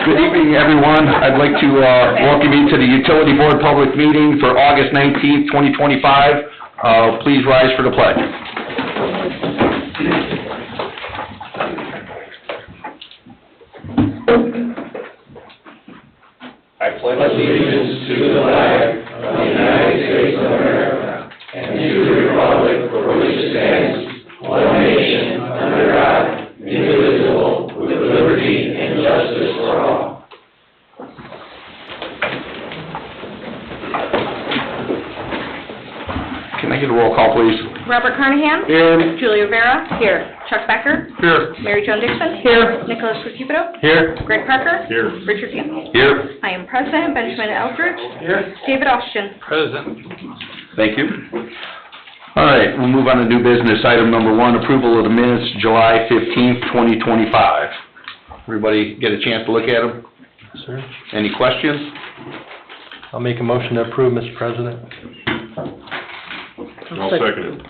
Good evening, everyone. I'd like to welcome you to the Utility Board Public Meeting for August 19th, 2025. Please rise for the pledge. I pledge allegiance to the flag of the United States of America and to the republic for which it stands, one nation, under God, indivisible, with liberty and justice for all. Can I get a roll call, please? Robert Carnahan? Here. Julia Rivera? Here. Chuck Becker? Here. Mary Jo Dixon? Here. Nicholas Recupero? Here. Greg Parker? Here. Richard Field? Here. I am present. Benjamin Eldridge? Here. David Austin? Present. Thank you. All right, we'll move on to new business. Item number 1, approval of the minutes, July 15th, 2025. Everybody get a chance to look at them? Sir, Any questions? I'll make a motion to approve, Mr. President. I'll second it.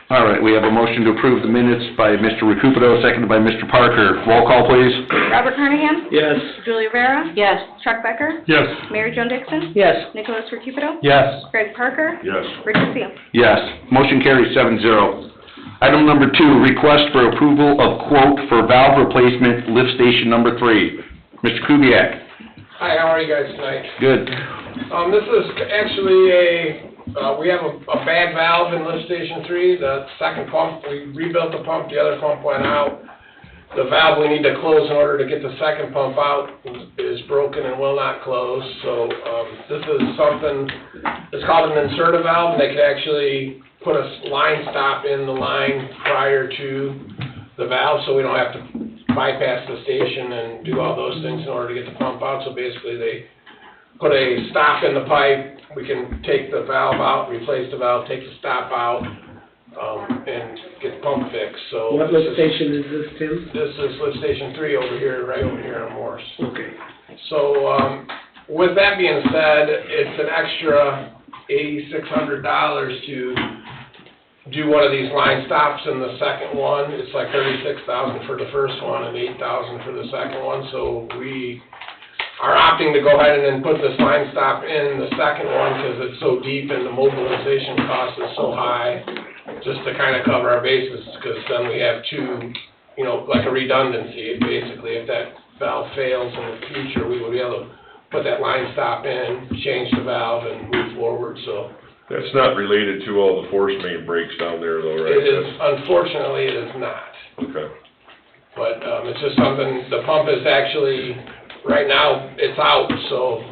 All right, we have a motion to approve the minutes by Mr. Recupero, seconded by Mr. Parker. Roll call, please. Robert Carnahan? Yes. Julia Rivera? Yes. Chuck Becker? Yes. Mary Jo Dixon? Yes. Nicholas Recupero? Yes. Greg Parker? Yes. Richard Field? Yes. Motion carries 7-0. Item number 2, request for approval of quote for valve replacement lift station number 3. Mr. Kubiak. Hi, how are you guys tonight? Good. This is actually we have a bad valve in lift station 3. The second pump, we rebuilt the pump, the other pump went out. The valve we need to close in order to get the second pump out is broken and will not close. So this is something, it's called an inserter valve, and they can actually put a line stop in the line prior to the valve, so we don't have to bypass the station and do all those things in order to get the pump out. So basically they put a stop in the pipe, we can take the valve out, replace the valve, take the stop out, and get the pump fixed. So what lift station is this, Tim? this is lift station 3 over here, right over here on Morse. Okay. So with that being said, it's an extra $8,600 to do one of these line stops in the second one. It's like $36,000 for the first one and $8,000 for the second one. So we are opting to go ahead and then put this line stop in the second one because it's so deep and the mobilization cost is so high, just to kind of cover our bases, because then we have two, like a redundancy. Basically, if that valve fails in the future, we will be able to put that line stop in, change the valve, and move forward. So That's not related to all the force main breaks down there, though, right? it is, unfortunately, it is not. Okay. But it's just something, the pump is actually, right now, it's out, so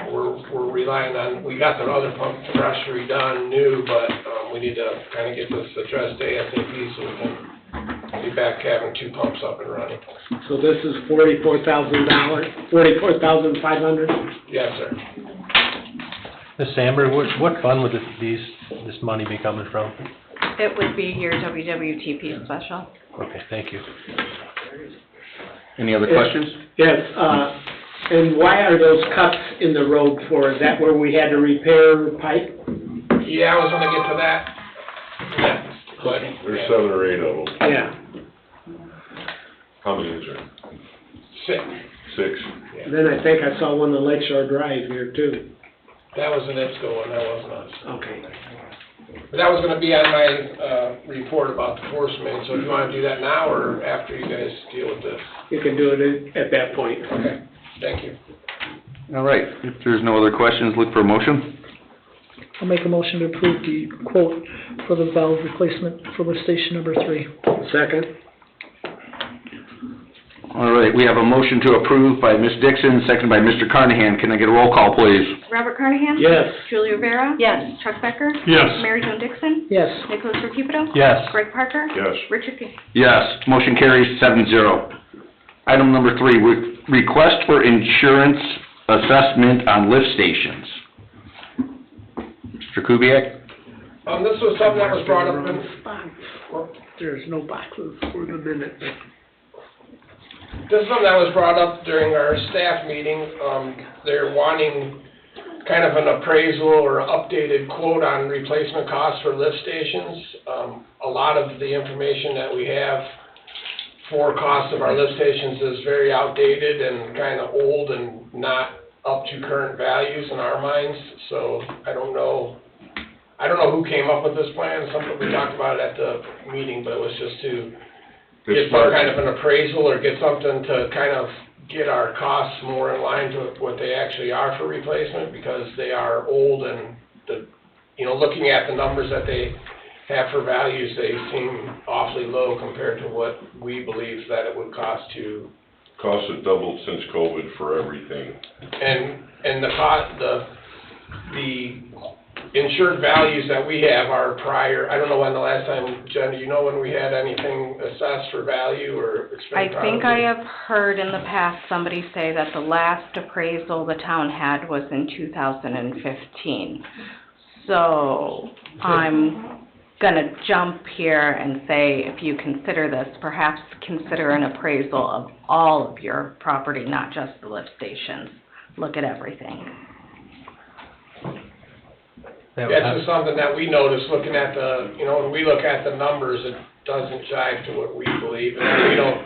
we're relying on, we got the other pump fresh redone, new, but we need to kind of get this addressed ASAP so we can be back having 2 pumps up and running. So this is $44,000, $44,500? Yes, sir. Ms. Amber, what fund would this money be coming from? It would be your WWTP special. Okay, thank you. Any other questions? Yes, and why are those cuts in the road for? Is that where we had to repair pipe? Yeah, I was gonna get to that next, but. There's 7 or 8 of them. Yeah. How many is there? 6. 6. Then I think I saw one on Lakeshore Drive here too. That was an IPSCO one, that wasn't us. Okay. But that was gonna be on my report about the force main, so do you wanna do that now or after you guys deal with this? You can do it at that point. Okay, thank you. All right, if there's no other questions, look for a motion. I'll make a motion to approve the quote for the valve replacement for lift station number 3. Second? All right, we have a motion to approve by Ms. Dixon, seconded by Mr. Carnahan. Can I get a roll call, please? Robert Carnahan? Yes. Julia Rivera? Yes. Chuck Becker? Yes. Mary Jo Dixon? Yes. Nicholas Recupero? Yes. Greg Parker? Yes. Richard Field? Yes, motion carries 7-0. Item number 3, request for insurance assessment on lift stations. Mr. Kubiak? This was something that was brought up in, There's no boxes for the minute. this is something that was brought up during our staff meeting. They're wanting kind of an appraisal or updated quote on replacement costs for lift stations. A lot of the information that we have forecast of our lift stations is very outdated and kind of old and not up to current values in our minds, so I don't know who came up with this plan. Something we talked about at the meeting, but it was just to get some kind of an appraisal or get something to kind of get our costs more in line to what they actually are for replacement, because they are old and looking at the numbers that they have for values, they seem awfully low compared to what we believe that it would cost to. Costs have doubled since COVID for everything. And the insured values that we have are prior. I don't know when the last time, Jen, do you know when we had anything assessed for value, or it's been I think probably- I have heard in the past somebody say that the last appraisal the town had was in 2015. So I'm gonna jump here and say, if you consider this, perhaps consider an appraisal of all of your property, not just the lift stations. Look at everything. That's just something that we noticed looking at when we look at the numbers, it doesn't jive to what we believe. And we don't,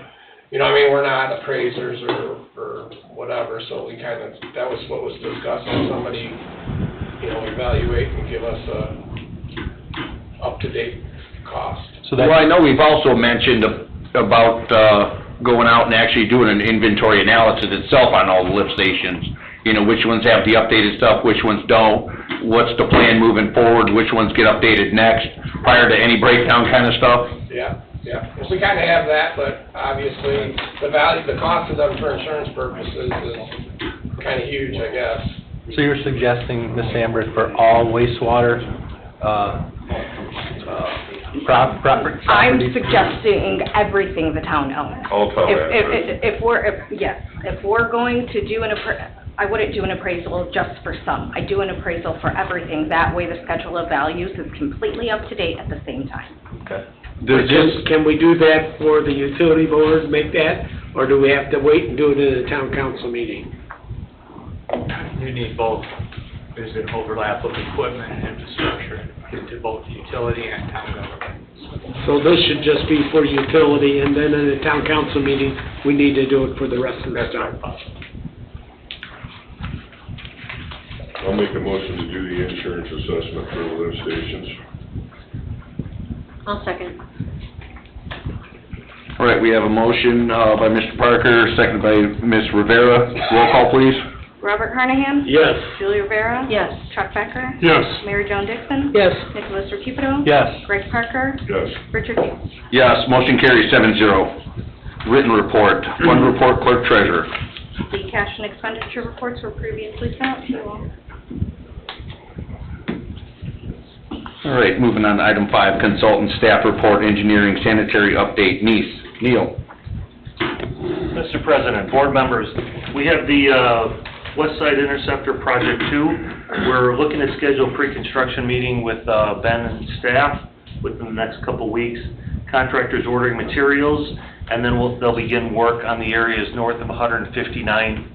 we're not appraisers or whatever, so that was what was discussed, and somebody, evaluate and give us a up-to-date cost. So that's, Well, I know we've also mentioned about going out and actually doing an inventory analysis itself on all the lift stations. Which ones have the updated stuff, which ones don't, what's the plan moving forward, which ones get updated next, prior to any breakdown kind of stuff. Yeah. Well, we kind of have that, but obviously the cost of them for insurance purposes is kind of huge, I guess. so you're suggesting, Ms. Amber, for all wastewater, property? I'm suggesting everything the town owns. All town assets. If we're going to do I wouldn't do an appraisal just for some. I do an appraisal for everything. That way the schedule of values is completely up to date at the same time. Okay. Can we do that for the utility board, make that, or do we have to wait and do it at a town council meeting? You need both. There's an overlap of equipment and infrastructure to both the utility and town government. So this should just be for utility, and then in a town council meeting, we need to do it for the rest of the stuff. I'll make a motion to do the insurance assessment for the lift stations. I'll second. All right, we have a motion by Mr. Parker, seconded by Ms. Rivera. Roll call, please. Robert Carnahan? Yes. Julie Rivera? Yes. Chuck Becker? Yes. Mary Jo Dixon? Yes. Nicholas Rapido? Yes. Greg Parker? Yes. Richard Hughes? Yes, motion carries 7-0. Written report, fund report, clerk treasurer. The cash and expenditure reports were previously sent to you all. All right, moving on to item 5, consultant staff report, engineering sanitary update. Neil. Mr. President, board members, we have the West Side Interceptor Project 2. We're looking to schedule a pre-construction meeting with Ben and staff within the next couple weeks. Contractors ordering materials, and then they'll begin work on the areas north of 159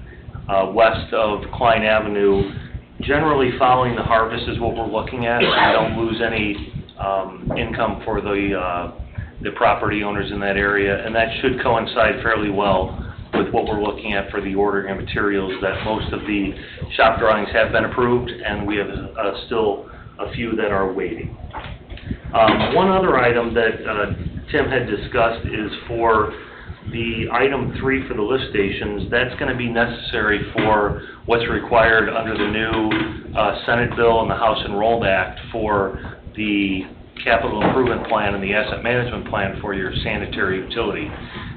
west of Klein Avenue. Generally following the harvest is what we're looking at. We don't lose any income for the property owners in that area, and that should coincide fairly well with what we're looking at for the ordering of materials, that most of the shop drawings have been approved, and we have still a few that are waiting. One other item that Tim had discussed is for the item 3 for the lift stations. That's going to be necessary for what's required under the new Senate bill and the House Enrolled Act for the capital improvement plan and the asset management plan for your sanitary utility.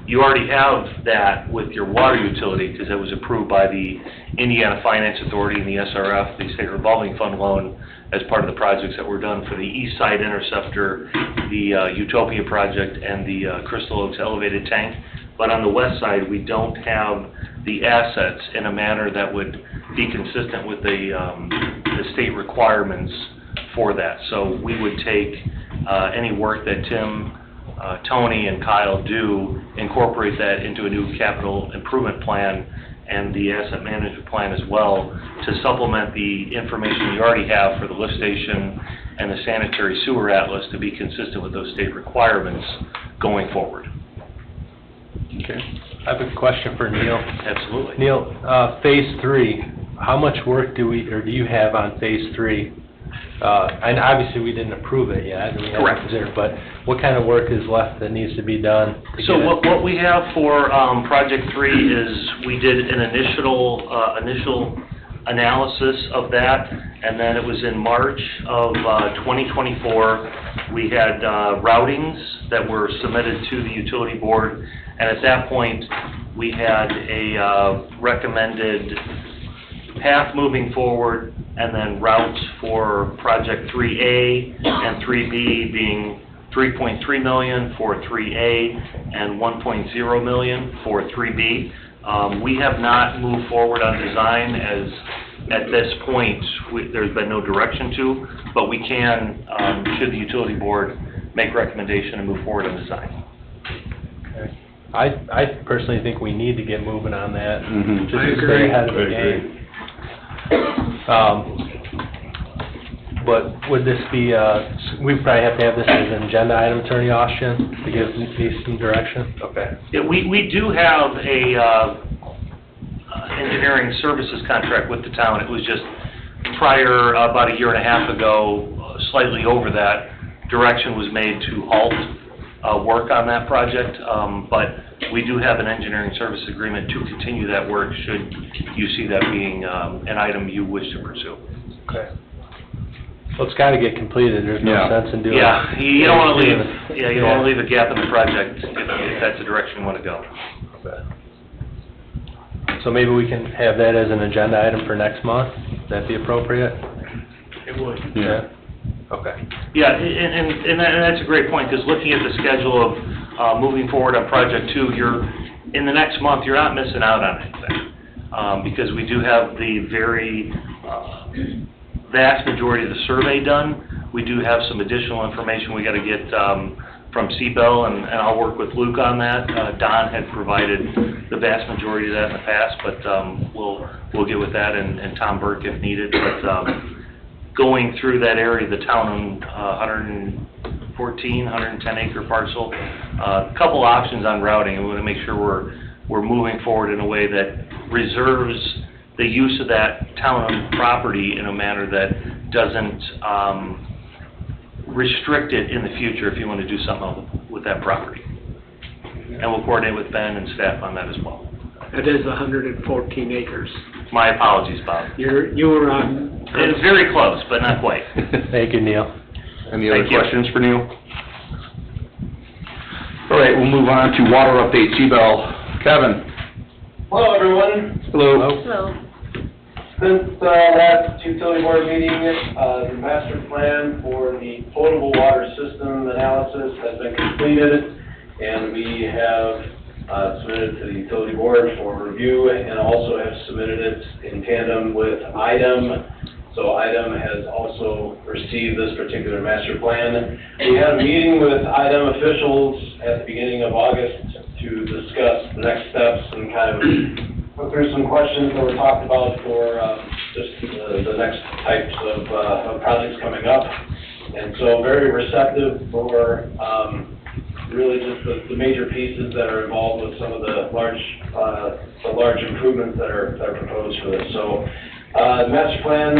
You already have that with your water utility because it was approved by the Indiana Finance Authority and the SRF, the State Revolving Fund loan, as part of the projects that were done for the East Side Interceptor, the Utopia project, and the Crystal Oaks elevated tank. But on the west side, we don't have the assets in a manner that would be consistent with the state requirements for that. So we would take any work that Tim, Tony, and Kyle do, incorporate that into a new capital improvement plan and the asset management plan as well, to supplement the information you already have for the lift station and the sanitary sewer atlas to be consistent with those state requirements going forward. Okay. I have a question for Neil. Absolutely. Neil, phase 3, how much work do you have on phase 3? And obviously, we didn't approve it yet. And we haven't Correct. considered, but what kind of work is left that needs to be done? To So get it- what we have for Project 3 is we did an initial analysis of that, and then it was in March of 2024, we had routings that were submitted to the utility board, and at that point, we had a recommended path moving forward, and then routes for Project 3A and 3B being 3.3 million for 3A and 1.0 million for 3B. We have not moved forward on design as, at this point, there's been no direction to, but we can, should the utility board make recommendation and move forward on design. Okay. I personally think we need to get moving on that. Just I to agree. stay ahead of I the agree. game. But would this be, we probably have to have this as an agenda item, Attorney Austin, to give me some direction? Okay. Yeah, we do have a engineering services contract with the town. It was just prior, about a year and a half ago, slightly over that, direction was made to halt work on that project, but we do have an engineering service agreement to continue that work should you see that being an item you wish to pursue. Okay. Well, it's gotta get completed, there's no Yeah. sense in doing. Yeah, you don't wanna leave, Yeah. you don't wanna leave a gap in the project if that's the direction you wanna go. Okay. So maybe we can have that as an agenda item for next month, would that be appropriate? It would. Yeah. Okay. Yeah, and that's a great point, because looking at the schedule of moving forward on Project 2, in the next month, you're not missing out on anything, because we do have the very vast majority of the survey done. We do have some additional information we got to get from C-Bell, and I'll work with Luke on that. Don had provided the vast majority of that in the past, but we'll get with that, and Tom Burke if needed. But going through that area, the town owned 110 acre parcel, a couple options on routing, and we want to make sure we're moving forward in a way that reserves the use of that town-owned property in a manner that doesn't restrict it in the future if you want to do something with that property. And we'll coordinate with Ben and staff on that as well. It is 114 acres. My apologies, Bob. You were on... It's very close, but not quite. Thank you, Neil. Any other Thank you. questions for Neil? All right, we'll move on to water update, C-Bell. Kevin? Hello, everyone. Hello. So, Since last utility board meeting, the master plan for the potable water system analysis has been completed, and we have submitted to the utility board for review, and also have submitted it in tandem with IDEM. So IDEM has also received this particular master plan. We had a meeting with IDEM officials at the beginning of August to discuss the next steps and kind of go through some questions that were talked about for just the next types of projects coming up. And so very receptive for really just the major pieces that are involved with some of the large improvements that are proposed for this. So the master plan,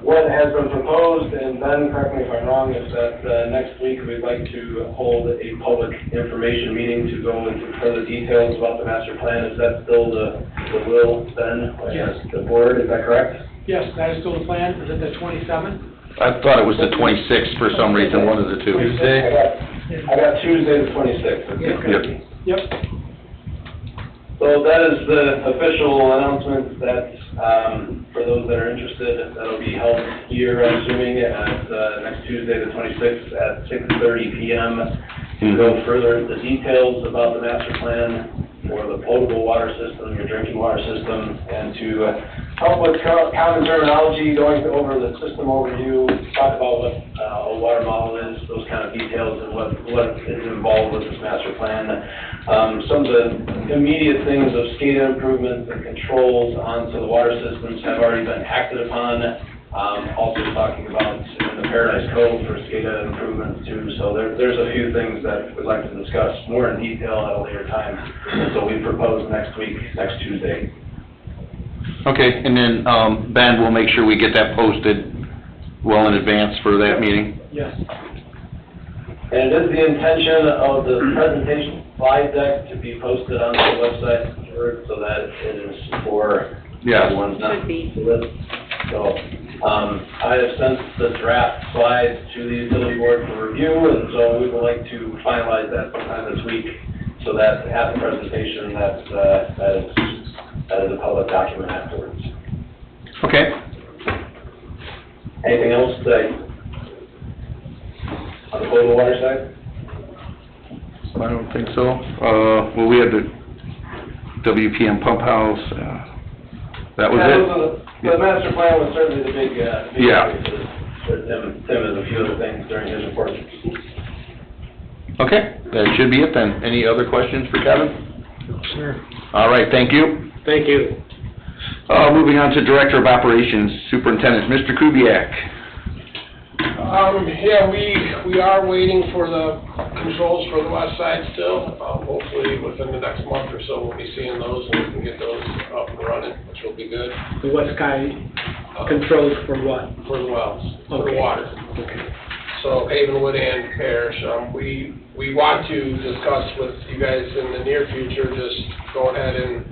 what has been proposed, and Ben, correct me if I'm wrong, is that next week we'd like to hold a public information meeting to go into further details about the master plan. Is that still the will, Ben? Yes. The board, is that correct? Yes, that is still the plan. Is it the 27th? I thought it was the 26th for some reason, one of the two. Tuesday? I got Tuesday the 26th. Yep. Yep. So that is the official announcement that, for those that are interested, that'll be held here, I'm assuming, at next Tuesday, the 26th, at 6:30 p.m. to go further into the details about the master plan for the potable water system, your drinking water system, and to help with common terminology, going over the system overview, talk about what a water model is, those kind of details, and what is involved with this master plan. Some of the immediate things of SCADA improvements and controls onto the water systems have already been acted upon Also talking about in the Paradise Cove for SCADA improvements too. So there's a few things that we'd like to discuss more in detail at a later time. And so we propose next week, next Tuesday. Okay, and then, Ben, we'll make sure we get that posted well in advance for that meeting. Yes. And it is the intention of the presentation slide deck to be posted on the website so that it is for Yes. everyone's not. Should be. So, I have sent the draft slides to the utility board for review, and so we would like to finalize that sometime this week, so that at the presentation, that is a public document afterwards. Okay. Anything else on the potable water side? I don't think so. Well, we had the WPM pump house, that was it? The master plan was certainly the big Yeah. issue for Tim and a few other things during his report. Okay, that should be it then. Any other questions for Kevin? Sure. All right, thank you. Thank you. Moving on to Director of Operations, Superintendent, Mr. Kubiak. Yeah, we are waiting for the controls for the west side still. Hopefully within the next month or so, we'll be seeing those and we can get those up and running, which will be good. The West Sky controls for what? For the wells, for the Okay. water. Okay. So Havenwood and Parish, we want to discuss with you guys in the near future, just go ahead and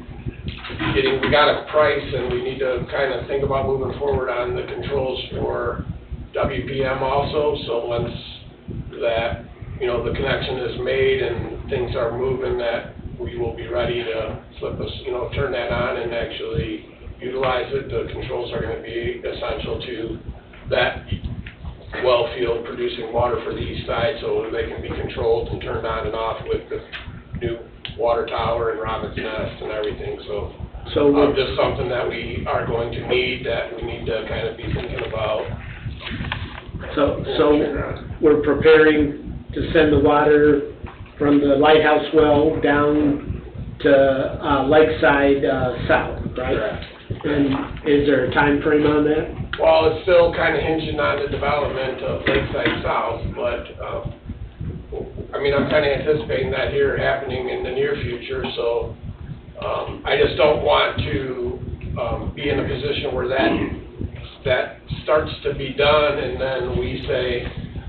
we got a price and we need to kind of think about moving forward on the controls for WPM also. So once that, the connection is made and things are moving, that we will be ready to turn that on and actually utilize it. The controls are going to be essential to that well field producing water for the east side, so they can be controlled and turned on and off with the new water tower and Robin's Nest and everything. So just something that we are going to need, that we need to kind of be thinking about. So we're preparing to send the water from the lighthouse well down to Lakeside south, right? Correct. And is there a time frame on that? Well, it's still kind of hinging on the development of Lakeside South, but, I'm kind of anticipating that here happening in the near future, so, I just don't want to, be in a position where that starts to be done, and then we say,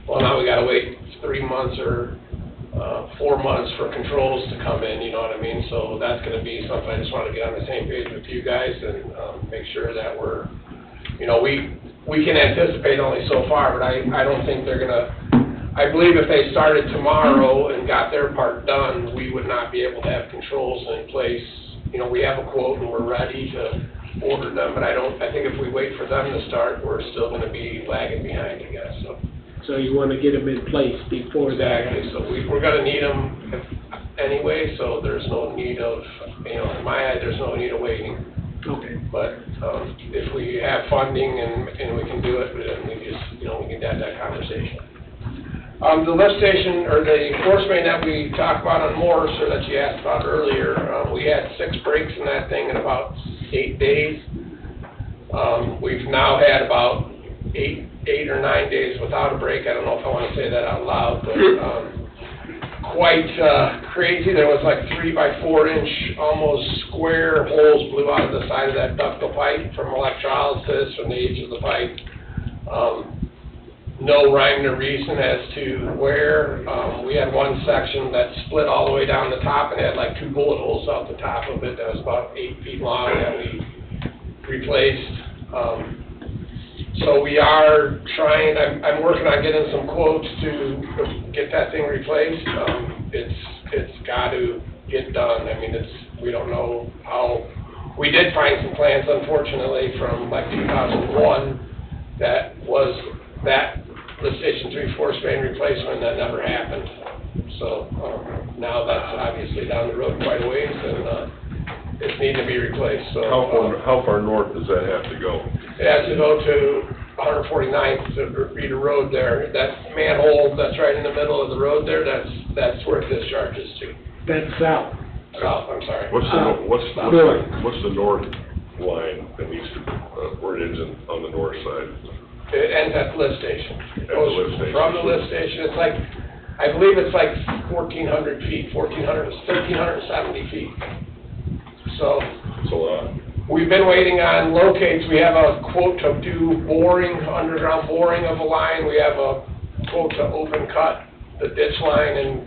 well, now we gotta wait 3 months or 4 months for controls to come in, you know what I mean? So that's gonna be something I just wanna get on the same page with you guys and, make sure that we're, we can anticipate only so far, but I don't think they're gonna, I believe if they started tomorrow and got their part done, we would not be able to have controls in place. We have a quote and we're ready to order them, but I think if we wait for them to start, we're still gonna be lagging behind, I guess, so. So you want to get them in place before that? Exactly, so we're gonna need them anyway, so there's no need of, in my eye, there's no need of waiting. Okay. But, if we have funding and we can do it, then we just, we can have that conversation. The lift station, or the force main that we talked about on Morse, or that you asked about earlier, we had 6 breaks in that thing in about 8 days. We've now had about 8 or 9 days without a break. I don't know if I want to say that out loud, but quite crazy. There was like 3 by 4 inch, almost square holes blew out of the side of that ductile pipe from electrolysis, from the age of the pipe. No rhyme or reason as to where. We had one section that split all the way down the top and had like 2 bullet holes out the top of it that was about 8 feet long that we replaced. So we are trying, I'm working on getting some quotes to get that thing replaced. It's got to get done. We don't know how. We did find some plans, unfortunately, from like 2001 that was that lift station 3 force main replacement that never happened. So now that's obviously down the road quite a ways, and it's needing to be replaced. So How far north does that have to go? it has to go to 149th to Reeder Road there. That manhole that's right in the middle of the road there, that's where it discharges to. That's south. South, I'm sorry. What's the north? line that needs to, where it ends on the north side? It ends at the lift station. It At the goes lift station. from the lift station, it's like, I believe it's like 1,400 feet, 1,370 feet. So, It's a lot. we've been waiting on locates. We have a quote to do boring, underground boring of a line. We have a quote to open cut the ditch line and,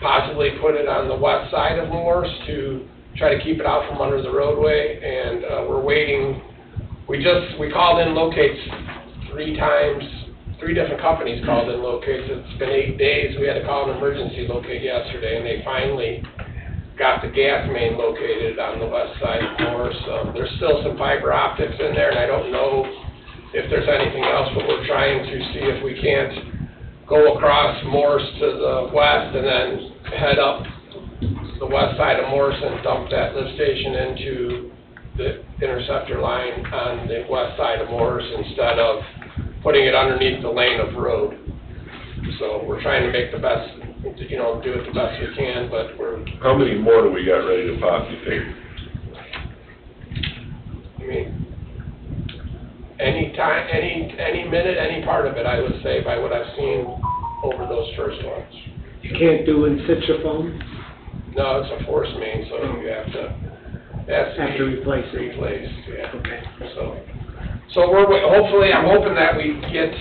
possibly put it on the west side of Morse to try to keep it out from under the roadway. And, we're waiting. We called in locates 3 times. 3 different companies called in locates. It's been 8 days. We had to call an emergency locate yesterday, and they finally got the gas main located on the west side of Morse. There's still some fiber optics in there, and I don't know if there's anything else, but we're trying to see if we can't go across Morse to the west and then head up the west side of Morse and dump that lift station into the interceptor line on the west side of Morse instead of putting it underneath the lane of road. So we're trying to make the best, you know, do it the best we can, but we're, How many more do we got ready to pop, you think? I mean, any time, any minute, any part of it, I would say, by what I've seen over those first ones. You can't do in situ foam? No, it's a force main, so you have to, it has to be replace it? replaced, yeah. Okay. So hopefully, I'm hoping that we get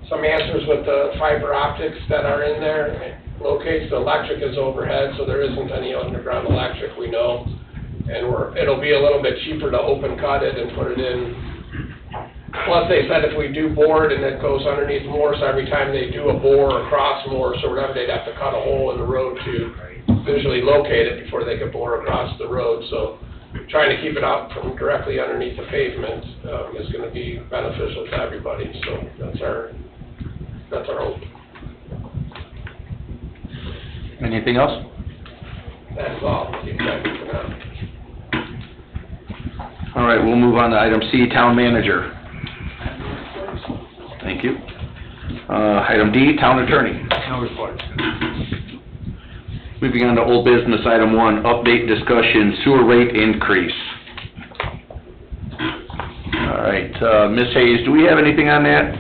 some answers with the fiber optics that are in there. Locates, the electric is overhead, so there isn't any underground electric, we know. And it'll be a little bit cheaper to open cut it and put it in. Plus, they said if we do bore it and it goes underneath Morse, every time they do a bore across Morse or whatever, they'd have to cut a hole in the road to visually locate it before they could bore across the road. So trying to keep it out from directly underneath the pavement is going to be beneficial to everybody. So that's our hope. Anything else? That's all. Keep checking for now. All right, we'll move on to item C, Town Manager. Thank you. Item D, Town Attorney. No report. Moving on to old business, item 1, update discussion, sewer rate increase. All right, Ms. Hayes, do we have anything on that?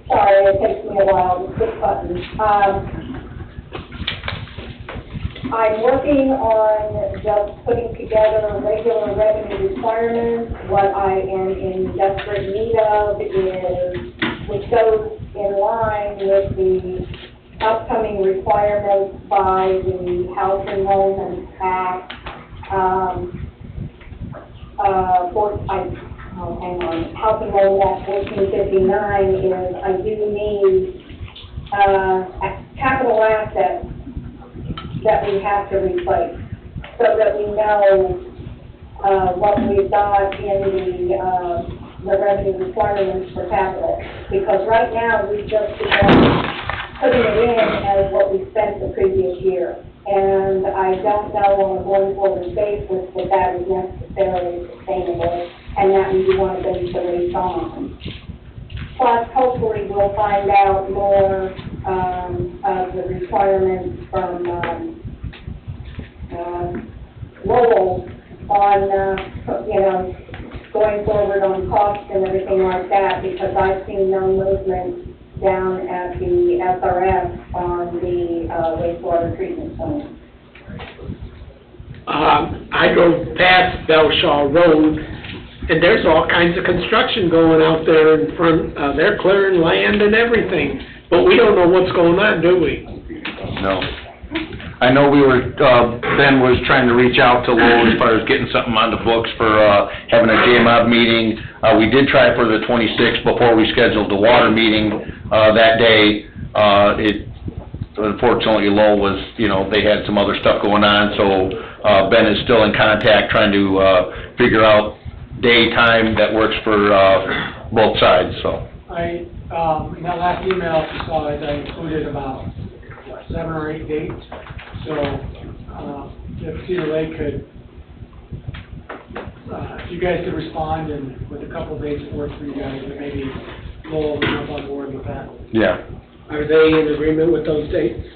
Sorry, it takes me a while to click buttons. I'm working on just putting together regular revenue requirements. What I am in desperate need of is, which goes in line with the upcoming requirements by the House Enrollment Act, House Enrollment Act 1459 is I do need capital assets that we have to replace, so that we know what we've got in the revenue requirements for capital. Because right now, we just begun putting it in as what we spent the previous year. And I don't know on a going forward basis that that is necessarily sustainable and that we want to base the rates on. Plus, hopefully, we'll find out more of the requirements from Lowell on, going forward on costs and everything like that, because I've seen no movement down at the SRF on the wastewater treatment plant. I drove past Belshaw Road, and there's all kinds of construction going out there in front. They're clearing land and everything, but we don't know what's going on, do we? No. I know we were, Ben was trying to reach out to Lowell as far as getting something on the books for having a JMOB meeting. We did try for the 26th before we scheduled the water meeting that day. Unfortunately, Lowell was, they had some other stuff going on, so Ben is still in contact trying to figure out day, time that works for both sides, so. In that last email, if you saw it, I included about 7 or 8 dates. So, if Cedar Lake could, if you guys could respond and with a couple of dates that work for you guys, then maybe Lowell will jump on board with that. Yeah. Are they in agreement with those dates?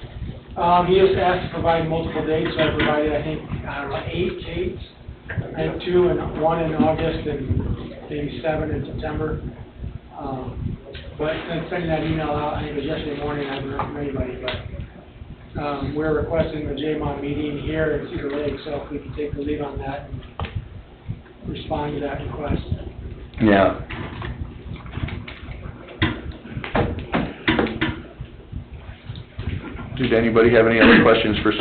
He just asked to provide multiple dates, so I provided, I think, 8 dates. I have 2, and 1 in August, and maybe 7 in September. But since sending that email out, I think it was yesterday morning, I haven't heard from anybody, but we're requesting the JMOD meeting here in Cedar Lake, so if we can take the lead on that and respond to that request. Yeah. Did anybody have any other questions for Sue?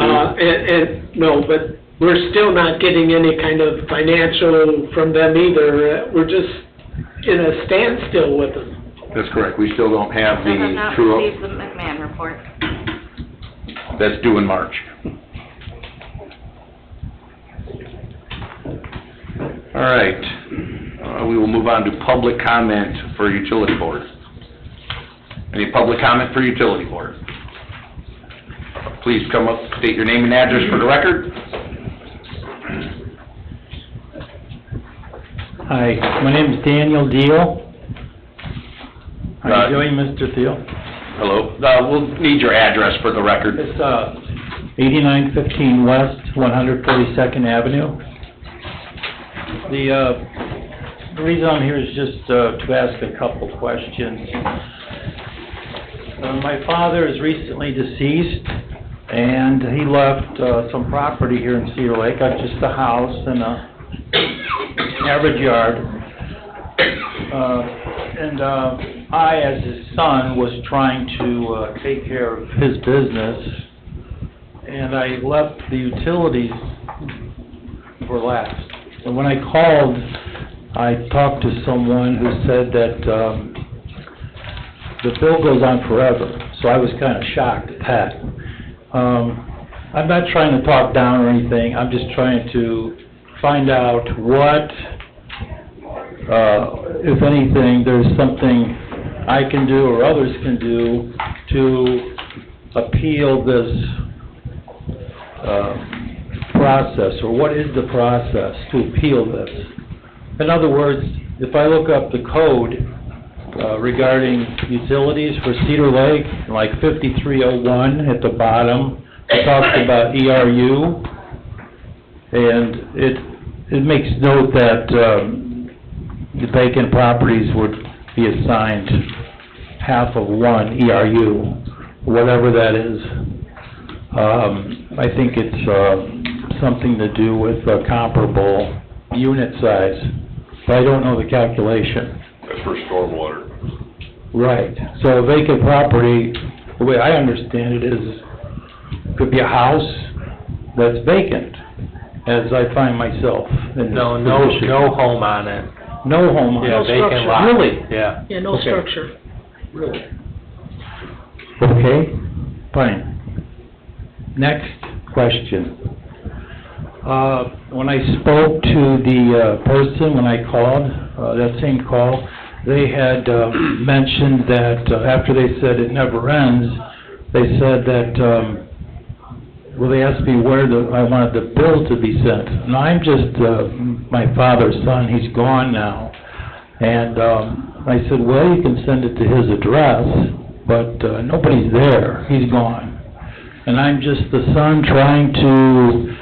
No, but we're still not getting any kind of financial from them either. We're just in a standstill with them. That's correct, we still don't have I have the not true, received the McMahon report. that's due in March. All right, we will move on to public comment for utility board. Any public comment for utility board? Please come up, state your name and address for the record. Hi, my name is Daniel Deal. How are you doing, Mr. Thiel? Hello, we'll need your address for the record. It's 8915 West, 142nd Avenue. The reason I'm here is just to ask a couple questions. My father is recently deceased, and he left some property here in Cedar Lake, just a house and a average yard. And I, as his son, was trying to take care of his business, and I left the utilities for last. And when I called, I talked to someone who said that the bill goes on forever, so I was kind of shocked at that. I'm not trying to talk down or anything, I'm just trying to find out what, if anything, there's something I can do or others can do to appeal this process, or what is the process to appeal this? In other words, if I look up the code regarding utilities for Cedar Lake, like 5301 at the bottom, it talks about ERU, and it makes note that the vacant properties would be assigned half of one ERU, whatever that is. I think it's something to do with comparable unit size, but I don't know the calculation. That's for stormwater. Right, so a vacant property, the way I understand it is, could be a house that's vacant, as I find myself in this position. No home on it. No home on it. Yeah, vacant structure. lot. Really? Yeah. Yeah, no Okay. structure. Really? Okay, fine. Next question. When I spoke to the person, when I called, that same call, they had mentioned that after they said it never ends, they said that, well, they asked me where I wanted the bill to be sent. And I'm just my father's son, he's gone now. And I said, well, you can send it to his address, but nobody's there, he's gone. And I'm just the son trying to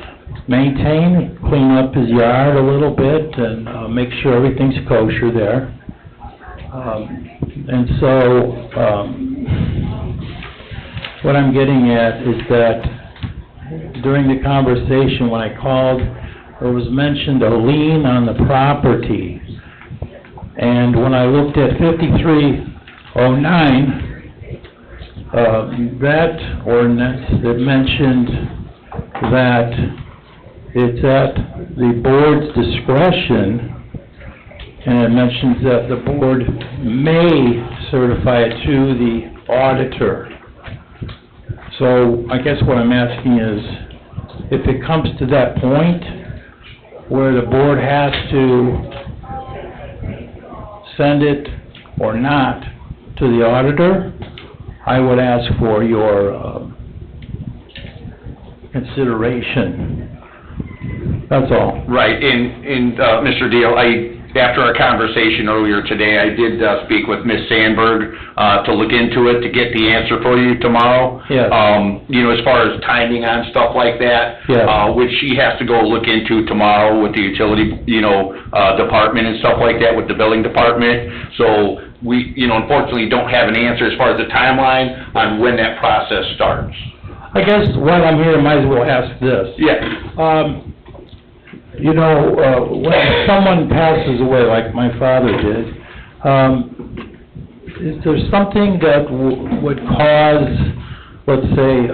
maintain, clean up his yard a little bit and make sure everything's kosher there. And so what I'm getting at is that during the conversation when I called, there was mentioned a lien on the property. And when I looked at 5309, that ordinance, it mentioned that it's at the board's discretion, and it mentions that the board may certify it to the auditor. So I guess what I'm asking is, if it comes to that point where the board has to send it or not to the auditor, I would ask for your consideration. That's all. Right, and Mr. Deal, after our conversation earlier today, I did speak with Ms. Sandberg to look into it, to get the answer for you tomorrow. Yes. You know, as far as timing on stuff like that. Yes. Which she has to go look into tomorrow with the utility, department and stuff like that, with the billing department. So we, unfortunately don't have an answer as far as the timeline on when that process starts. I guess while I'm here, I might as well ask this. Yeah. When someone passes away, like my father did, is there something that would cause, let's say,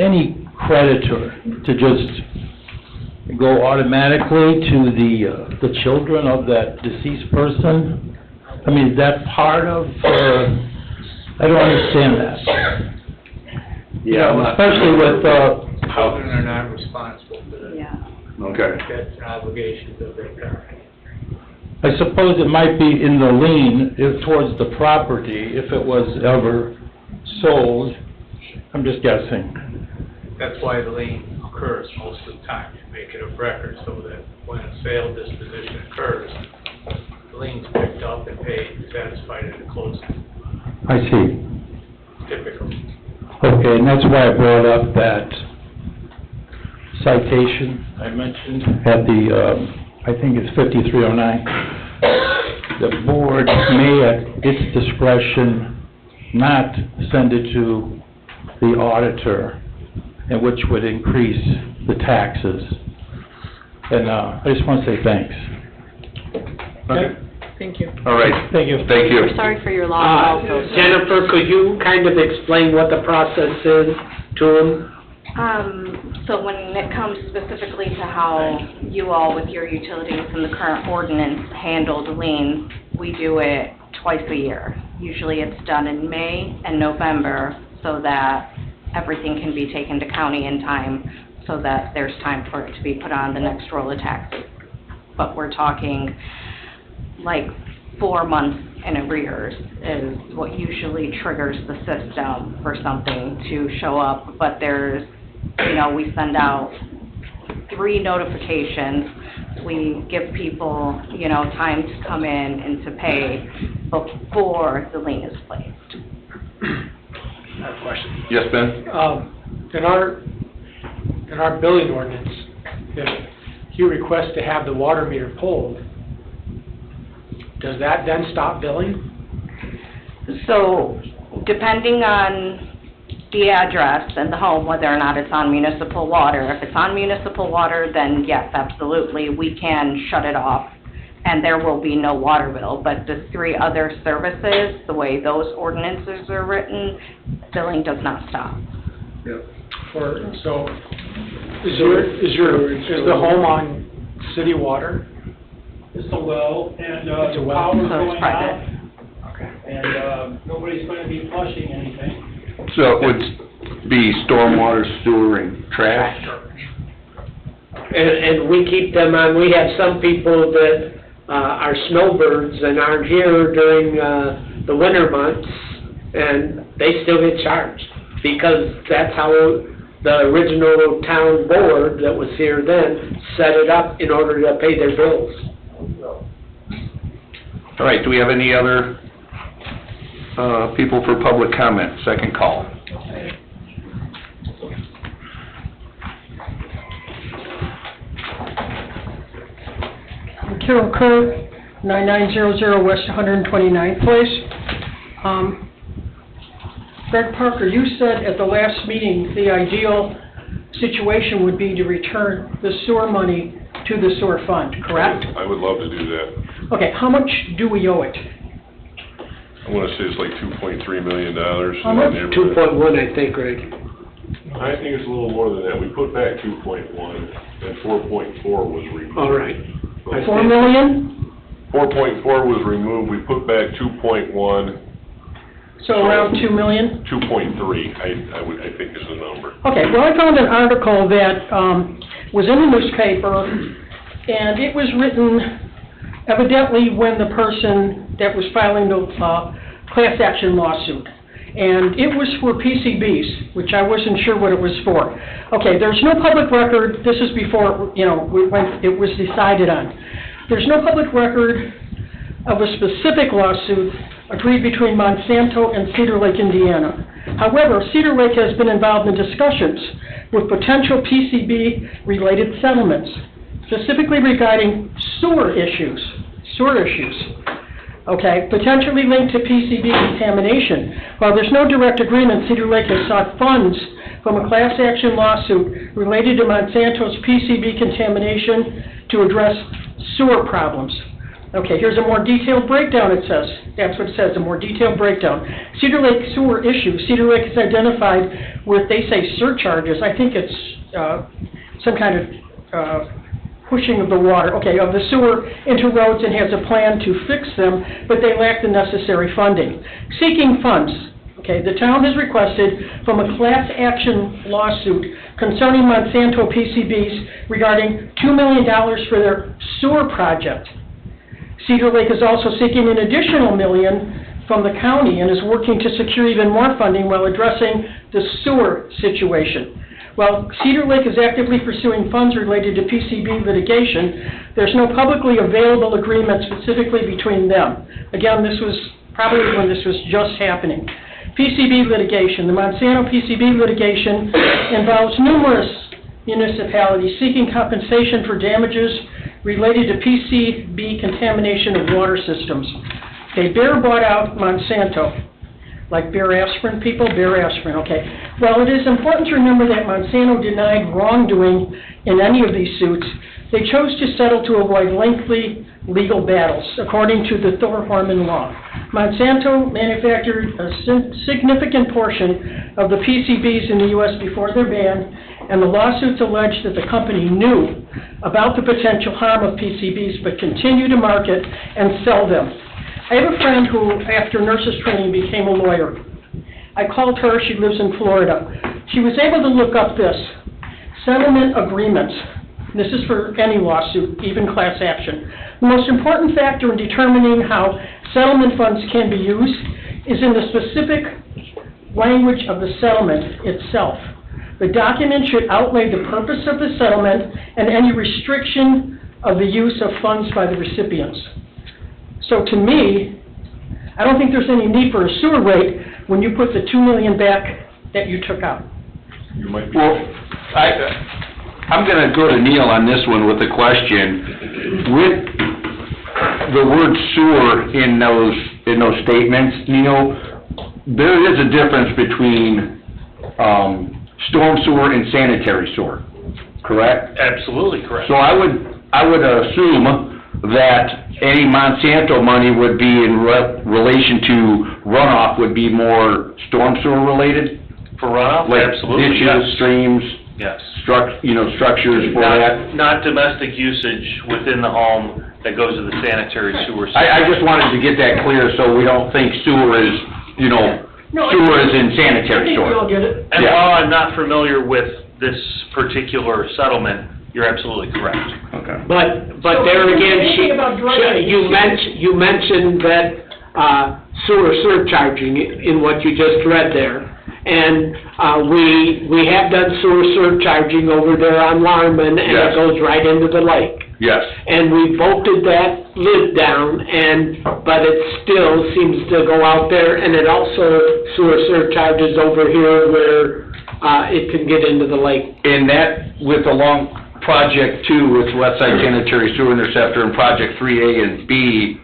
any creditor to just go automatically to the children of that deceased person? I mean, is that part of, I don't understand that. Yeah. Especially with, Children are not responsible for that. Yeah. Okay. That's an obligation of their parents. I suppose it might be in the lien towards the property if it was ever sold. I'm just guessing. That's why the lien occurs most of the time, to make it a record, so that when a sale disposition occurs, the lien's picked up and paid, satisfied at the closing, I see. typically. Okay, and that's why I brought up that citation I mentioned at the, I think it's 5309. The board may, at its discretion, not send it to the auditor, and which would increase the taxes. And I just want to say thanks. Okay. Thank you. All right. Thank you. Thank you. We're sorry for your loss also. Jennifer, could you kind of explain what the process is to them? So when it comes specifically to how you all with your utilities and the current ordinance handle the liens, we do it twice a year. Usually it's done in May and November so that everything can be taken to county in time so that there's time for it to be put on the next roll of taxes. But we're talking like 4 months in arrears is what usually triggers the system for something to show up. But there's, we send out 3 notifications. We give people, time to come in and to pay before the lien is placed. I have a question. Yes, Ben? In our billing ordinance, if you request to have the water meter pulled, does that then stop billing? So, depending on the address and the home, whether or not it's on municipal water, if it's on municipal water, then yes, absolutely, we can shut it off and there will be no water bill. But the 3 other services, the way those ordinances are written, billing does not stop. So, is the home on city water? It's a well, and It's a well. power's So it's going private. out, and nobody's going to be flushing anything. So it would be stormwater, sewer, and trash? And we keep them on, we have some people that are snowbirds and aren't here during the winter months, and they still get charged, because that's how the original town board that was here then set it up in order to pay their bills. All right, do we have any other people for public comment? Second call. Carol Kerr, 9900 West 129th Place. Greg Parker, you said at the last meeting the ideal situation would be to return the sewer money to the sewer fund, correct? I would love to do that. Okay, how much do we owe it? I want to say it's like $2.3 million. How much? 2.1, I think, Greg. I think it's a little more than that. We put back 2.1, and 4.4 was removed. All right. 4 million? 4.4 was removed, we put back 2.1, So around 2 million? 2.3, I think is the number. Okay, well, I found an article that was in the newspaper, and it was written evidently when the person that was filing the class action lawsuit. And it was for PCBs, which I wasn't sure what it was for. Okay, there's no public record, this is before, when it was decided on. There's no public record of a specific lawsuit agreed between Monsanto and Cedar Lake, Indiana. However, Cedar Lake has been involved in discussions with potential PCB-related settlements, specifically regarding sewer issues, okay, potentially linked to PCB contamination. While there's no direct agreement, Cedar Lake has sought funds from a class action lawsuit related to Monsanto's PCB contamination to address sewer problems. Okay, here's a more detailed breakdown, it says. That's what it says, a more detailed breakdown. Cedar Lake sewer issue. Cedar Lake is identified with, they say, surcharges. I think it's some kind of pushing of the water, okay, of the sewer into roads, and has a plan to fix them, but they lack the necessary funding. Seeking funds. Okay, the town has requested from a class action lawsuit concerning Monsanto PCBs regarding $2 million for their sewer project. Cedar Lake is also seeking an additional $1 million from the county and is working to secure even more funding while addressing the sewer situation. While Cedar Lake is actively pursuing funds related to PCB litigation, there's no publicly available agreement specifically between them. Again, this was probably when this was just happening. PCB litigation. The Monsanto PCB litigation involves numerous municipalities seeking compensation for damages related to PCB contamination of water systems. Okay, Bayer bought out Monsanto. Like Bayer aspirin people, Bayer aspirin, okay. Well, it is important to remember that Monsanto denied wrongdoing in any of these suits. They chose to settle to avoid lengthy legal battles, according to the Thor-Horman law. Monsanto manufactured a significant portion of the PCBs in the U.S. before their ban, and the lawsuits allege that the company knew about the potential harm of PCBs but continued to market and sell them. I have a friend who, after nurses training, became a lawyer. I called her. She lives in Florida. She was able to look up this, settlement agreements. This is for any lawsuit, even class action. The most important factor in determining how settlement funds can be used is in the specific language of the settlement itself. The document should outlay the purpose of the settlement and any restriction of the use of funds by the recipients. So to me, I don't think there's any need for a sewer rate when you put the $2 million back that you took out. You might be. Well, I'm going to go to Neil on this one with a question. With the word sewer in those statements, Neil, there is a difference between storm sewer and sanitary sewer, correct? Absolutely correct. So I would assume that any Monsanto money would be in relation to runoff would be more storm sewer related? For runoff, like absolutely, ditches, yes. Streams, yes. Structures for that? Not domestic usage within the home that goes to the sanitary sewer system. I just wanted to get that clear so we don't think sewer is, sewer is in sanitary sewer. I think we all get it. And while I'm not familiar with this particular settlement, you're absolutely correct. Okay. But So there again, anything about driving- you mentioned that sewer surcharging in what you just read there. And we have done sewer surcharging over there on Larman, and Yes. it goes right into the lake. Yes. And we bolted that lid down, but it still seems to go out there, and it also sewer surcharges over here where it can get into the lake. And that, with along Project 2, with Westside Sanitary Sewer Interceptor, and Project 3A and B,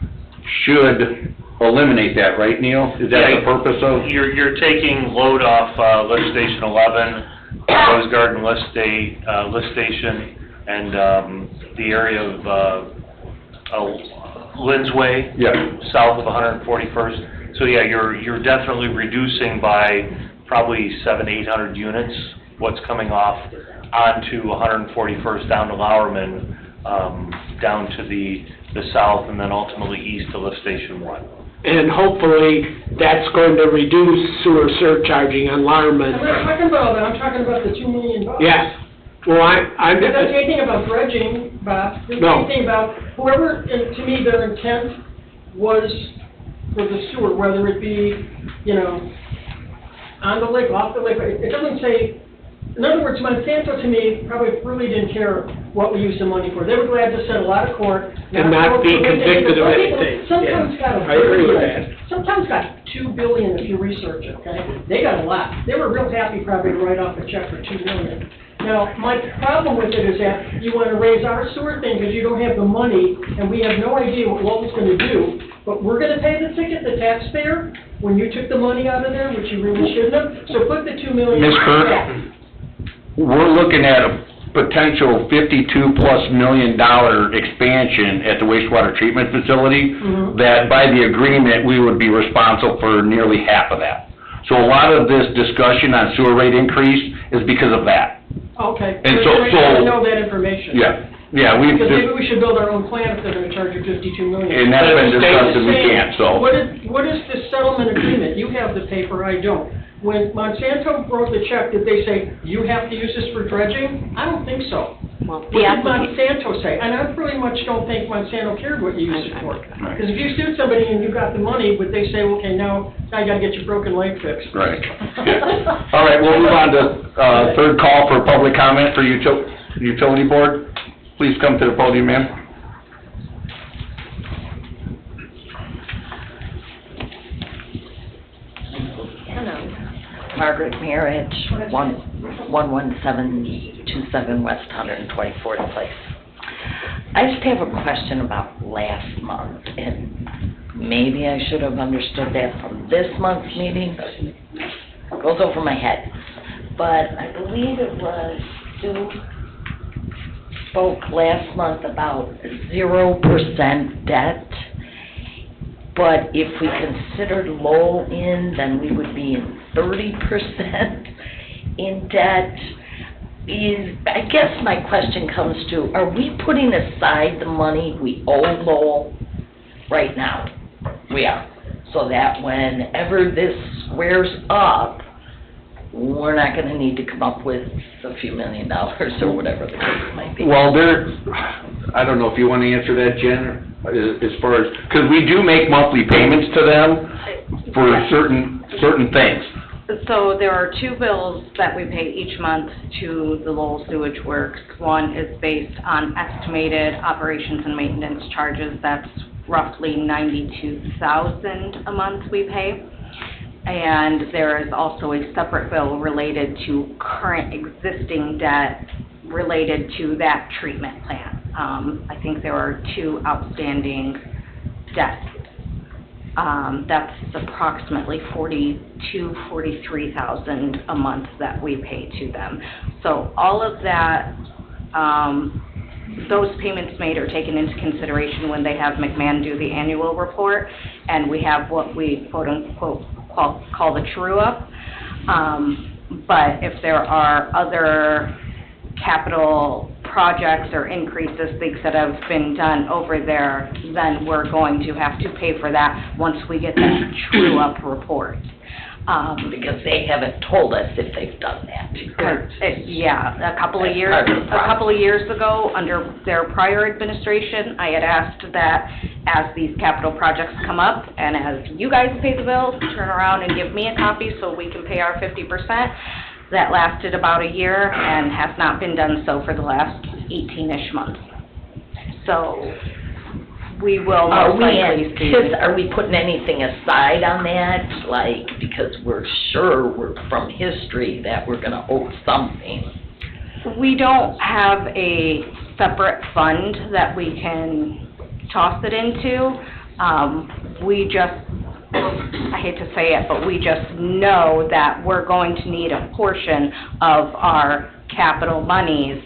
should eliminate that, right, Neil? Is that the purpose of? You're taking load off lift station 11, Rose Garden lift station, and the area of Lynn's Way, south of 141st. So yeah, you're definitely reducing by probably 700-800 units what's coming off onto 141st down to Lowerman, down to the south, and then ultimately east to lift station 1. And hopefully, that's going to reduce sewer surcharging on Larman. I'm not talking about that, I'm talking about the $2 million. Yeah. Well, I'm... It doesn't say anything about dredging, Bob. It doesn't say anything about whoever, and to me, their intent was for the sewer, whether it be, on the lake, off the lake. It doesn't say In other words, Monsanto to me probably really didn't care what we used the money for. They were glad to settle a lot of court. And not be convicted of anything. Sometimes got a I agree with billion, sometimes got $2 billion if you research it, okay? They got a lot. They were real happy probably to write off a check for $2 million. Now, my problem with it is that you want to raise our sewer thing because you don't have the money, and we have no idea what Lowell's going to do, but we're going to pay the ticket, the taxpayer, when you took the money out of there, which you really shouldn't have. So put the $2 million Ms. Kirk? back. We're looking at a potential $52+ million expansion at the wastewater treatment facility, that by the agreement, we would be responsible for nearly half of that. So a lot of this discussion on sewer rate increase is because of that. Okay. And But so- I should know that information. Yeah, we, Because maybe we should build our own plant if they're going to charge you $52 million. and that's been discussed and we can't, so. What is the settlement agreement? You have the paper, I don't. When Monsanto wrote the check, did they say, you have to use this for dredging? I don't think so. Well, What did Monsanto say? And I pretty much don't think Monsanto cared what you used it for. Because if you sued somebody and you got the money, would they say, okay, now you gotta get your broken leg fixed? Right. All right, we'll move on to, third call for public comment for utility board. Please come to the podium, ma'am. Hello. Margaret Marriage, 11727 West 124th Place. I just have a question about last month, and maybe I should have understood that from this month's meeting. It goes over my head. But I believe it was Sue spoke last month about 0% debt. But if we considered Lowell in, then we would be in 30% in debt. I guess my question comes to, are we putting aside the money we owe Lowell right now? We are. So that whenever this squares up, we're not gonna need to come up with a few $1 million or whatever the case might be. Well, I don't know if you want to answer that, Jen, as far as, because we do make monthly payments to them for certain things. So there are two bills that we pay each month to the Lowell Sewage Works. One is based on estimated operations and maintenance charges. That's roughly $92,000 a month we pay. And there is also a separate bill related to current existing debt related to that treatment plant. I think there are two outstanding debts. That's approximately $43,000 a month that we pay to them. So all of that, those payments made are taken into consideration when they have McMahon do the annual report, and we have what we quote-unquote call the true-up. But if there are other capital projects or increases, things that have been done over there, then we're going to have to pay for that once we get that true-up report. Because they haven't told us if they've done that. Yeah, a couple of years ago, under their prior administration, I had asked that as these capital projects come up, and as you guys pay the bill, turn around and give me a copy so we can pay our 50%. That lasted about a year and has not been done so for the last 18-ish months. So we will most likely see. Are we putting anything aside on that? Like, because we're sure from history that we're gonna owe something. We don't have a separate fund that we can toss it into. We just, I hate to say it, but we just know that we're going to need a portion of our capital monies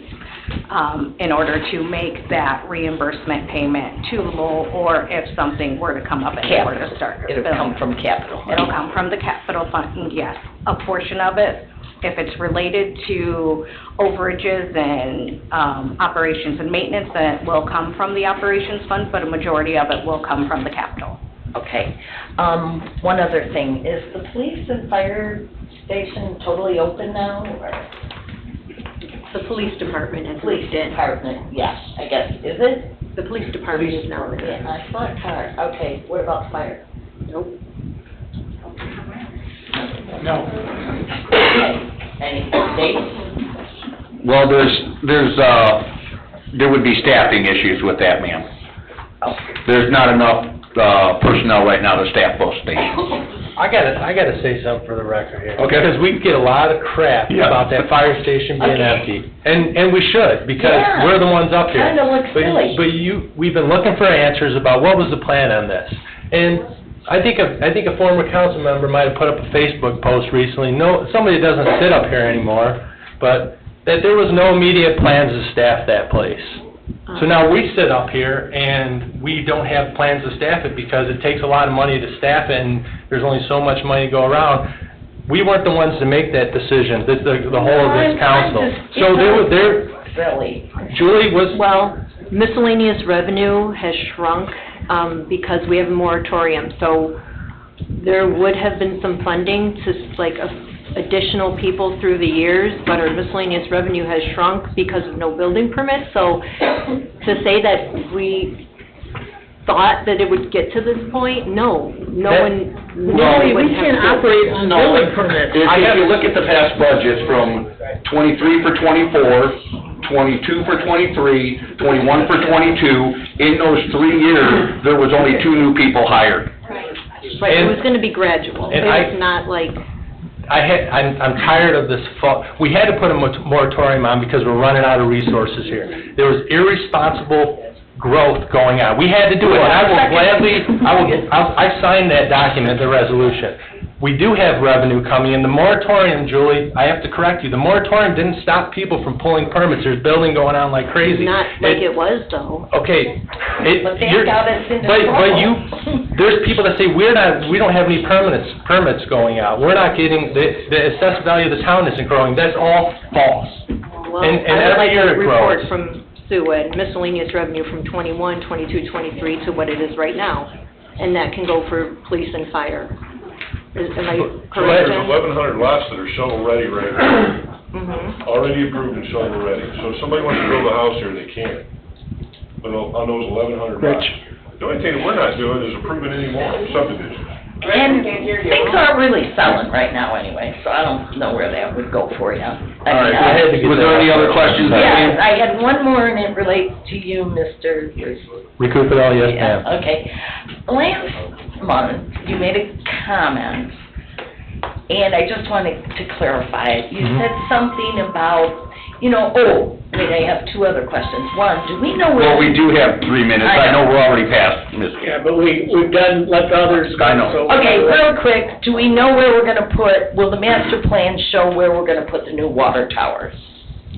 in order to make that reimbursement payment to Lowell, or if something were to come up and they were to start billing. It'll come from capital. It'll come from the capital fund, yes. A portion of it, if it's related to overages and operations and maintenance, then it will come from the operations fund, but a majority of it will come from the capital. Okay. One other thing, is the police and fire station totally open now, or? The police department has Police moved in. department, yes, I guess, is it? The police department is now there. Yeah, I thought fire, okay, what about fire? Nope. No. Okay. Any dates? Well, there would be staffing issues with that, ma'am. There's not enough, personnel right now to staff both stations. I gotta say something for the record here. Okay. Because we get a lot of crap Yeah. about that fire station being Okay. empty. And we should, because Yeah. we're the ones up here. Kinda looks silly. But we've been looking for answers about what was the plan on this. And I think a former council member might have put up a Facebook post recently, somebody that doesn't sit up here anymore, but that there was no immediate plans to staff that place. So now we sit up here and we don't have plans to staff it because it takes a lot of money to staff it and there's only so much money to go around. We weren't the ones to make that decision, the whole of this council. So there, Silly. Julie was... Well, miscellaneous revenue has shrunk, because we have a moratorium, so there would have been some funding to, like, additional people through the years, but our miscellaneous revenue has shrunk because of no building permits, so to say that we thought that it would get to this point, no one would have. We can't operate on building permits. If you look at the past budgets from 23 for 24, 22 for 23, 21 for 22, in those 3 years, there was only 2 new people hired. But it was gonna be gradual, And it's not like, I'm tired of this we had to put a moratorium on because we're running out of resources here. There was irresponsible growth going on. We had to do it, and I will gladly, I signed that document, the resolution. We do have revenue coming in. The moratorium, Julie, I have to correct you, the moratorium didn't stop people from pulling permits. There's building going on like crazy. not like it was though. Okay. But they got us into But trouble. there's people that say, we don't have any permits going out. We're not getting, the assessed value of the town isn't growing. That's all false. Well, And I would every like year a it report grows. from Sue at miscellaneous revenue from 21, 22, 23 to what it is right now. And that can go for police and fire. Am I correct, There's Jen? 1,100 lots that are shovel-ready right now, Mhm. already approved and shovel-ready. So if somebody wants to build a house here, they can, but on those 1,100 lots. The only thing that we're not doing is approving any more subdivisions. And things aren't really selling right now anyway, so I don't know where that would go for you. All right, was there any other questions? Yes, I had one more, and it relates to you, Mr. Recoup it all, yes, ma'am. Yeah, okay. Last month, you made a comment, and I just wanted to clarify it. You said something about, I have 2 other questions. One, do we know where... Well, we do have 3 minutes. I know we're already past, Ms. Yeah, but we've done, let the others go. I know. so- Okay, real quick, do we know where we're gonna will the master plan show where we're gonna put the new water towers?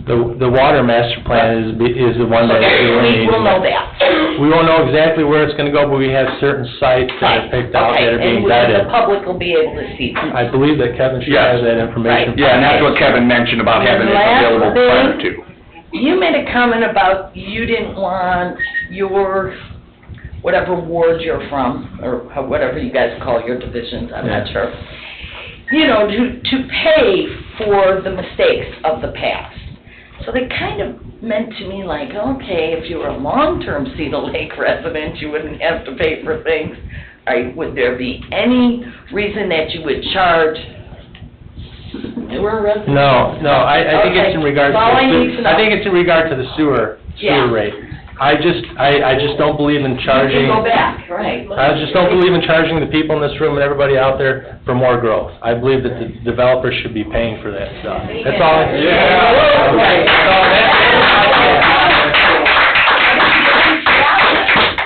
The water master plan is the one that Okay, we're we needing. will know that. We won't know exactly where it's gonna go, but we have certain sites that are picked out that are being Okay, and vetted. the public will be able to see them. I believe that Kevin should Yes. have that information. Right. Yeah, and that's what Kevin mentioned about having it available prior to. You made a comment about you didn't want your, whatever ward you're from, or whatever you guys call your divisions, I'm not sure, to pay for the mistakes of the past. So they kind of meant to me like, okay, if you were a long-term Cedar Lake resident, you wouldn't have to pay for things. Would there be any reason that you would charge newer residents? No, I think it's in regard to, That's all I need to know. I think it's in regard to the sewer Yeah. rate. I just don't believe in charging. You can go back, right. I just don't believe in charging the people in this room and everybody out there for more growth. I believe that the developers should be paying for that stuff. That's all.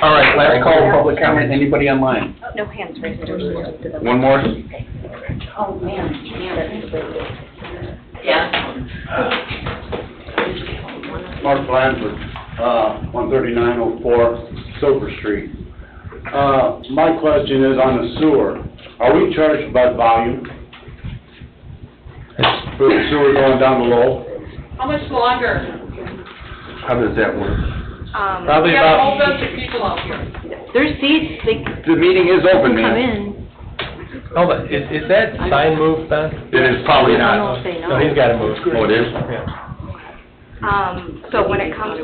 All right, last call, public comment, anybody online? No hands raised. One more? Oh, man, yeah. Mark Blanford, 13904 Silver Street. My question is on the sewer. Are we charged by volume for the sewer going down below? How much longer? How does that work? Probably We have a about, whole bunch of people out here. There's seats, they The meeting is open, come man. in. oh, but is that sign moved, Ben? It is probably I don't not. know if they know. No, he's got to move. Oh, it is? Yeah. So when it comes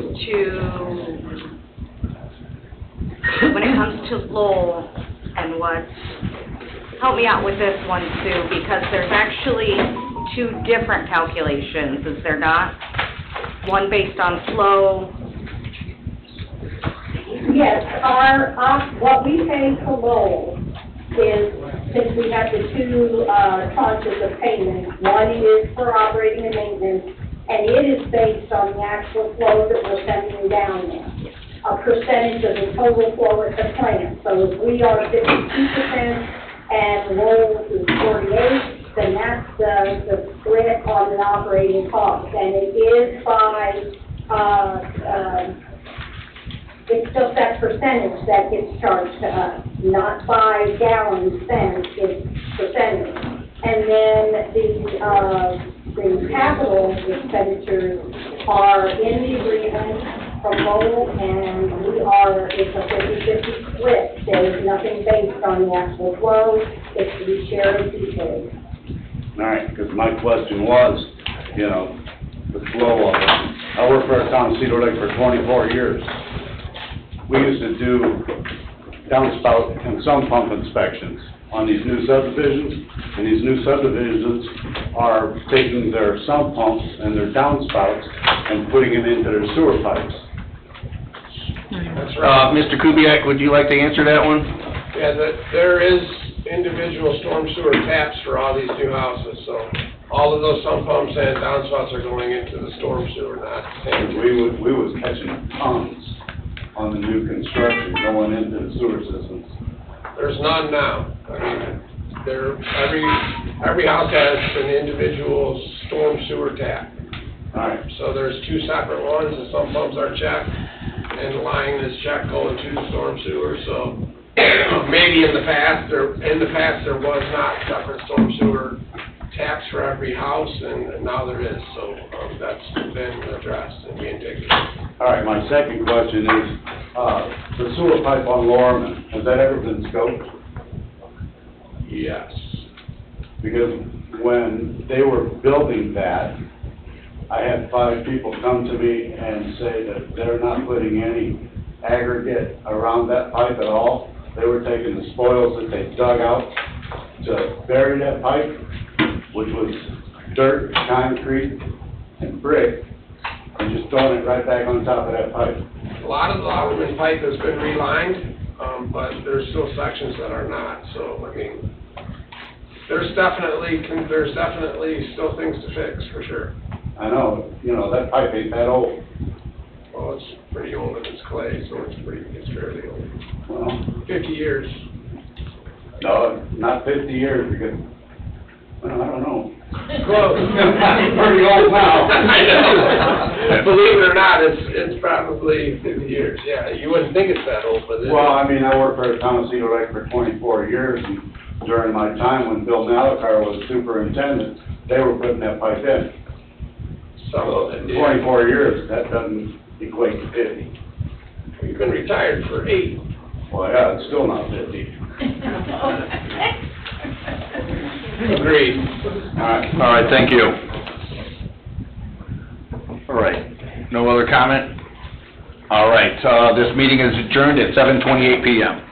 to Lowell and help me out with this one, Sue, because there's actually two different calculations, is there not? One based on flow. Yes, what we pay for Lowell is, since we have the two tranches of payments, one is for operating and maintenance, and it is based on the actual flow that we're sending down there. A percentage of the total flow at the plant. So if we are 52% and Lowell is 48, then that's the split on an operating cost. And it is by, it's just that percentage that gets charged to us, not by gallons spent, it's percentage. And then the capital expenditures are in the agreement from Lowell, and it's a 50-50 split. There is nothing based on the actual flow, it's we share it equally. All right, because my question was, the flow of it. I worked for a town of Cedar Lake for 24 years. We used to do downspout and sump pump inspections on these new subdivisions, and these new subdivisions are taking their sump pumps and their downspouts and putting them into their sewer pipes. That's right. Mr. Kubiak, would you like to answer that one? Yeah, there is individual storm sewer taps for all these new houses, so all of those sump pumps and downspouts are going into the storm sewer, not And we was catching tons on the new construction going into the sewer systems. There's none now. I mean, every house has an individual storm sewer tap. All right. So there's two separate ones, the sump pumps are checked, and the line is checked going to the storm sewer, so maybe in the past there was not separate storm sewer taps for every house, and now there is, so that's been addressed and being taken care of. All right, my second question is, the sewer pipe on Lorman, has that ever been scoped? Yes. Because when they were building that, I had 5 people come to me and say that they're not putting any aggregate around that pipe at all. They were taking the spoils that they dug out to bury that pipe, which was dirt, concrete, and brick, and just throwing it right back on top of that pipe. A lot of the Lotterman pipe has been relined, but there's still sections that are not, so, I mean, there's definitely still things to fix, for sure. I know, that pipe ain't that old. Well, it's pretty old if it's clay, so it's fairly old. Well, 50 years. no, not 50 years, because, well, I don't know. Close. Pretty old now. I know. Believe it or not, it's probably 50 years, yeah. You wouldn't think it's that old, but it is. Well, I mean, I worked for the town of Cedar Lake for 24 years, and during my time when Bill Malacar was superintendent, they were putting that pipe in. So, 24 years, that doesn't equate to 50. You've been retired for 8. Well, yeah, it's still not 50. Agreed. All right, thank you. All right, no other comment? All right, this meeting is adjourned at 7:28 PM.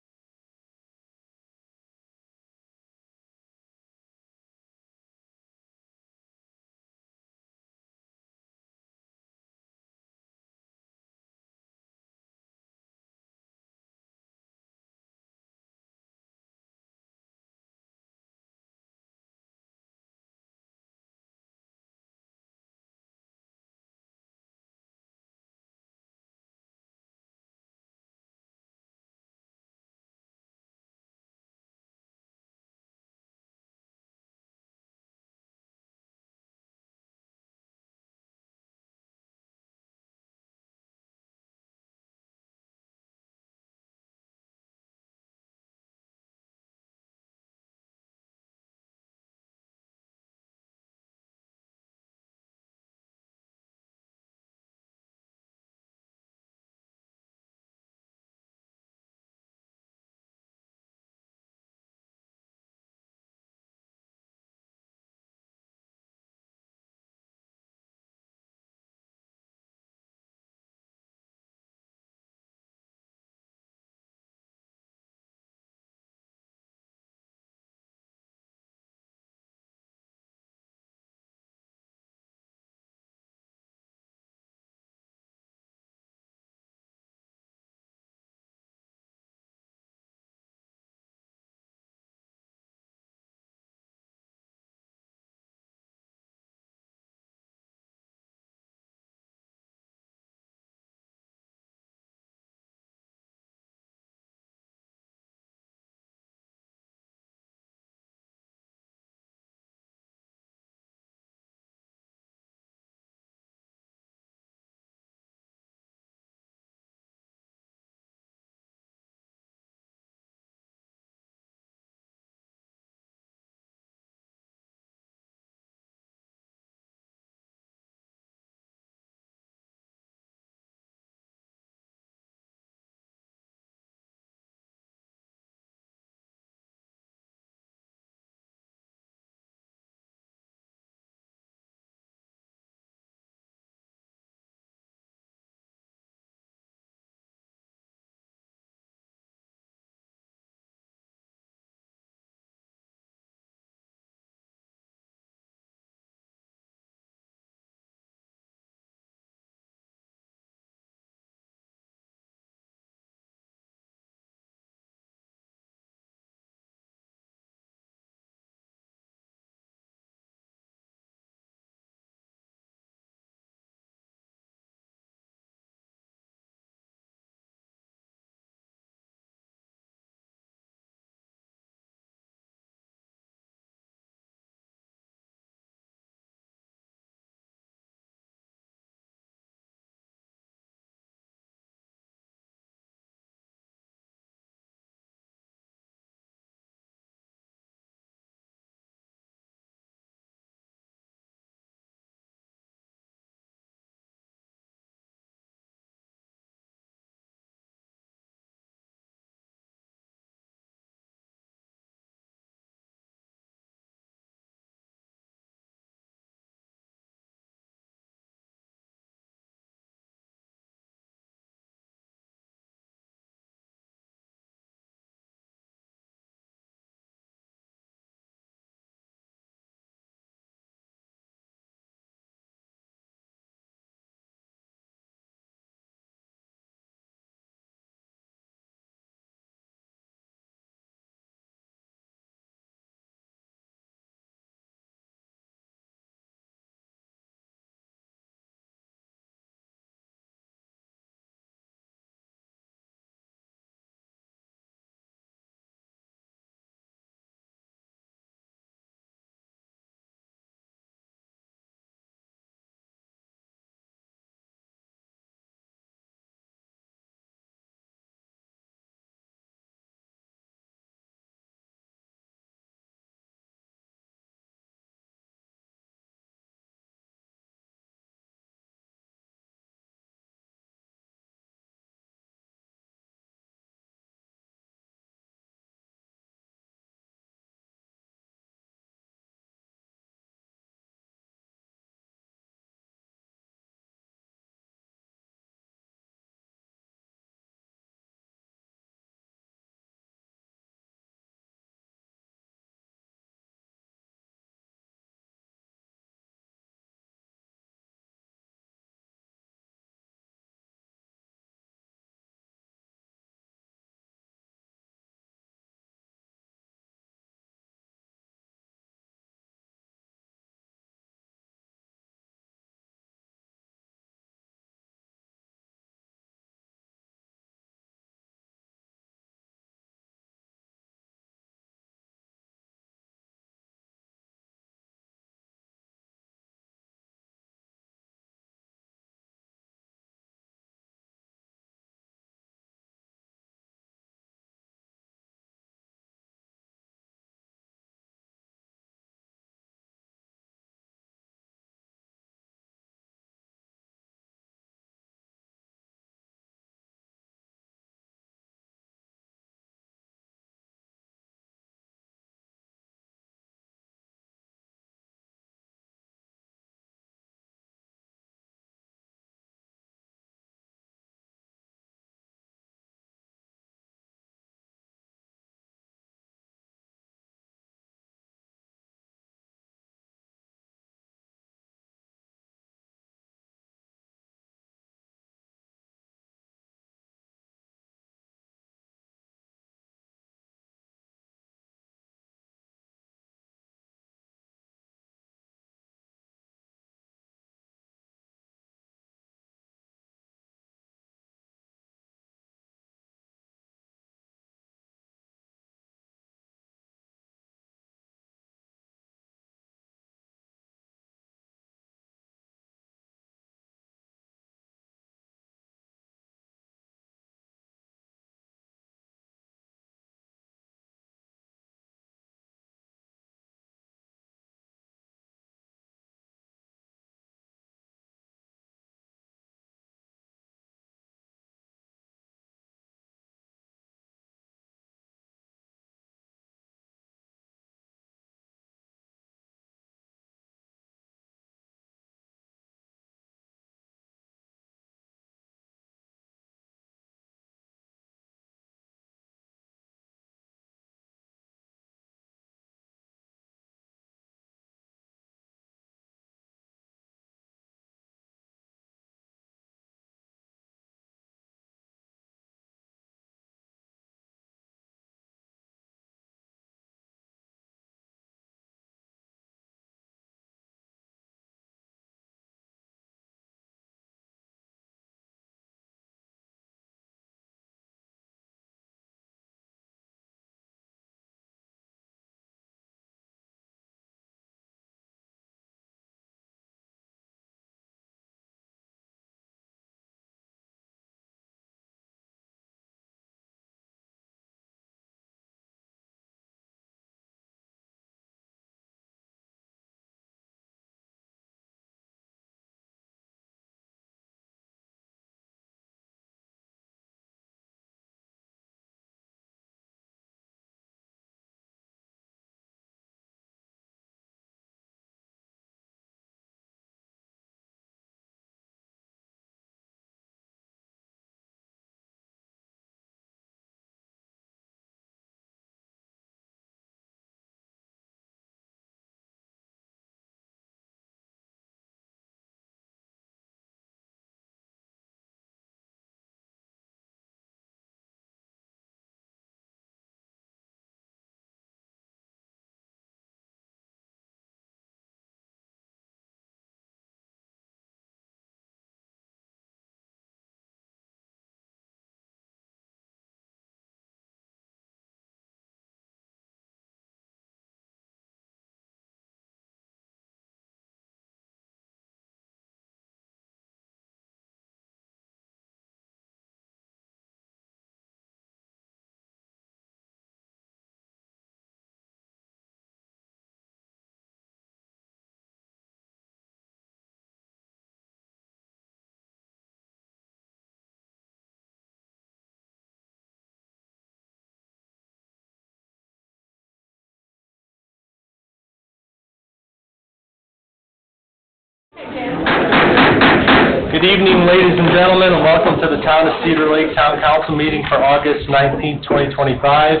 Good evening, ladies and gentlemen, and welcome to the Town of Cedar Lake Town Council meeting for August 19th, 2025.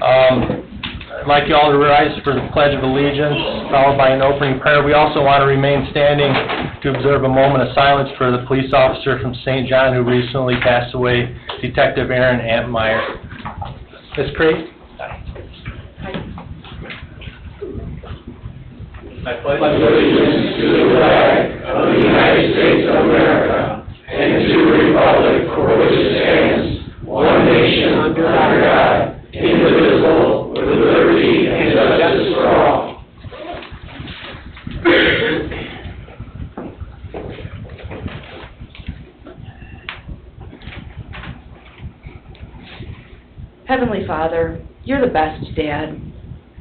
I'd like you all to rise for the Pledge of Allegiance, followed by an opening prayer. We also want to remain standing to observe a moment of silence for the police officer from St. John who recently passed away, Detective Aaron Antmeyer. Ms. Crate? I pledge allegiance to the flag of the United States of America and to the republic for which it stands, one nation under God, indivisible, with liberty and justice for all. Heavenly Father, you're the best Dad,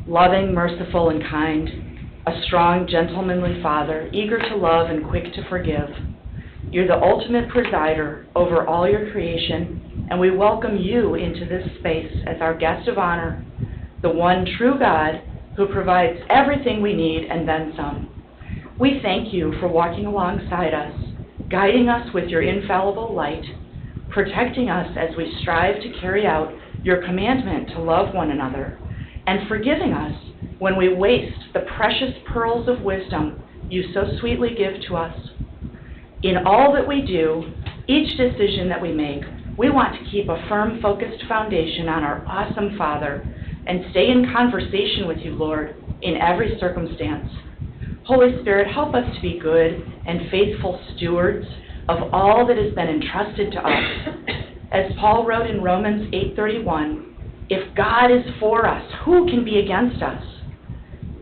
loving, merciful, and kind, a strong, gentlemanly Father, eager to love and quick to forgive. You're the ultimate presider over all your creation, and we welcome you into this space as our guest of honor, the one true God who provides everything we need and then some. We thank you for walking alongside us, guiding us with your infallible light, protecting us as we strive to carry out your commandment to love one another, and forgiving us when we waste the precious pearls of wisdom you so sweetly give to us. In all that we do, each decision that we make, we want to keep a firm, focused foundation on our awesome Father and stay in conversation with you, Lord, in every circumstance. Holy Spirit, help us to be good and faithful stewards of all that has been entrusted to us. As Paul wrote in Romans 8:31, if God is for us, who can be against us?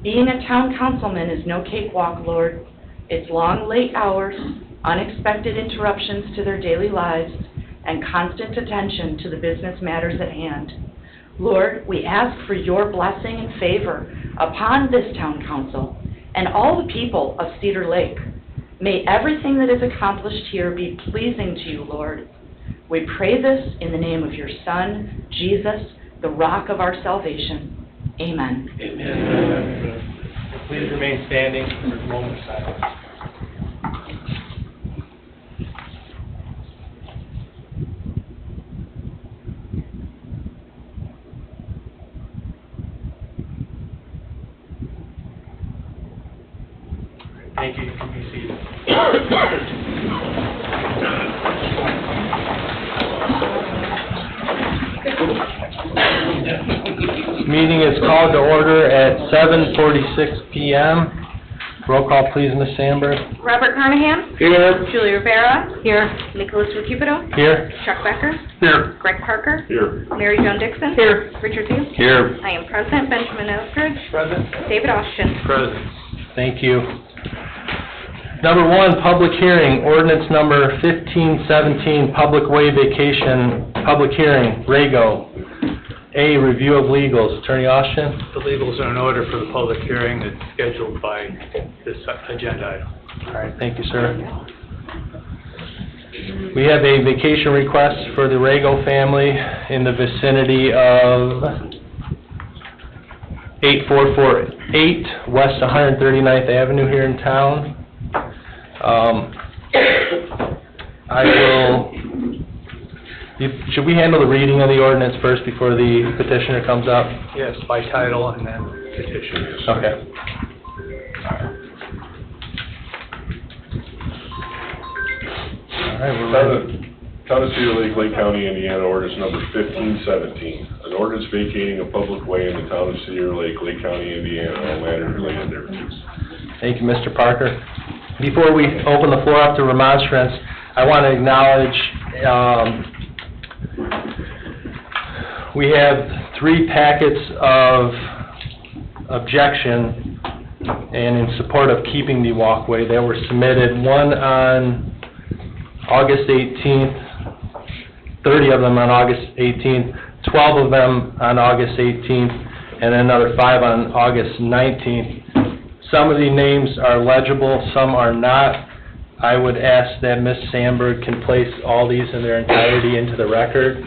Being a town councilman is no cakewalk, Lord. It's long, late hours, unexpected interruptions to their daily lives, and constant attention to the business matters at hand. Lord, we ask for your blessing and favor upon this town council and all the people of Cedar Lake. May everything that is accomplished here be pleasing to you, Lord. We pray this in the name of your Son, Jesus, the rock of our salvation. Amen. Amen. Please remain standing for a moment of silence. Thank you. You can be seated. Meeting is called to order at 7:46 p.m. Roll call, please, Ms. Sandberg. Robert Carnahan? Here. Julie Rivera? Here. Nicholas Cupido? Here. Chuck Becker? Here. Greg Parker? Here. Mary Jo Dixon? Here. Richard Hughes? Here. I am present. Benjamin Ellsbridge? Present. David Austin? Present. Thank you. Number one, public hearing, ordinance number 1517, public way vacation, public hearing, Rago. A, review of legals. Attorney Austin? The legals are in order for the public hearing that's scheduled by this agenda item. All right, thank you, sir. We have a vacation request for the Rago family in the vicinity of 8448 West 139th Avenue here in town. Should we handle the reading of the ordinance first before the petitioner comes up? Yes, by title and then petition. Okay. All right, we're ready. Town of Cedar Lake, Lake County, Indiana, ordinance number 1517. An ordinance vacating a public way in the town of Cedar Lake, Lake County, Indiana, all matters related thereto. Thank you, Mr. Parker. Before we open the floor up to remonstrance, I want to acknowledge we have 3 packets of objection and in support of keeping the walkway that were submitted, one on August 18th, 30 of them on August 18th, 12 of them on August 18th, and another 5 on August 19th. Some of the names are legible, some are not. I would ask that Ms. Sandberg can place all these in their entirety into the record.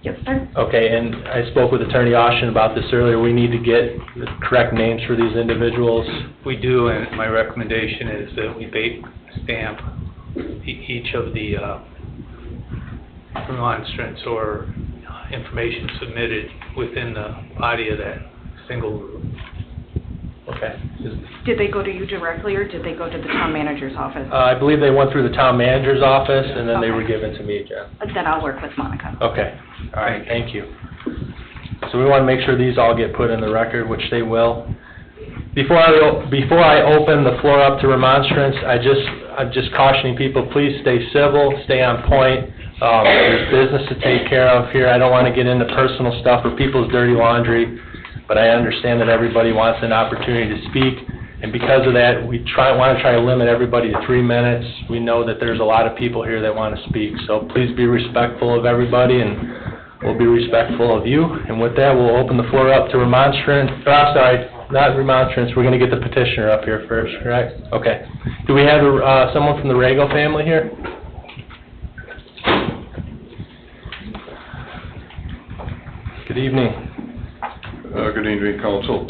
Yes, sir. Okay, and I spoke with Attorney Austin about this earlier. We need to get the correct names for these individuals. We do, and my recommendation is that we stamp each of the remonstrance or information submitted within the body of that single. Okay. Did they go to you directly, or did they go to the town manager's office? I believe they went through the town manager's office, and then they were given to me, Jeff. Then I'll work with Monica. Okay, all right, thank you. So we want to make sure these all get put in the record, which they will. Before I open the floor up to remonstrance, I'm just cautioning people, please stay civil, stay on point. There's business to take care of here. I don't want to get into personal stuff or people's dirty laundry, but I understand that everybody wants an opportunity to speak, and because of that, we want to try to limit everybody to 3 minutes. We know that there's a lot of people here that want to speak, so please be respectful of everybody, and we'll be respectful of you. And with that, we'll open the floor up to remonstrance, not remonstrance, we're going to get the petitioner up here first, correct? Okay. Do we have someone from the Rago family here? Good evening. Good evening, council.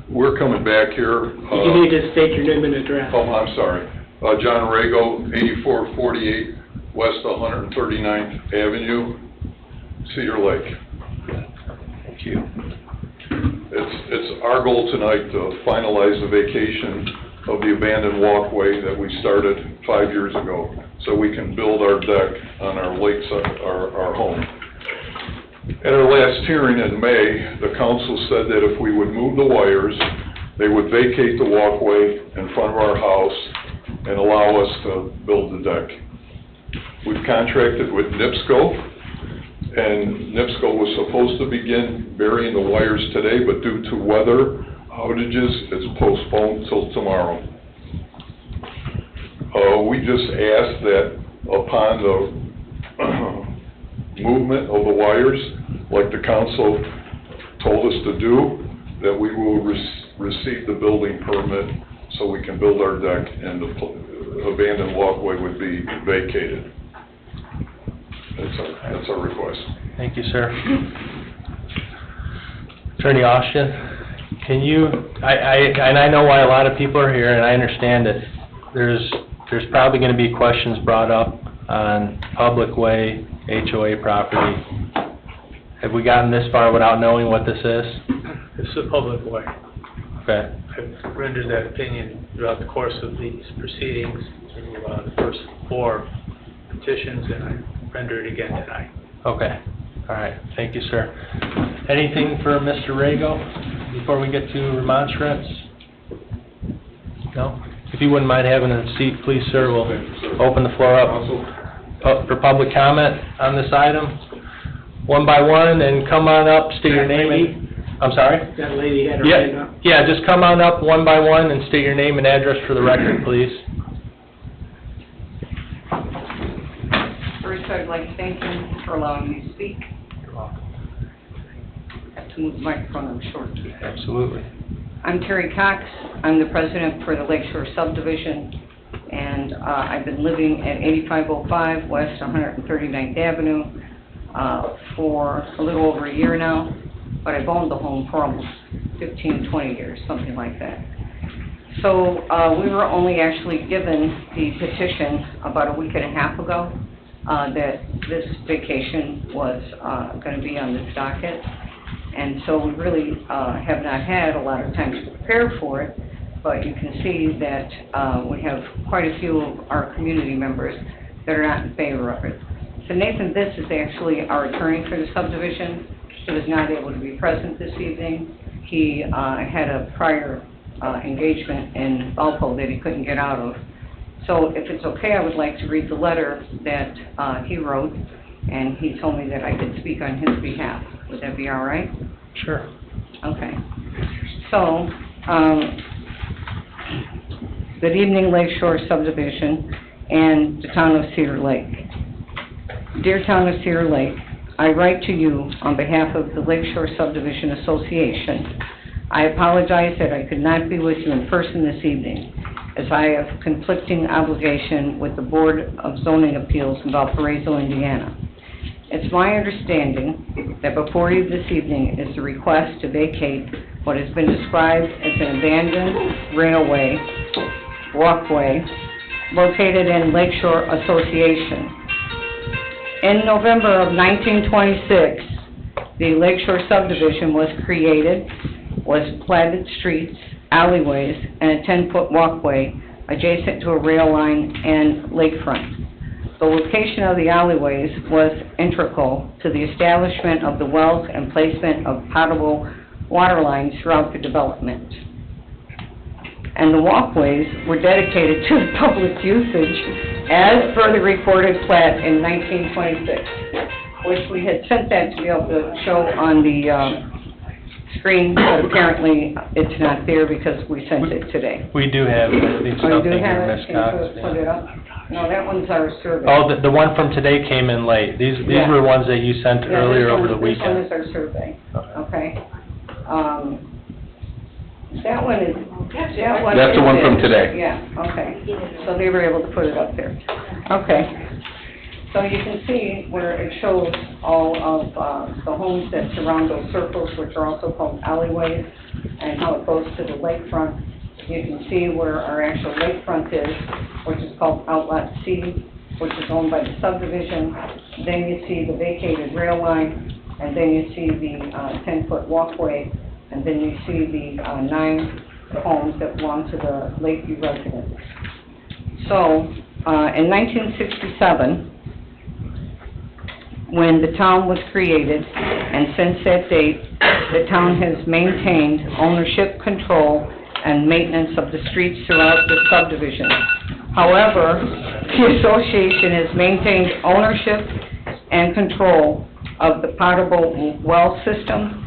We're coming back here. You need to state your name and address. Oh, I'm sorry. John Rago, 8448 West 139th Avenue, Cedar Lake. Thank you. It's our goal tonight to finalize the vacation of the abandoned walkway that we started 5 years ago, so we can build our deck on our lakeside, our home. At our last hearing in May, the council said that if we would move the wires, they would vacate the walkway in front of our house and allow us to build the deck. We've contracted with NIPSCO, and NIPSCO was supposed to begin burying the wires today, but due to weather outages, it's postponed till tomorrow. We just ask that upon the movement of the wires, like the council told us to do, that we will receive the building permit so we can build our deck and the abandoned walkway would be vacated. That's our request. Thank you, sir. Attorney Austin, can you, and I know why a lot of people are here, and I understand that there's probably going to be questions brought up on public way, HOA property. Have we gotten this far without knowing what this is? This is a public way. Okay. I've rendered that opinion throughout the course of these proceedings through the first 4 petitions, and I render it again tonight. Okay. All right. Thank you, sir. Anything for Mr. Rago before we get to remonstrance? No? If you wouldn't mind having a seat, please, sir, we'll open the floor up for public comment on this item. One by one, and come on up, state your name and... I'm sorry? That lady had her hand up. Yeah, just come on up one by one and state your name and address for the record, please. First, I'd like to thank you for allowing me to speak. You're welcome. I have to move the microphone, I'm short. Absolutely. I'm Terry Cox. I'm the president for the Lakeshore Subdivision, and I've been living at 8505 West 139th Avenue for a little over a year now, but I've owned the home for almost 15, 20 years, something like that. So we were only actually given the petition about a week and a half ago that this vacation was going to be on this docket. And so we really have not had a lot of time to prepare for it, but you can see that we have quite a few of our community members that are not in favor of it. So Nathan, this is actually our attorney for the subdivision. He was not able to be present this evening. He had a prior engagement in Valpo that he couldn't get out of. So if it's okay, I would like to read the letter that he wrote, and he told me that I could speak on his behalf. Would that be all right? Sure. Okay. So, good evening, Lakeshore Subdivision and the town of Cedar Lake. Dear town of Cedar Lake, I write to you on behalf of the Lakeshore Subdivision Association. I apologize that I could not be with you in person this evening. as I have conflicting obligation with the Board of Zoning Appeals in Valparaiso, Indiana. It's my understanding that before you this evening is the request to vacate what has been described as an abandoned railway walkway located in Lakeshore Association. In November of 1926, the Lakeshore subdivision was created, was platted streets, alleyways, and a 10-foot walkway adjacent to a rail line and lakefront. The location of the alleyways was integral to the establishment of the wells and placement of potable water lines throughout the development. And the walkways were dedicated to public usage as per the recorded plat in 1926, which we had sent that to be able to show on the screen, but apparently it's not there because we sent it today. We do have, I think, Oh, you something do have here, it? Ms. Can Cox. you put it up? No, that one's our survey. Oh, the one from today came in late. These Yeah. were ones that you sent Yeah, earlier this over the one- This one weekend. is our survey, okay? That one is, that one That's the is one from it. today. Yeah, okay. So they were able to put it up there. Okay. So you can see where it shows all of the homes that surround those circles, which are also called alleyways, and how it goes to the lakefront. You can see where our actual lakefront is, which is called Outlet C, which is owned by the subdivision. Then you see the vacated rail line, and then you see the 10-foot walkway, and then you see the 9 homes that belong to the Lakeview residents. So, in 1967, when the town was created, and since that date, the town has maintained ownership, control, and maintenance of the streets throughout the subdivision. However, the association has maintained ownership and control of the potable well system,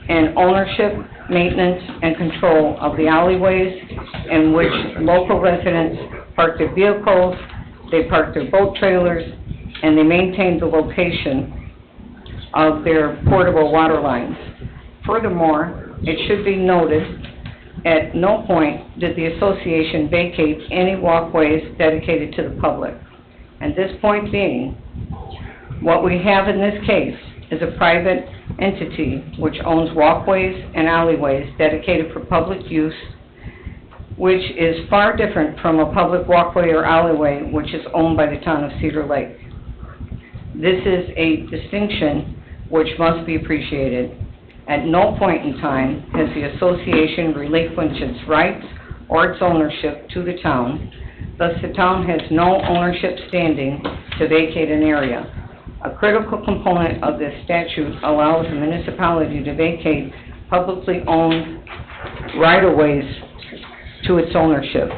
and ownership, maintenance, and control of the alleyways in which local residents park their vehicles, they park their boat trailers, and they maintain the location of their portable water lines. Furthermore, it should be noted, at no point did the association vacate any walkways dedicated to the public. And this point being, what we have in this case is a private entity which owns walkways and alleyways dedicated for public use, which is far different from a public walkway or alleyway which is owned by the town of Cedar Lake. This is a distinction which must be appreciated. At no point in time has the association relinquished its rights or its ownership to the town. Thus, the town has no ownership standing to vacate an area. A critical component of this statute allows a municipality to vacate publicly owned right-of-ways to its ownership.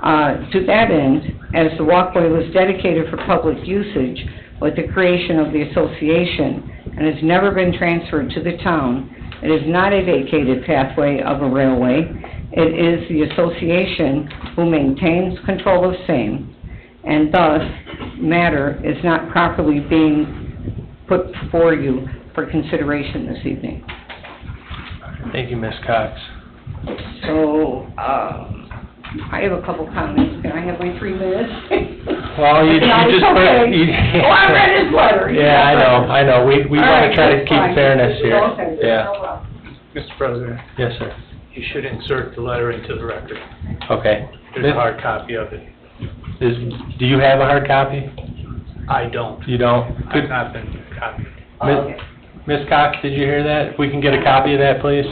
To that end, as the walkway was dedicated for public usage with the creation of the association and has never been transferred to the town, it is not a vacated pathway of a railway. It is the association who maintains control of same, and thus, matter is not properly being put before you for consideration this evening. Thank you, Ms. Cox. So, I have a couple comments. Can I have my 3 minutes? Well, you No, just it's put... okay. you- Oh, I read his letter. Yeah, I know. We All want right, to try to that's keep fine. fairness here. Okay, Yeah. no problem. Mr. President, Yes, sir. you should insert the letter into the record. Okay. There's a hard copy of it. Do you have a hard copy? I don't. You don't? I've not been copied. Ms. Cox, did you hear that? If we can get a copy of that, please?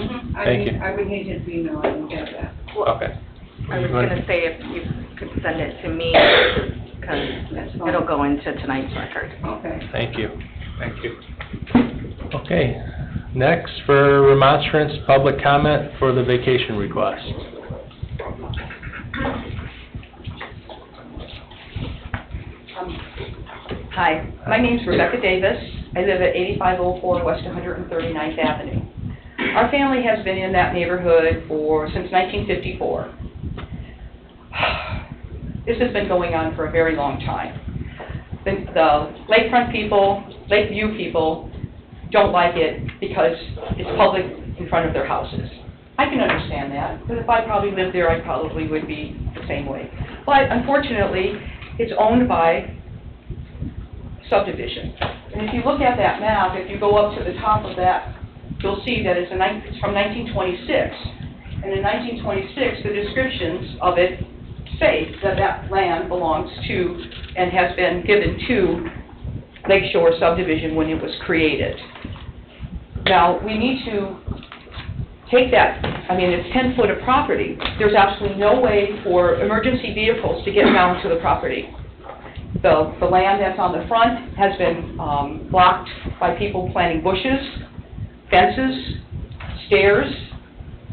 Thank you. I would need his email, I don't have that. Okay. I was gonna say if you could send it to me, because it'll go into tonight's record. Okay. Thank you. Thank you. Okay. Next, for remonstrance, public comment for the vacation request. Hi, my name's Rebecca Davis. I live at 8504 West 139th Avenue. Our family has been in that neighborhood since 1954. This has been going on for a very long time. The lakefront people, Lakeview people, don't like it because it's public in front of their houses. I can understand that, because if I probably lived there, I probably would be same way. But unfortunately, it's owned by subdivision. And if you look at that map, if you go up to the top of that, you'll see that it's from 1926. And in 1926, the descriptions of it say that that land belongs to and has been given to Lakeshore subdivision when it was created. Now, we need to take that, I mean, it's 10 foot of property. There's absolutely no way for emergency vehicles to get down to the property. The land that's on the front has been blocked by people planting bushes, fences, stairs,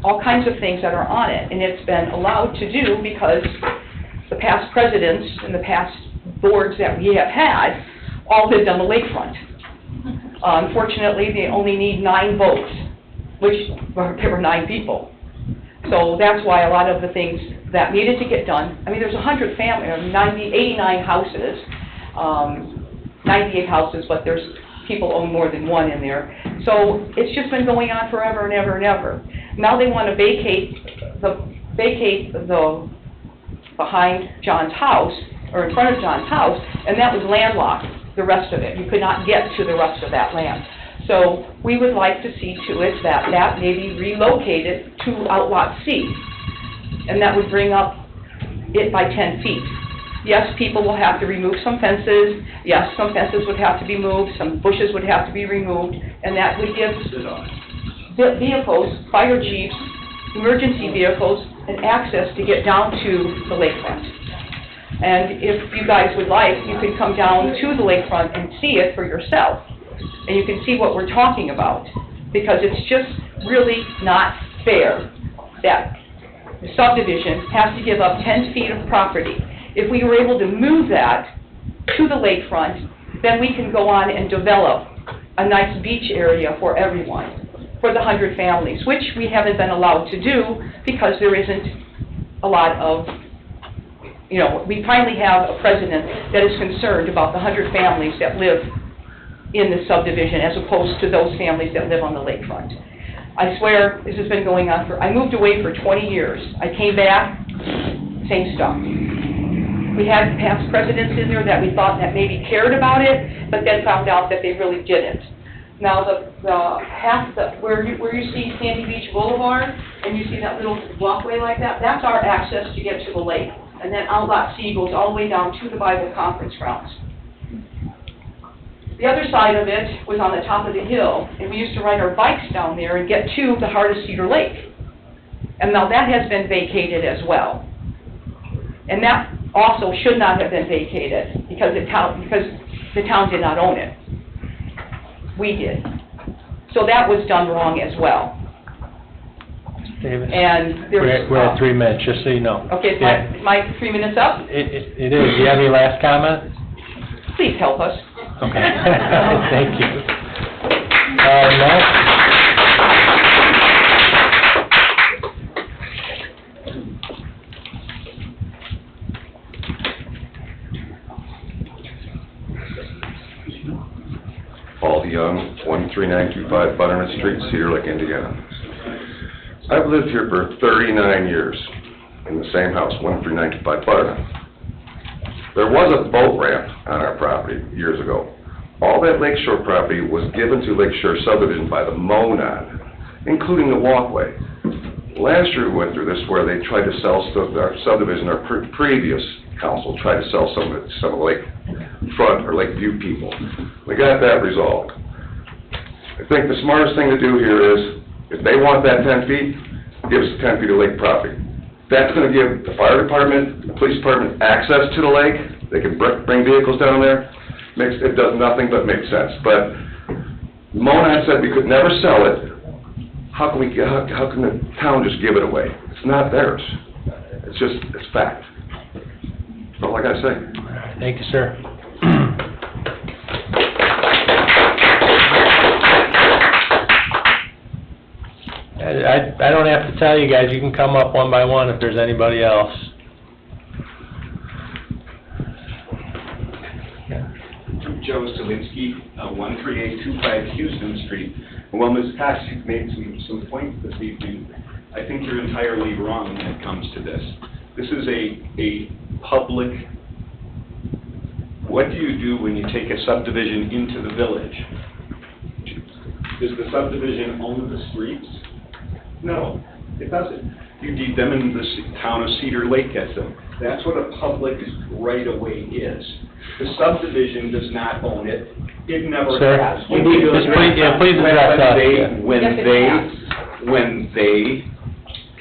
all kinds of things that are on it. And it's been allowed to do because the past presidents and the past boards that we have had all lived on the lakefront. Unfortunately, they only need 9 votes, which there were 9 people. So that's why a lot of the things that needed to get done, I mean, there's 100 families, 89 houses, 98 houses, but there's people own more than one in there. So it's just been going on forever and ever and ever. Now they want to vacate the behind John's house, or in front of John's house, and that was landlocked, the rest of it. You could not get to the rest of that land. So we would like to see to it that that may be relocated to Outlot C, and that would bring up it by 10 feet. Yes, people will have to remove some fences. Yes, some fences would have to be moved, some bushes would have to be removed, and that would give vehicles, fire chiefs, emergency vehicles, an access to get down to the lakefront. And if you guys would like, you can come down to the lakefront and see it for yourself. And you can see what we're talking about, because it's just really not fair that the subdivision has to give up 10 feet of property. If we were able to move that to the lakefront, then we can go on and develop a nice beach area for everyone, for the 100 families, which we haven't been allowed to do because there isn't a lot of, you know, we finally have a president that is concerned about the 100 families that live in the subdivision as opposed to those families that live on the lakefront. I swear, this has been going on I moved away for 20 years. I came back, same stuff. We had past presidents in there that we thought that maybe cared about it, but then found out that they really didn't. Now, where you see Sandy Beach Boulevard, and you see that little walkway like that, that's our access to get to the lake. And then Outlot C goes all the way down to the Bible Conference grounds. The other side of it was on the top of the hill, and we used to ride our bikes down there and get to the heart of Cedar Lake. And now that has been vacated as well. And that also should not have been vacated because the town did not own it. We did. So that was done wrong as well. Davis, And there's... we're at 3 minutes, just so you know. Okay, is my 3 minutes up? It is. Do you have any last comment? Please help us. Okay. Thank you. Next. Paul Young, 13925 Butternut Street, Cedar Lake, Indiana. I've lived here for 39 years in the same house, 13925 Butternut. There was a boat ramp on our property years ago. All that Lakeshore property was given to Lakeshore subdivision by the MONON, including the walkway. Last year we went through this where they tried to sell stuff, our subdivision, our previous council tried to sell some of the lakefront or Lakeview people. We got that resolved. I think the smartest thing to do here is, if they want that 10 feet, give us 10 feet of lake property. That's going to give the fire department, the police department access to the lake. They can bring vehicles down there. It does nothing but make sense. But MONON said we could never sell it. How can the town just give it away? It's not theirs. It's fact. That's all I got to say. Thank you, sir. I don't have to tell you guys, you can come up one by one if there's anybody else. Joe Selinsky, 13825 Houston Street. Well, Ms. Cox, you've made some points this evening. I think you're entirely wrong when it comes to this. This is a public, what do you do when you take a subdivision into the village? Does the subdivision own the streets? No, it doesn't. You deed them and the town of Cedar Lake gets them. That's what a public right-of-way is. The subdivision does not own it. It never Sir, has. please address that. When they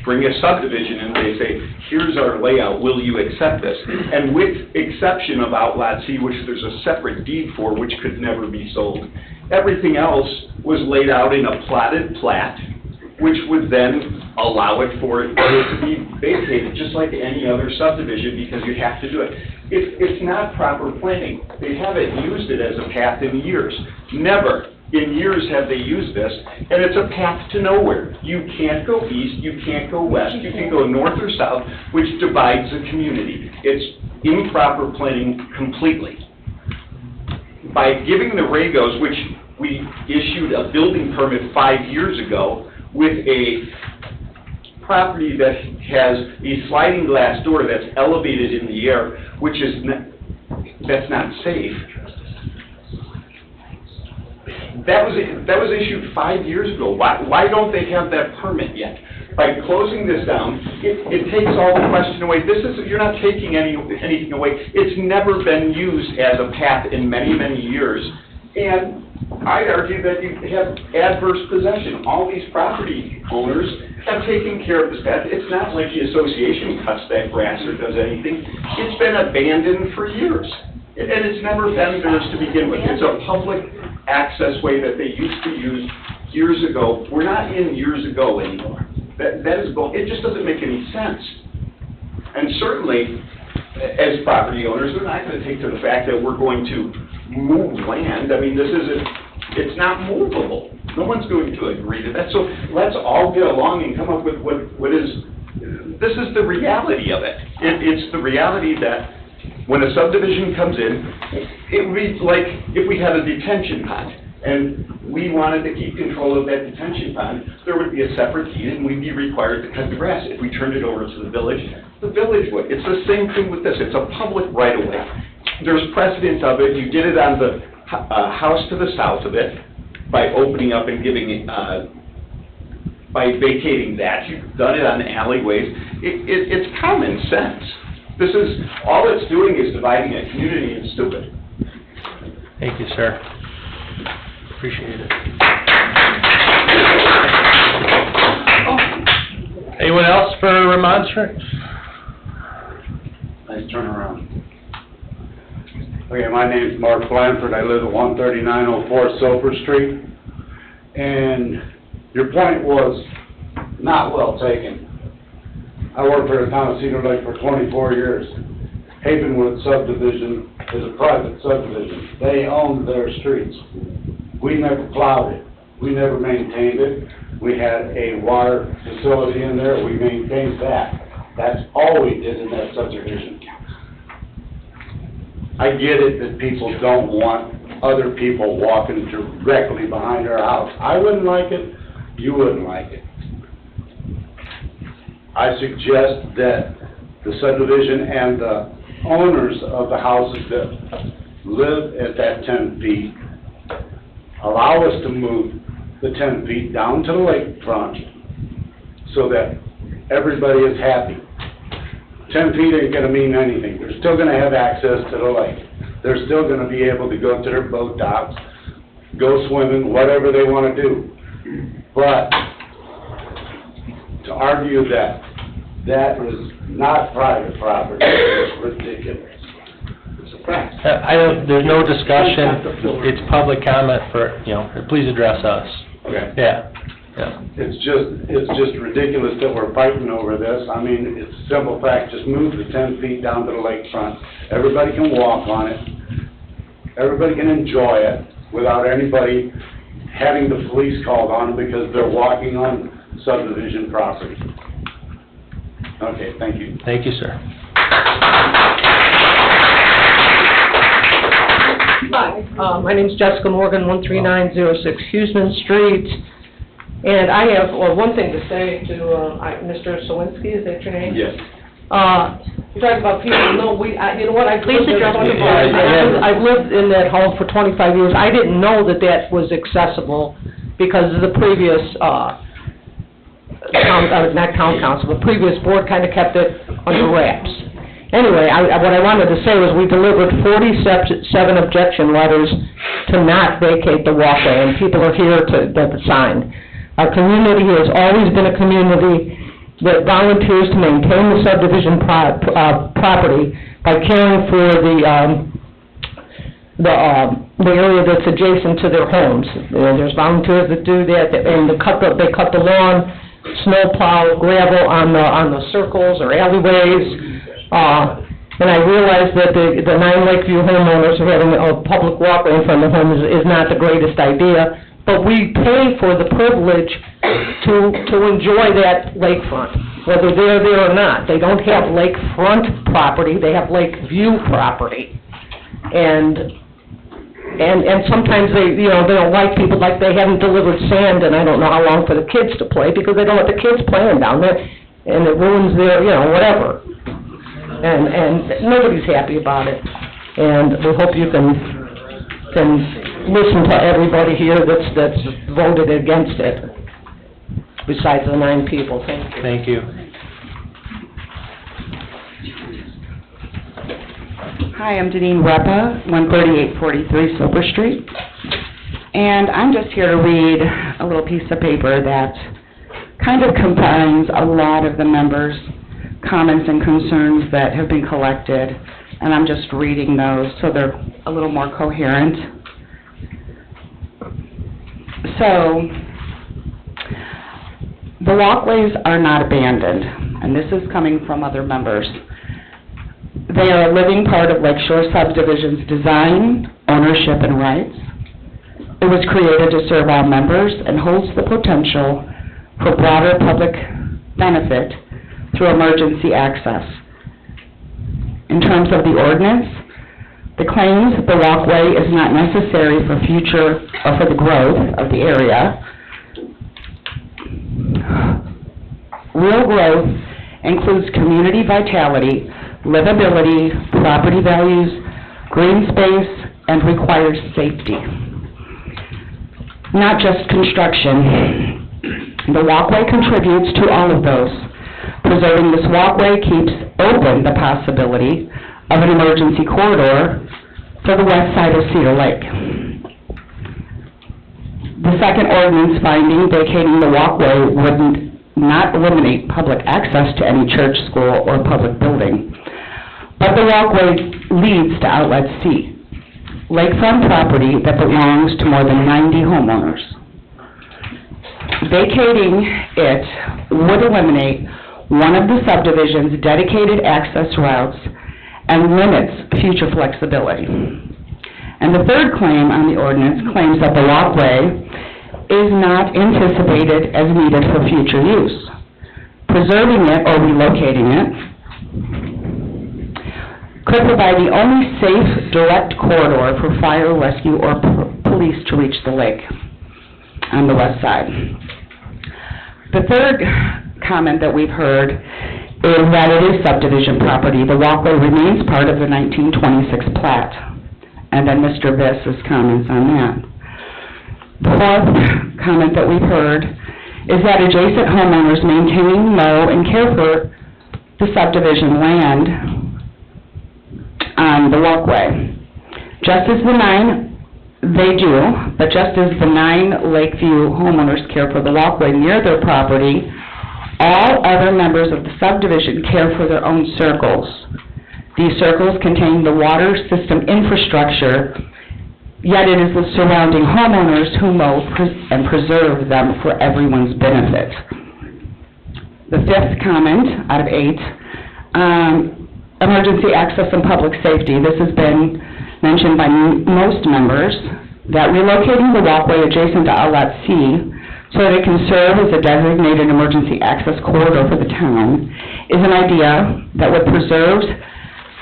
bring a subdivision and they say, here's our layout, will you accept this? And with exception of Outlot C, which there's a separate deed for, which could never be sold, everything else was laid out in a plotted plat, which would then allow it for it to be vacated, just like any other subdivision, because you have to do it. It's not proper planning. They haven't used it as a path in years. Never in years have they used this, and it's a path to nowhere. You can't go east, you can't go west, you can go north or south, which divides the community. It's improper planning completely. By giving the Ragos, which we issued a building permit 5 years ago, with a property that has a sliding glass door that's elevated in the air, which is that's not safe. That was issued 5 years ago. Why don't they have that permit yet? By closing this down, it takes all the question away. You're not taking anything away. It's never been used as a path in many, many years. And I'd argue that you have adverse possession. All these property owners have taken care of this path. It's not like the association cuts that grass or does anything. It's been abandoned for years. And it's never been theirs to begin with. It's a public access way that they used to use years ago. We're not in years ago anymore. It just doesn't make any sense. And certainly, as property owners, we're not going to take to the fact that we're going to move land. I mean, it's not movable. No one's going to agree to that. So let's all get along and come up with this is the reality of it. It's the reality that when a subdivision comes in, it would be like if we had a detention pond and we wanted to keep control of that detention pond, there would be a separate deed and we'd be required to cut the grass. If we turned it over to the village would. It's the same thing with this. It's a public right-of-way. There's precedent of it. You did it on the house to the south of it by opening up and giving it, by vacating that. You've done it on the alleyways. It's common sense. All it's doing is dividing a community, and it's stupid. Thank you, sir. Appreciate it. Anyone else for remonstrance? Nice turnaround. Okay, my name's Mark Blanford. I live at 13904 Soper Street. And your point was not well taken. I worked for the town of Cedar Lake for 24 years. Havenwood subdivision is a private subdivision. They owned their streets. We never plowed it. We never maintained it. We had a water facility in there. We maintained that. That's all we did in that subdivision. I get it that people don't want other people walking directly behind their house. I wouldn't like it. You wouldn't like it. I suggest that the subdivision and the owners of the houses that live at that 10 feet allow us to move the 10 feet down to the lakefront so that everybody is happy. 10 feet ain't gonna mean anything. They're still gonna have access to the lake. They're still gonna be able to go to their boat docks, go swimming, whatever they wanna do. But to argue that is not private property is ridiculous. It's a fact. There's no discussion. It's public comment please address us. Okay. Yeah. It's just ridiculous that we're fighting over this. I mean, it's a simple fact. Just move the 10 feet down to the lakefront. Everybody can walk on it. Everybody can enjoy it without anybody having the police called on them because they're walking on subdivision property. Okay, thank you. Thank you, sir. Hi, my name's Jessica Morgan, 13906 Houston Street. And I have one thing to say to Mr. Sawinski, is that your name? Yes. you're talking about people, no, you know what, I've Please lived there address the 25 board. years. I've lived in that home for 25 years. I didn't know that that was accessible because of the previous, not town council, the previous board kind of kept it under wraps. Anyway, what I wanted to say was we delivered 47 objection letters to not vacate the walkway, and people are here to sign. Our community has always been a community that volunteers to maintain the subdivision property by caring for the area that's adjacent to their homes. There's volunteers that do that, and they cut the lawn, snow plow, gravel on the circles or alleyways. And I realize that the 9 Lakeview homeowners are having a public walkway in front of their homes is not the greatest idea, but we pay for the privilege to enjoy that lakefront, whether they're there or not. They don't have lakefront property, they have lakeview property. And sometimes they don't like people, like they haven't delivered sand and I don't know how long for the kids to play, because they don't let the kids playing down there, and it ruins their, whatever. And nobody's happy about it. And we hope you can listen to everybody here that's voted against it, besides the 9 people. Thank you. Thank you. Hi, I'm Deneen Repa, 13843 Silver Street. And I'm just here to read a little piece of paper that kind of combines a lot of the members' comments and concerns that have been collected. And I'm just reading those so they're a little more coherent. So, the walkways are not abandoned, and this is coming from other members. They are a living part of Lakeshore Subdivision's design, ownership, and rights. It was created to serve all members and holds the potential for broader public benefit through emergency access. In terms of the ordinance, the claims the walkway is not necessary for future or for the growth of the area. Real growth includes community vitality, livability, property values, green space, and requires safety. Not just construction. The walkway contributes to all of those. Preserving this walkway keeps open the possibility of an emergency corridor for the west side of Cedar Lake. The second ordinance finding vacating the walkway would not eliminate public access to any church, school, or public building, but the walkway leads to Outlet C, lakefront property that belongs to more than 90 homeowners. Vacating it would eliminate one of the subdivision's dedicated access routes and limits future flexibility. And the third claim on the ordinance claims that the walkway is not anticipated as needed for future use. Preserving it or relocating it could provide the only safe, direct corridor for fire, rescue, or police to reach the lake on the west side. The third comment that we've heard is that it is subdivision property. The walkway remains part of the 1926 plat. And then Mr. Biss's comments on that. The fourth comment that we've heard is that adjacent homeowners maintain, mow, and care for the subdivision land on the walkway. Just as the 9, they do, but just as the 9 Lakeview homeowners care for the walkway near their property, all other members of the subdivision care for their own circles. These circles contain the water system infrastructure, yet it is the surrounding homeowners who mow and preserve them for everyone's benefit. The fifth comment out of 8, emergency access and public safety. This has been mentioned by most members, that relocating the walkway adjacent to Outlet C so that it can serve as a designated emergency access corridor for the town is an idea that would preserve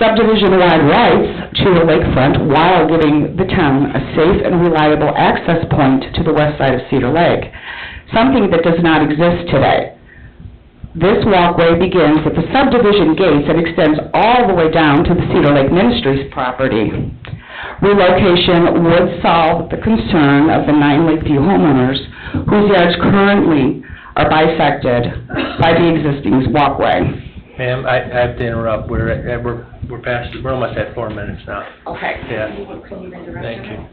subdivision-wide rights to the lakefront while giving the town a safe and reliable access point to the west side of Cedar Lake, something that does not exist today. This walkway begins at the subdivision gates and extends all the way down to the Cedar Lake Ministries property. Relocation would solve the concern of the 9 Lakeview homeowners whose yards currently are bisected by the existing walkway. Ma'am, I have to interrupt, we're past, we're almost at 4 minutes now. Okay. Yeah. Can you read the rest Thank of it? you.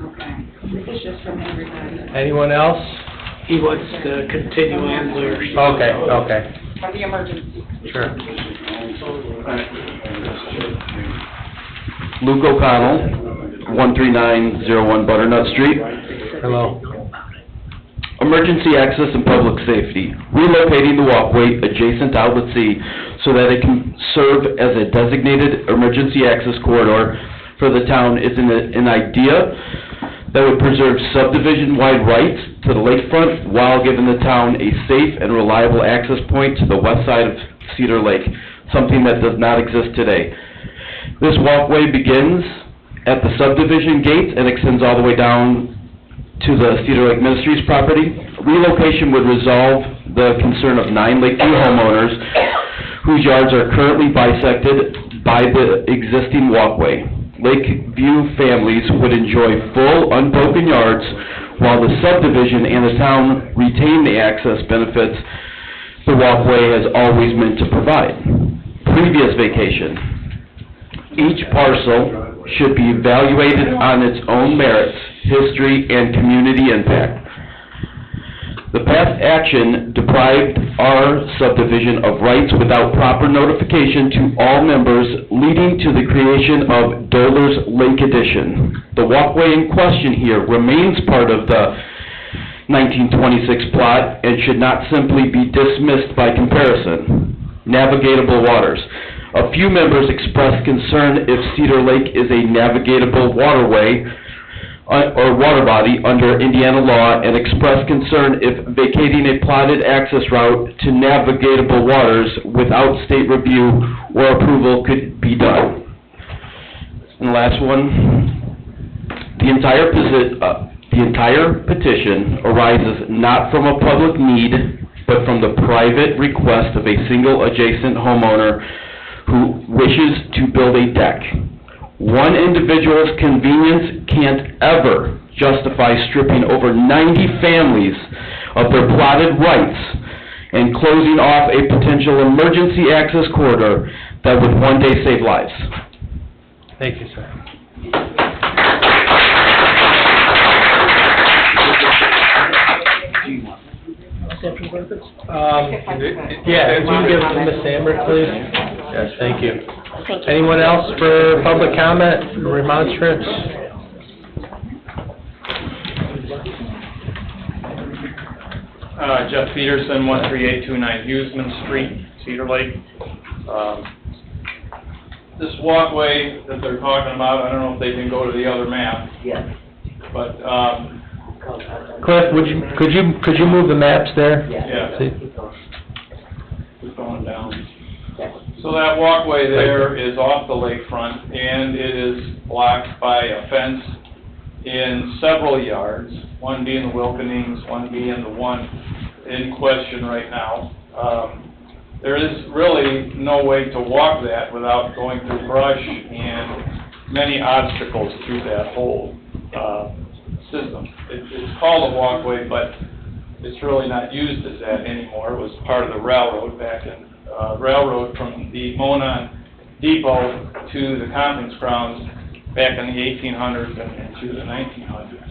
Okay. This is just from everybody. Anyone else? He wants to continue on where... Okay. For the emergency. Sure. Luke O'Connell, 13901 Butternut Street. Hello. Emergency access and public safety. Relocating the walkway adjacent to Outlet C so that it can serve as a designated emergency access corridor for the town is an idea that would preserve subdivision-wide rights to the lakefront while giving the town a safe and reliable access point to the west side of Cedar Lake, something that does not exist today. This walkway begins at the subdivision gates and extends all the way down to the Cedar Lake Ministries property. Relocation would resolve the concern of 9 Lakeview homeowners whose yards are currently bisected by the existing walkway. Lakeview families would enjoy full, unbroken yards, while the subdivision and the town retain the access benefits the walkway has always meant to provide. Previous vacation. Each parcel should be evaluated on its own merits, history, and community impact. The past action deprived our subdivision of rights without proper notification to all members, leading to the creation of Doler's Lake Addition. The walkway in question here remains part of the 1926 plot and should not simply be dismissed by comparison. Navigatable waters. A few members expressed concern if Cedar Lake is a navigatable waterway or water body under Indiana law, and expressed concern if vacating a plotted access route to navigable waters without state review or approval could be done. And the last one, the entire petition arises not from a public need, but from the private request of a single adjacent homeowner who wishes to build a deck. One individual's convenience can't ever justify stripping over 90 families of their plotted rights and closing off a potential emergency access corridor that would one day save lives. Thank you, sir. Yeah, if you can give it to Ms. Sandberg, please. Yes, thank you. Anyone else for public comment, remonstrance? Jeff Peterson, 13829 Huseman Street, Cedar Lake. This walkway that they're talking about, I don't know if they can go to the other map. Yes. But, Cliff, could you move the maps there? yeah. See? It's going down. So that walkway there is off the lakefront, and it is blocked by a fence in several yards, one being the Wilkenings, one being the one in question right now. There is really no way to walk that without going through brush and many obstacles through that whole system. It's called a walkway, but it's really not used as that anymore. It was part of the railroad back in, railroad from the Monon Depot to the conference grounds back in the 1800s and to the 1900s.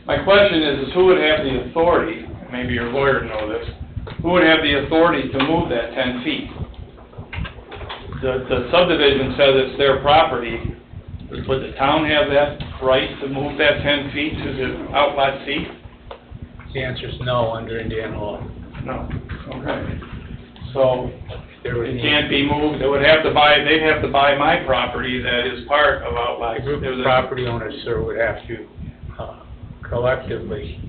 My question is who would have the authority, maybe your lawyer know this, who would have the authority to move that 10 feet? The subdivision says it's their property. Would the town have that right to move that 10 feet to the outlet C? The answer is no under Indiana law. No. Okay. So it can't be moved. They would have to buy. They'd have to buy my property that is part of outlet. The group of property owners, sir, would have to collectively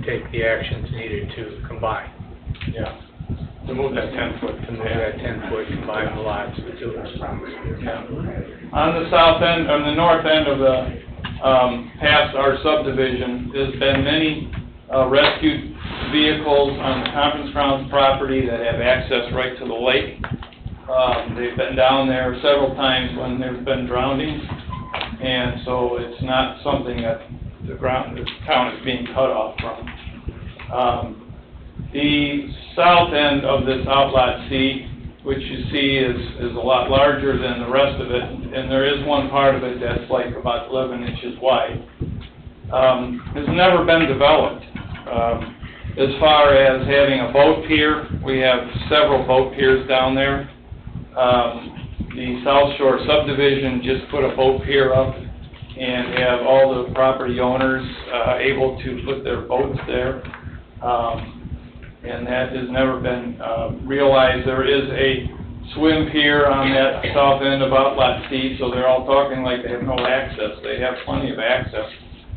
take the actions needed to combine. Yeah. To move that 10-foot. To move that 10-foot, combine the lots to do it. Yeah. On the south end, on the north end of the, past our subdivision, there's been many rescued vehicles on the conference grounds property that have access right to the lake. They've been down there several times when there's been drownings, and so it's not something that the town is being cut off from. The south end of this Outlot C, which you see is a lot larger than the rest of it, and there is one part of it that's like about 11 inches wide, has never been developed. As far as having a boat pier, we have several boat piers down there. The South Shore subdivision just put a boat pier up and have all the property owners able to put their boats there. And that has never been realized. There is a swim pier on that south end of Outlot C, so they're all talking like they have no access. They have plenty of access.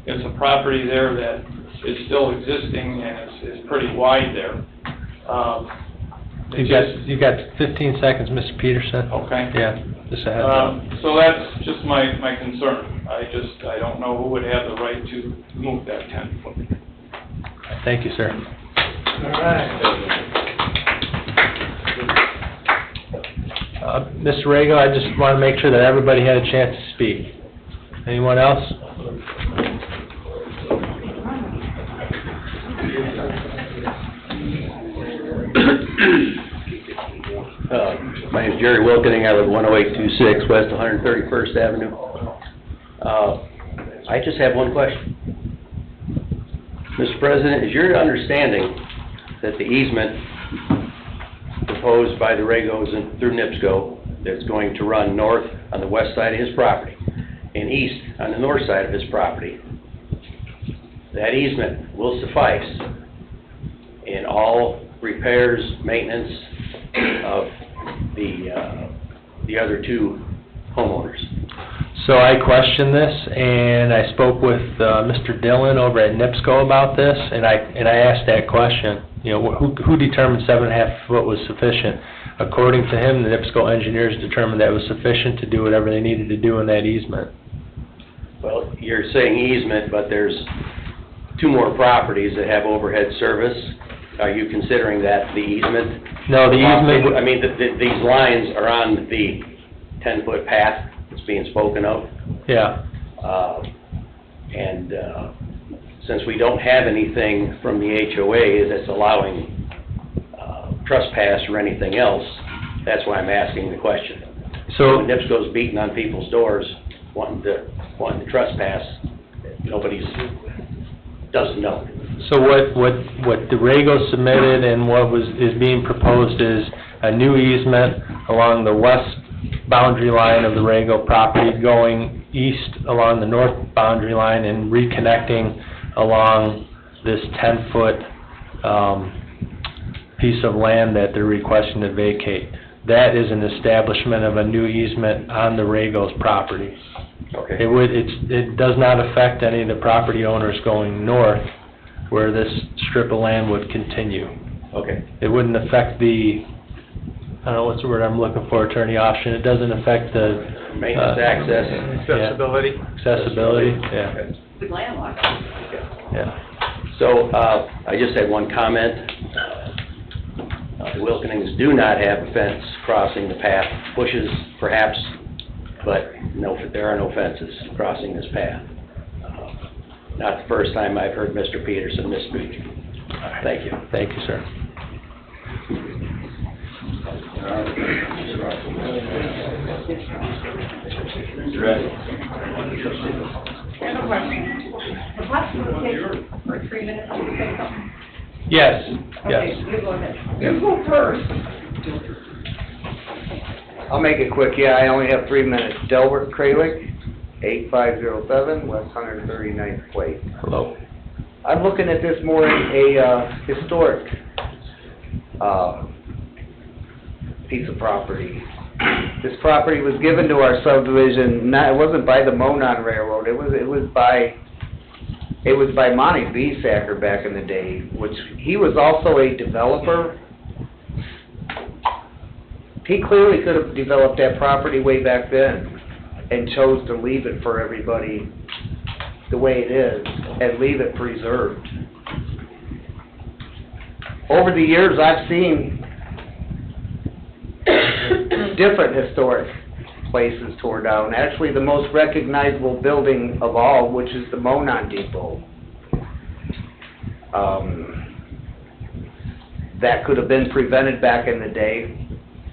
There's a property there that is still existing and is pretty wide there. You've got 15 seconds, Mr. Peterson. Okay. Yeah, just a heads up. So that's just my concern. I don't know who would have the right to move that 10 foot. Thank you, sir. All right. Mr. Rego, I just want to make sure that everybody had a chance to speak. Anyone else? My name is Jerry Wilkening. I live 10826 West 131st Avenue. I just have one question. Mr. President, is your understanding that the easement proposed by the Regos and through NIPSCO that's going to run north on the west side of his property and east on the north side of his property, that easement will suffice in all repairs, maintenance of the other two homeowners? So I questioned this, and I spoke with Mr. Dillon over at NIPSCO about this, and I asked that question. You know, who determined 7.5 foot was sufficient? According to him, the NIPSCO engineers determined that it was sufficient to do whatever they needed to do in that easement. Well, you're saying easement, but there's two more properties that have overhead service. Are you considering that the easement? No, the easement... I mean, these lines are on the 10-foot path that's being spoken of. Yeah. Since we don't have anything from the HOA that's allowing trespass or anything else, that's why I'm asking the question. So when NIPSCO's beating on people's doors, wanting to trespass, doesn't know. So what the Rego submitted and what is being proposed is a new easement along the west boundary line of the Rego property, going east along the north boundary line and reconnecting along this 10-foot piece of land that they're requesting to vacate. That is an establishment of a new easement on the Rego's property. Okay. It does not affect any of the property owners going north, where this strip of land would continue. Okay. It wouldn't affect I don't know what's the word I'm looking for, attorney option. It doesn't affect the... Maintenance, access. Accessibility. Accessibility, yeah. With landlocked. Yeah. So, I just had one comment. The Wilkenings do not have a fence crossing the path. Bushes, perhaps, but no, there are no fences crossing this path. Not the first time I've heard Mr. Peterson misspeak. Thank you. Thank you, sir. I have a question. The possible take for 3 minutes to say something? Yes, yes. Okay, you go ahead. You go first. I'll make it quick, yeah, I only have 3 minutes. Delbert Kralik, 8507 West 139th Place. Hello. I'm looking at this more in a historic piece of property. This property was given to our subdivision, it wasn't by the Monon Railroad, it was by Monty Biesacker back in the day, which he was also a developer. He clearly could have developed that property way back then and chose to leave it for everybody the way it is and leave it preserved. over the years, I've seen different historic places tore down. Actually, the most recognizable building of all, which is the Monon Depot. That could have been prevented back in the day.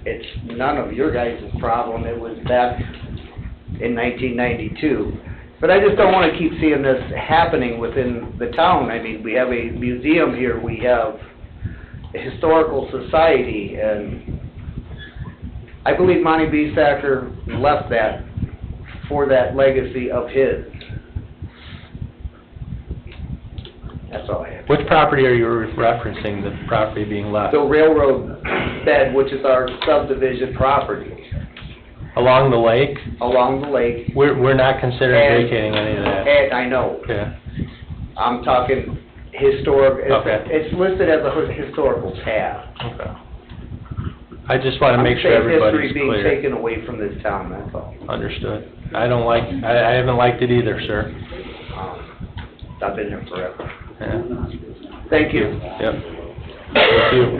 It's none of your guys' problem. It was back in 1992. But I just don't want to keep seeing this happening within the town. I mean, we have a museum here, we have a historical society, and I believe Monty Biesacker left that for that legacy of his. That's all I have. Which property are you referencing, the property being left? The railroad bed, which is our subdivision property. Along the lake? Along the lake. We're not considering vacating any of that. And I know. Okay. I'm talking historic, Okay. it's listed as a historical tab. Okay. I just want to make sure everybody's History being clear. taken away from this town, that's all. Understood. I haven't liked it either, sir. I've been here forever. Yeah. Thank you. Yep. Thank you.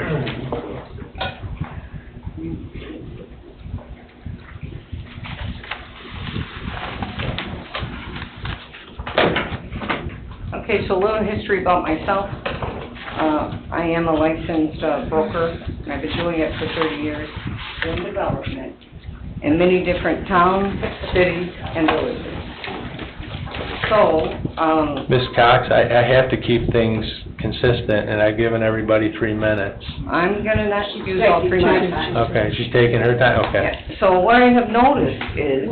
Okay, so a little history about myself. I am a licensed broker, and I've been doing it for 30 years in development in many different towns, cities, and villages. So, Ms. Cox, I have to keep things consistent, and I've given everybody 3 minutes. I'm gonna not use all 3 minutes. Okay, she's taking her time, okay. Yeah, so what I have noticed is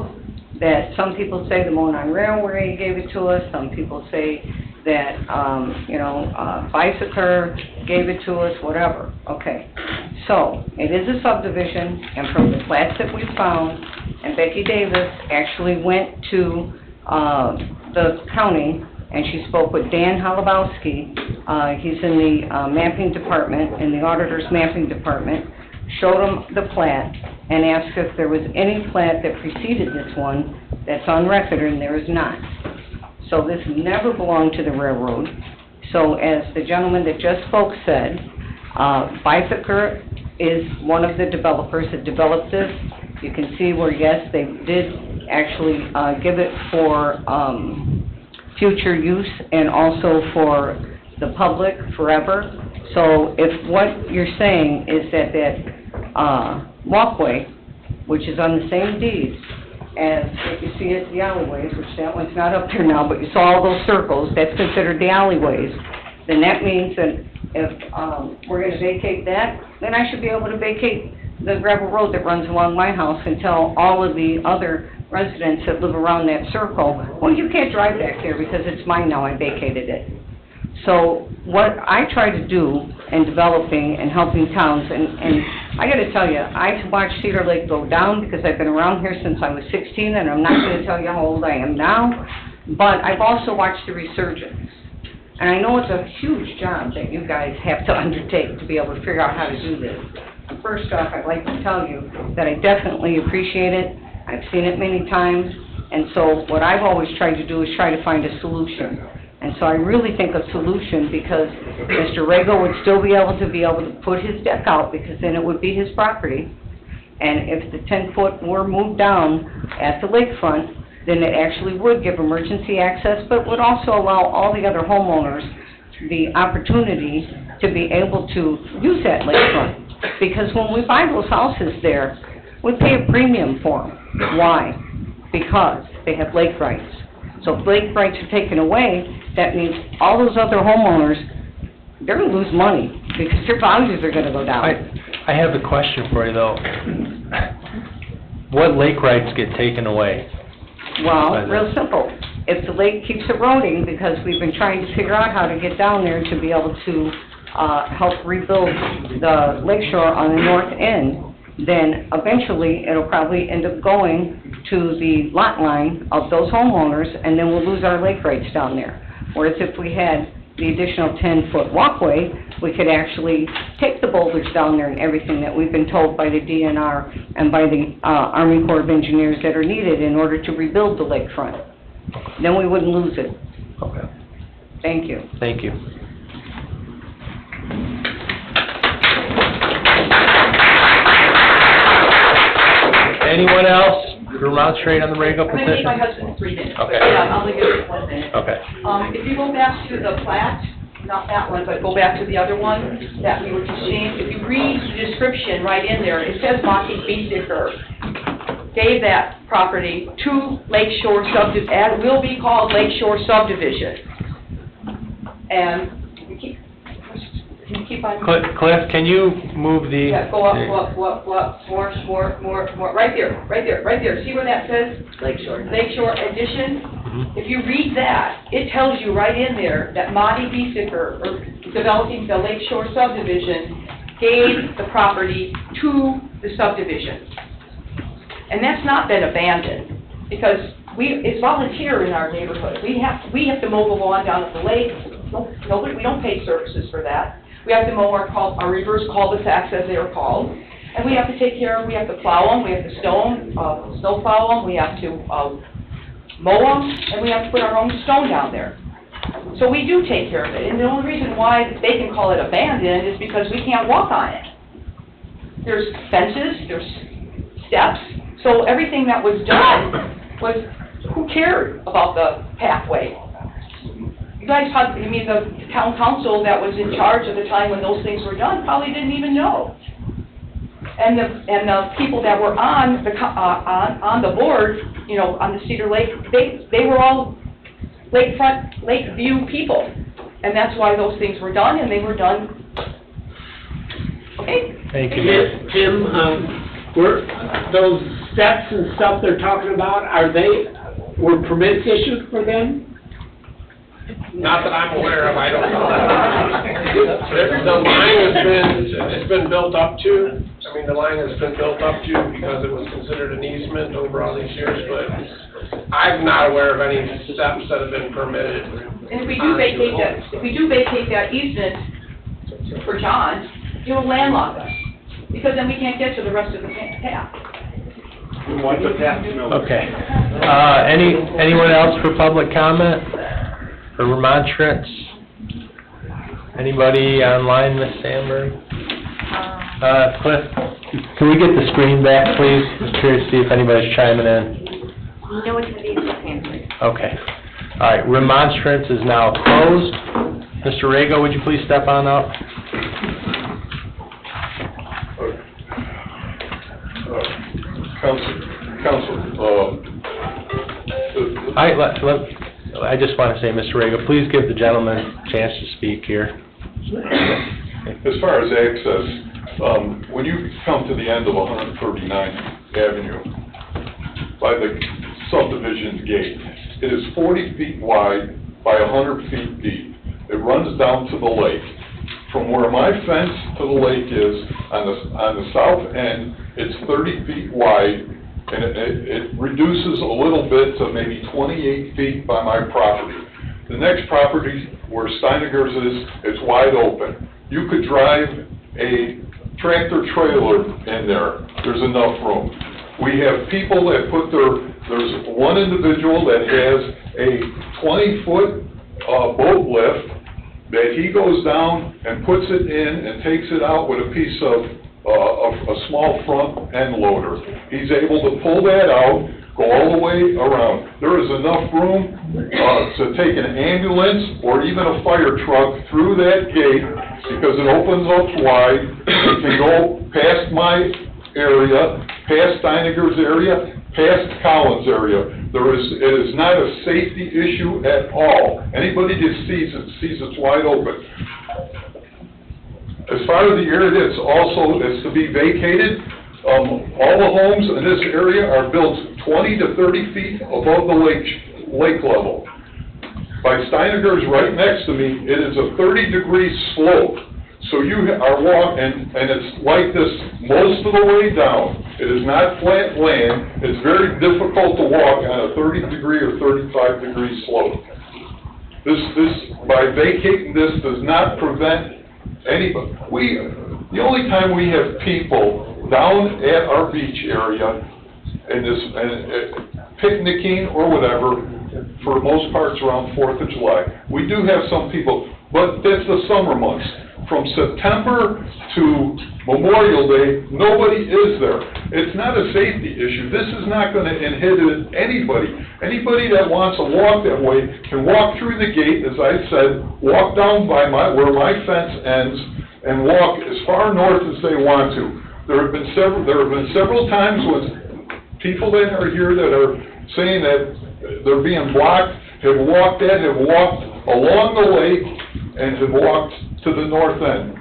that some people say the Monon Railway gave it to us, some people say that, Bicycle gave it to us, whatever, okay. So, it is a subdivision, and from the plats that we found, and Becky Davis actually went to, the county, and she spoke with Dan Holubowski, he's in the, mapping department, in the auditor's mapping department, showed him the plat, and asked if there was any plat that preceded this one that's on record, and there is not. So this never belonged to the railroad. So as the gentleman that just spoke said, Bicycle is one of the developers that developed this. You can see where, yes, they did actually give it for future use and also for the public forever. So if what you're saying is that walkway, which is on the same deed as what you see as the alleyways, which that one's not up there now, but you saw all those circles, that's considered the alleyways, then that means that if we're going to vacate that, then I should be able to vacate the gravel road that runs along my house and tell all of the other residents that live around that circle, well, you can't drive back there because it's mine now, I vacated it. So what I try to do in developing and helping towns, and I gotta tell you, I've watched Cedar Lake go down because I've been around here since I was 16, and I'm not gonna tell you how old I am now, but I've also watched the resurgence. And I know it's a huge job that you guys have to undertake to be able to figure out how to do this. And first off, I'd like to tell you that I definitely appreciate it. I've seen it many times, and so what I've always tried to do is try to find a solution. And so I really think a solution, because Mr. Rego would still be able to put his deck out, because then it would be his property. And if the 10-foot were moved down at the lakefront, then it actually would give emergency access, but would also allow all the other homeowners the opportunity to be able to use that lakefront. Because when we buy those houses there, we pay a premium for them. Why? Because they have lake rights. So if lake rights are taken away, that means all those other homeowners, they're going to lose money because their values are going to go down. I have a question for you, though. What lake rights get taken away? Well, real simple. If the lake keeps eroding, because we've been trying to figure out how to get down there to be able to help rebuild the lakeshore on the north end, then eventually it'll probably end up going to the lot line of those homeowners, and then we'll lose our lake rights down there. Whereas if we had the additional 10-foot walkway, we could actually take the boulders down there and everything that we've been told by the DNR and by the Army Corps of Engineers that are needed in order to rebuild the lakefront. Then we wouldn't lose it. Okay. Thank you. Thank you. Anyone else remonstrate on the Rego I'm gonna take my petition? husband 3 minutes. Okay. Yeah, I'll only give it 1 minute. Okay. If you go back to the plat, not that one, but go back to the other one that we were just seeing, if you read the description right in there, it says Monty Beesicker gave that property to Lake Shore Subdivision, and will be called Lake Shore Subdivision. And you keep on. Cliff, can you move the? Yeah, go up, more, right there, see where that says? Lake Shore. Lake Shore Addition? If you read that, it tells you right in there that Monty Beesicker, or developing the Lake Shore subdivision, gave the property to the subdivision. And that's not been abandoned, because it's volunteer in our neighborhood. We have to mow the lawn down at the lake. Nobody, we don't pay services for that. We have to mow our reverse cul-de-sacs, as they are called, and we have to take care of, we have to plow them, we have to snow plow them, we have to mow them, and we have to put our own stone down there. So we do take care of it, and the only reason why they can call it abandoned is because we can't walk on it. There's fences, there's steps, so everything that was done was, who cared about the pathway? You guys had, the town council that was in charge at the time when those things were done probably didn't even know. And the people that were on the board, on the Cedar Lake, they were all lakefront, Lakeview people. And that's why those things were done, and they were done. Okay? Thank you. Jim, were those steps and stuff they're talking about, were permits issued for them? Not that I'm aware of, I don't know. The line it's been built up to, the line has been built up to because it was considered an easement over all these years, but I'm not aware of any steps that have been permitted. And if we do vacate that easement for John, it will landlock us, because then we can't get to the rest of the path. Okay. Anyone else for public comment or remonstrance? Anybody online, Ms. Sandberg? Cliff, can we get the screen back, please? I'm curious to see if anybody's chiming in. No, it's going to be in the hand, please. Okay. All right, remonstrance is now closed. Mr. Rego, would you please step on up? I just want to say, Mr. Rego, please give the gentleman a chance to speak here. As far as access, when you come to the end of 139th Avenue, by the subdivision gate, it is 40 feet wide by 100 feet deep. It runs down to the lake. From where my fence to the lake is, on the south end, it's 30 feet wide, and it reduces a little bit to maybe 28 feet by my property. The next property where Steineger's is, it's wide open. You could drive a tractor trailer in there. There's enough room. We have people that there's one individual that has a 20-foot boat lift that he goes down and puts it in and takes it out with a piece of a small front end loader. He's able to pull that out, go all the way around. There is enough room to take an ambulance or even a fire truck through that gate because it opens up wide. It can go past my area, past Steineger's area, past Collins' area. It is not a safety issue at all. Anybody that sees it's wide open. As far as the area that's also is to be vacated, all the homes in this area are built 20 to 30 feet above the lake level. By Steineger's right next to me, it is a 30-degree slope. So you are walking, and it's like this most of the way down. It is not flat land. It's very difficult to walk on a 30-degree or 35-degree slope. By vacating this does not prevent anybody. The only time we have people down at our beach area picnicking or whatever, for most parts around 4th of July. We do have some people, but that's the summer months. from September to Memorial Day, nobody is there. It's not a safety issue. This is not gonna inhibit anybody. Anybody that wants to walk that way can walk through the gate, as I said, walk down by where my fence ends, and walk as far north as they want to. There have been several times when people that are here that are saying that they're being blocked, have walked along the lake and have walked to the north end.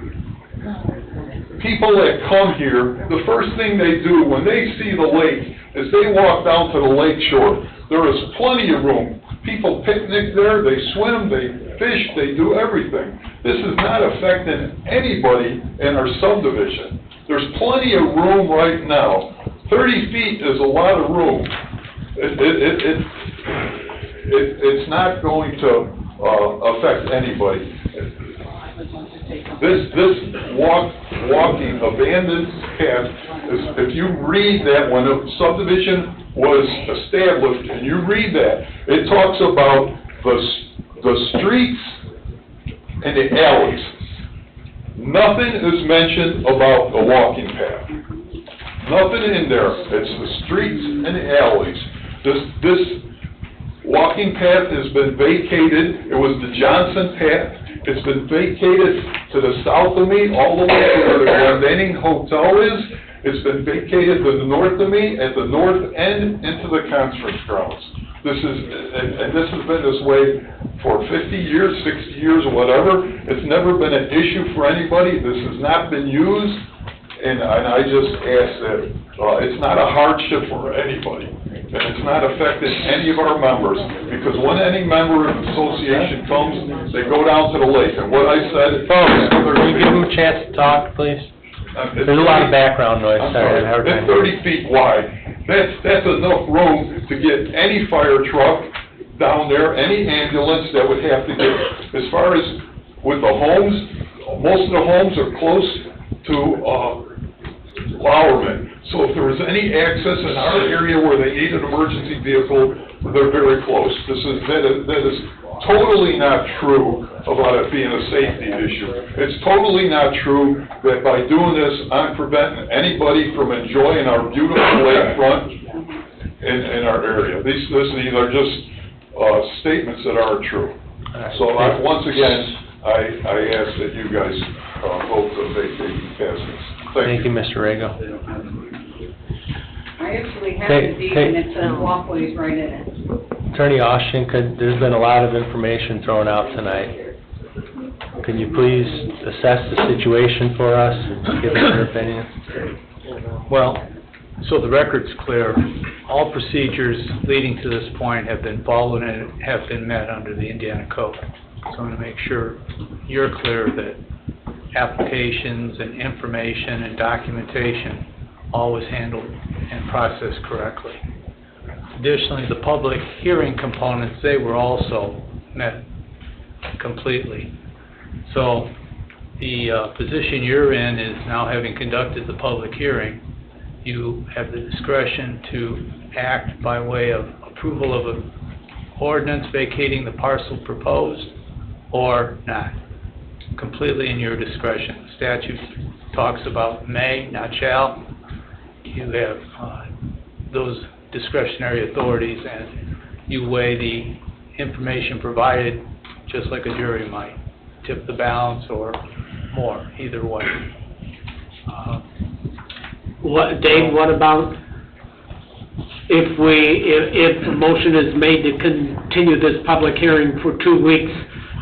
People that come here, the first thing they do when they see the lake is they walk down to the lake shore. There is plenty of room. People picnic there, they swim, they fish, they do everything. This is not affecting anybody in our subdivision. There's plenty of room right now. 30 feet is a lot of room. It's not going to affect anybody. This walking abandoned path is, if you read that, when a subdivision was established, and you read that, it talks about the streets and the alleys. Nothing is mentioned about a walking path. Nothing in there. It's the streets and the alleys. This walking path has been vacated. It was the Johnson path. It's been vacated to the south of me, all the way to where the Glendenning Hotel is. It's been vacated to the north of me, at the north end, into the conference grounds. This has been this way for 50 years, 60 years, or whatever. It's never been an issue for anybody. This has not been used, and I just ask that it's not a hardship for anybody. And it's not affecting any of our members, because when any member of the association comes, they go down to the lake, and what I said... Folks, can you give them a chance to talk, please? There's a lot of background noise, sorry. It's 30 feet wide. That's enough room to get any fire truck down there, any ambulance that would have to get. As far as with the homes, most of the homes are close to Lowerman. So if there was any access in our area where they need an emergency vehicle, they're very close. That is totally not true about it being a safety issue. It's totally not true that by doing this, I'm preventing anybody from enjoying our beautiful lakefront in our area. These are just statements that aren't true. So once again, I ask that you guys vote to vacate and pass this. Thank you, Mr. Rego. I actually have the deed, and it says walkways right in it. Attorney Austin, there's been a lot of information thrown out tonight. Can you please assess the situation for us and give us your opinion? Well, so the record's clear. All procedures leading to this point have been followed and have been met under the Indiana Code. So I'm going to make sure you're clear that applications and information and documentation all was handled and processed correctly. Additionally, the public hearing components, they were also met completely. So the position you're in is, now having conducted the public hearing, you have the discretion to act by way of approval of an ordinance vacating the parcel proposed or not. Completely in your discretion. Statute talks about may, not shall. You have those discretionary authorities, and you weigh the information provided just like a jury might. Tip the balance or more, either way. Dave, what about if a motion is made to continue this public hearing for 2 weeks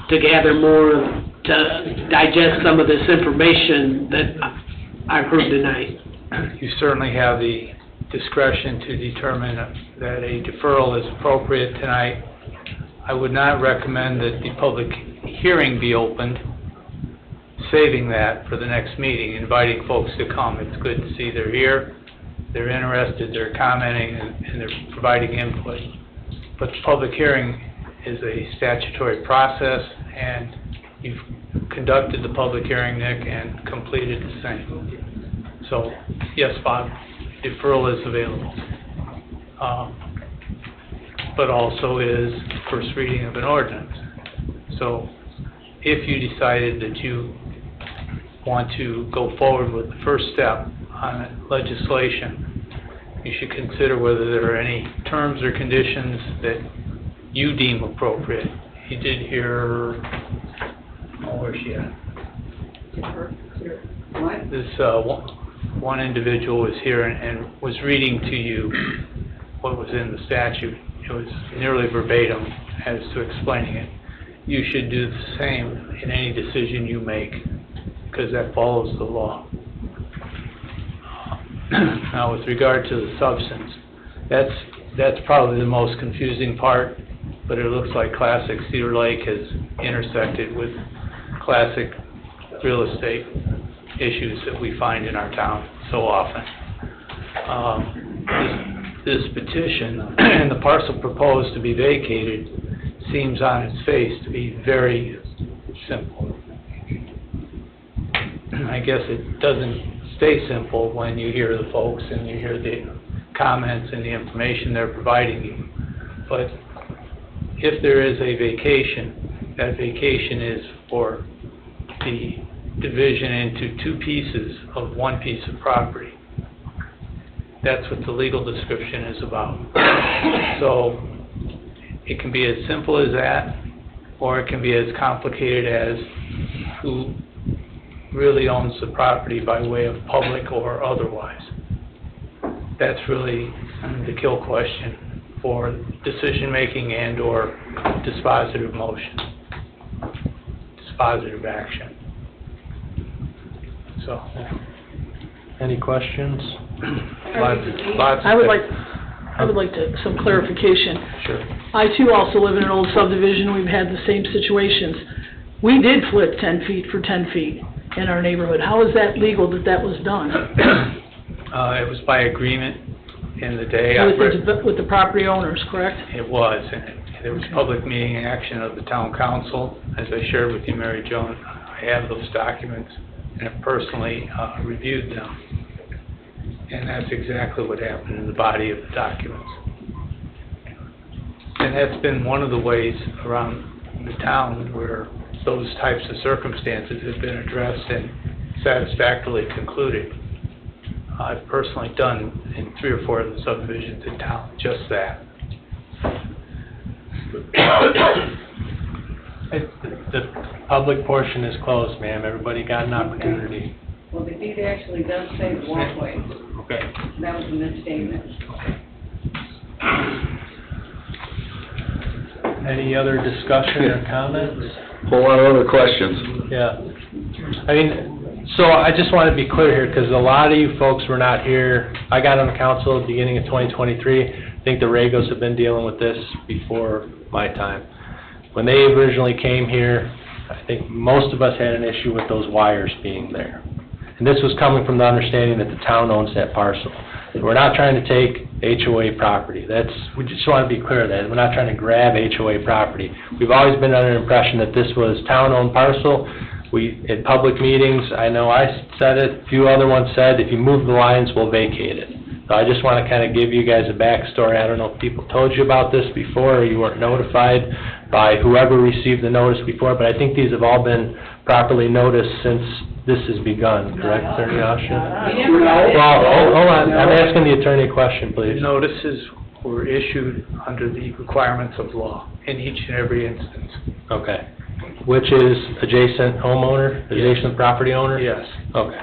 to gather more, to digest some of this information that I've heard tonight? You certainly have the discretion to determine that a deferral is appropriate tonight. I would not recommend that the public hearing be opened, saving that for the next meeting, inviting folks to come. It's good to see they're here, they're interested, they're commenting, and they're providing input. But the public hearing is a statutory process, and you've conducted the public hearing, Nick, and completed the same. So, yes, Bob, deferral is available. But also is first reading of an ordinance. So, if you decided that you want to go forward with the first step on legislation, you should consider whether there are any terms or conditions that you deem appropriate. You did hear, where's she at? This, one individual was here and was reading to you what was in the statute. It was nearly verbatim as to explaining it. You should do the same in any decision you make, because that follows the law. Now, with regard to the substance, that's probably the most confusing part, but it looks like classic Cedar Lake has intersected with classic real estate issues that we find in our town so often. This petition and the parcel proposed to be vacated seems on its face to be very simple. I guess it doesn't stay simple when you hear the folks and you hear the comments and the information they're providing you. But if there is a vacation, that vacation is for the division into two pieces of one piece of property. That's what the legal description is about. So it can be as simple as that, or it can be as complicated as who really owns the property by way of public or otherwise. That's really the kill question for decision-making and or dispositive motion, dispositive action. So, any questions? I would like some clarification. Sure. I too also live in an old subdivision. We've had the same situations. We did flip 10 feet for 10 feet in our neighborhood. How is that legal that that was done? It was by agreement in the day. With the property owners, correct? It was, and there was public meeting action of the town council. As I shared with you, Mary Jo, I have those documents and have personally reviewed them. And that's exactly what happened in the body of the documents. And that's been one of the ways around the town where those types of circumstances have been addressed and satisfactorily concluded. I've personally done in 3 or 4 of the subdivisions in town just that. The public portion is closed, ma'am. Everybody got an opportunity. Well, the deed actually does say the walkway. Okay. That was a misstatement. Any other discussion or comments? Whole lot of other questions. Yeah. I mean, so I just want to be clear here, because a lot of you folks were not here. I got on the council at the beginning of 2023. I think the Regos have been dealing with this before my time. When they originally came here, I think most of us had an issue with those wires being there. And this was coming from the understanding that the town owns that parcel. We're not trying to take HOA property. We just want to be clear that we're not trying to grab HOA property. We've always been under the impression that this was town-owned parcel. In public meetings, I know I said it, a few other ones said, if you move the lines, we'll vacate it. So I just want to kind of give you guys a backstory. I don't know if people told you about this before, or you weren't notified by whoever received the notice before, but I think these have all been properly noticed since this has begun, correct, Attorney Austin? Well, hold on, I'm asking the attorney a question, please. Notices were issued under the requirements of law in each and every instance. Okay. Which is adjacent homeowner, adjacent property owner? Yes. Okay.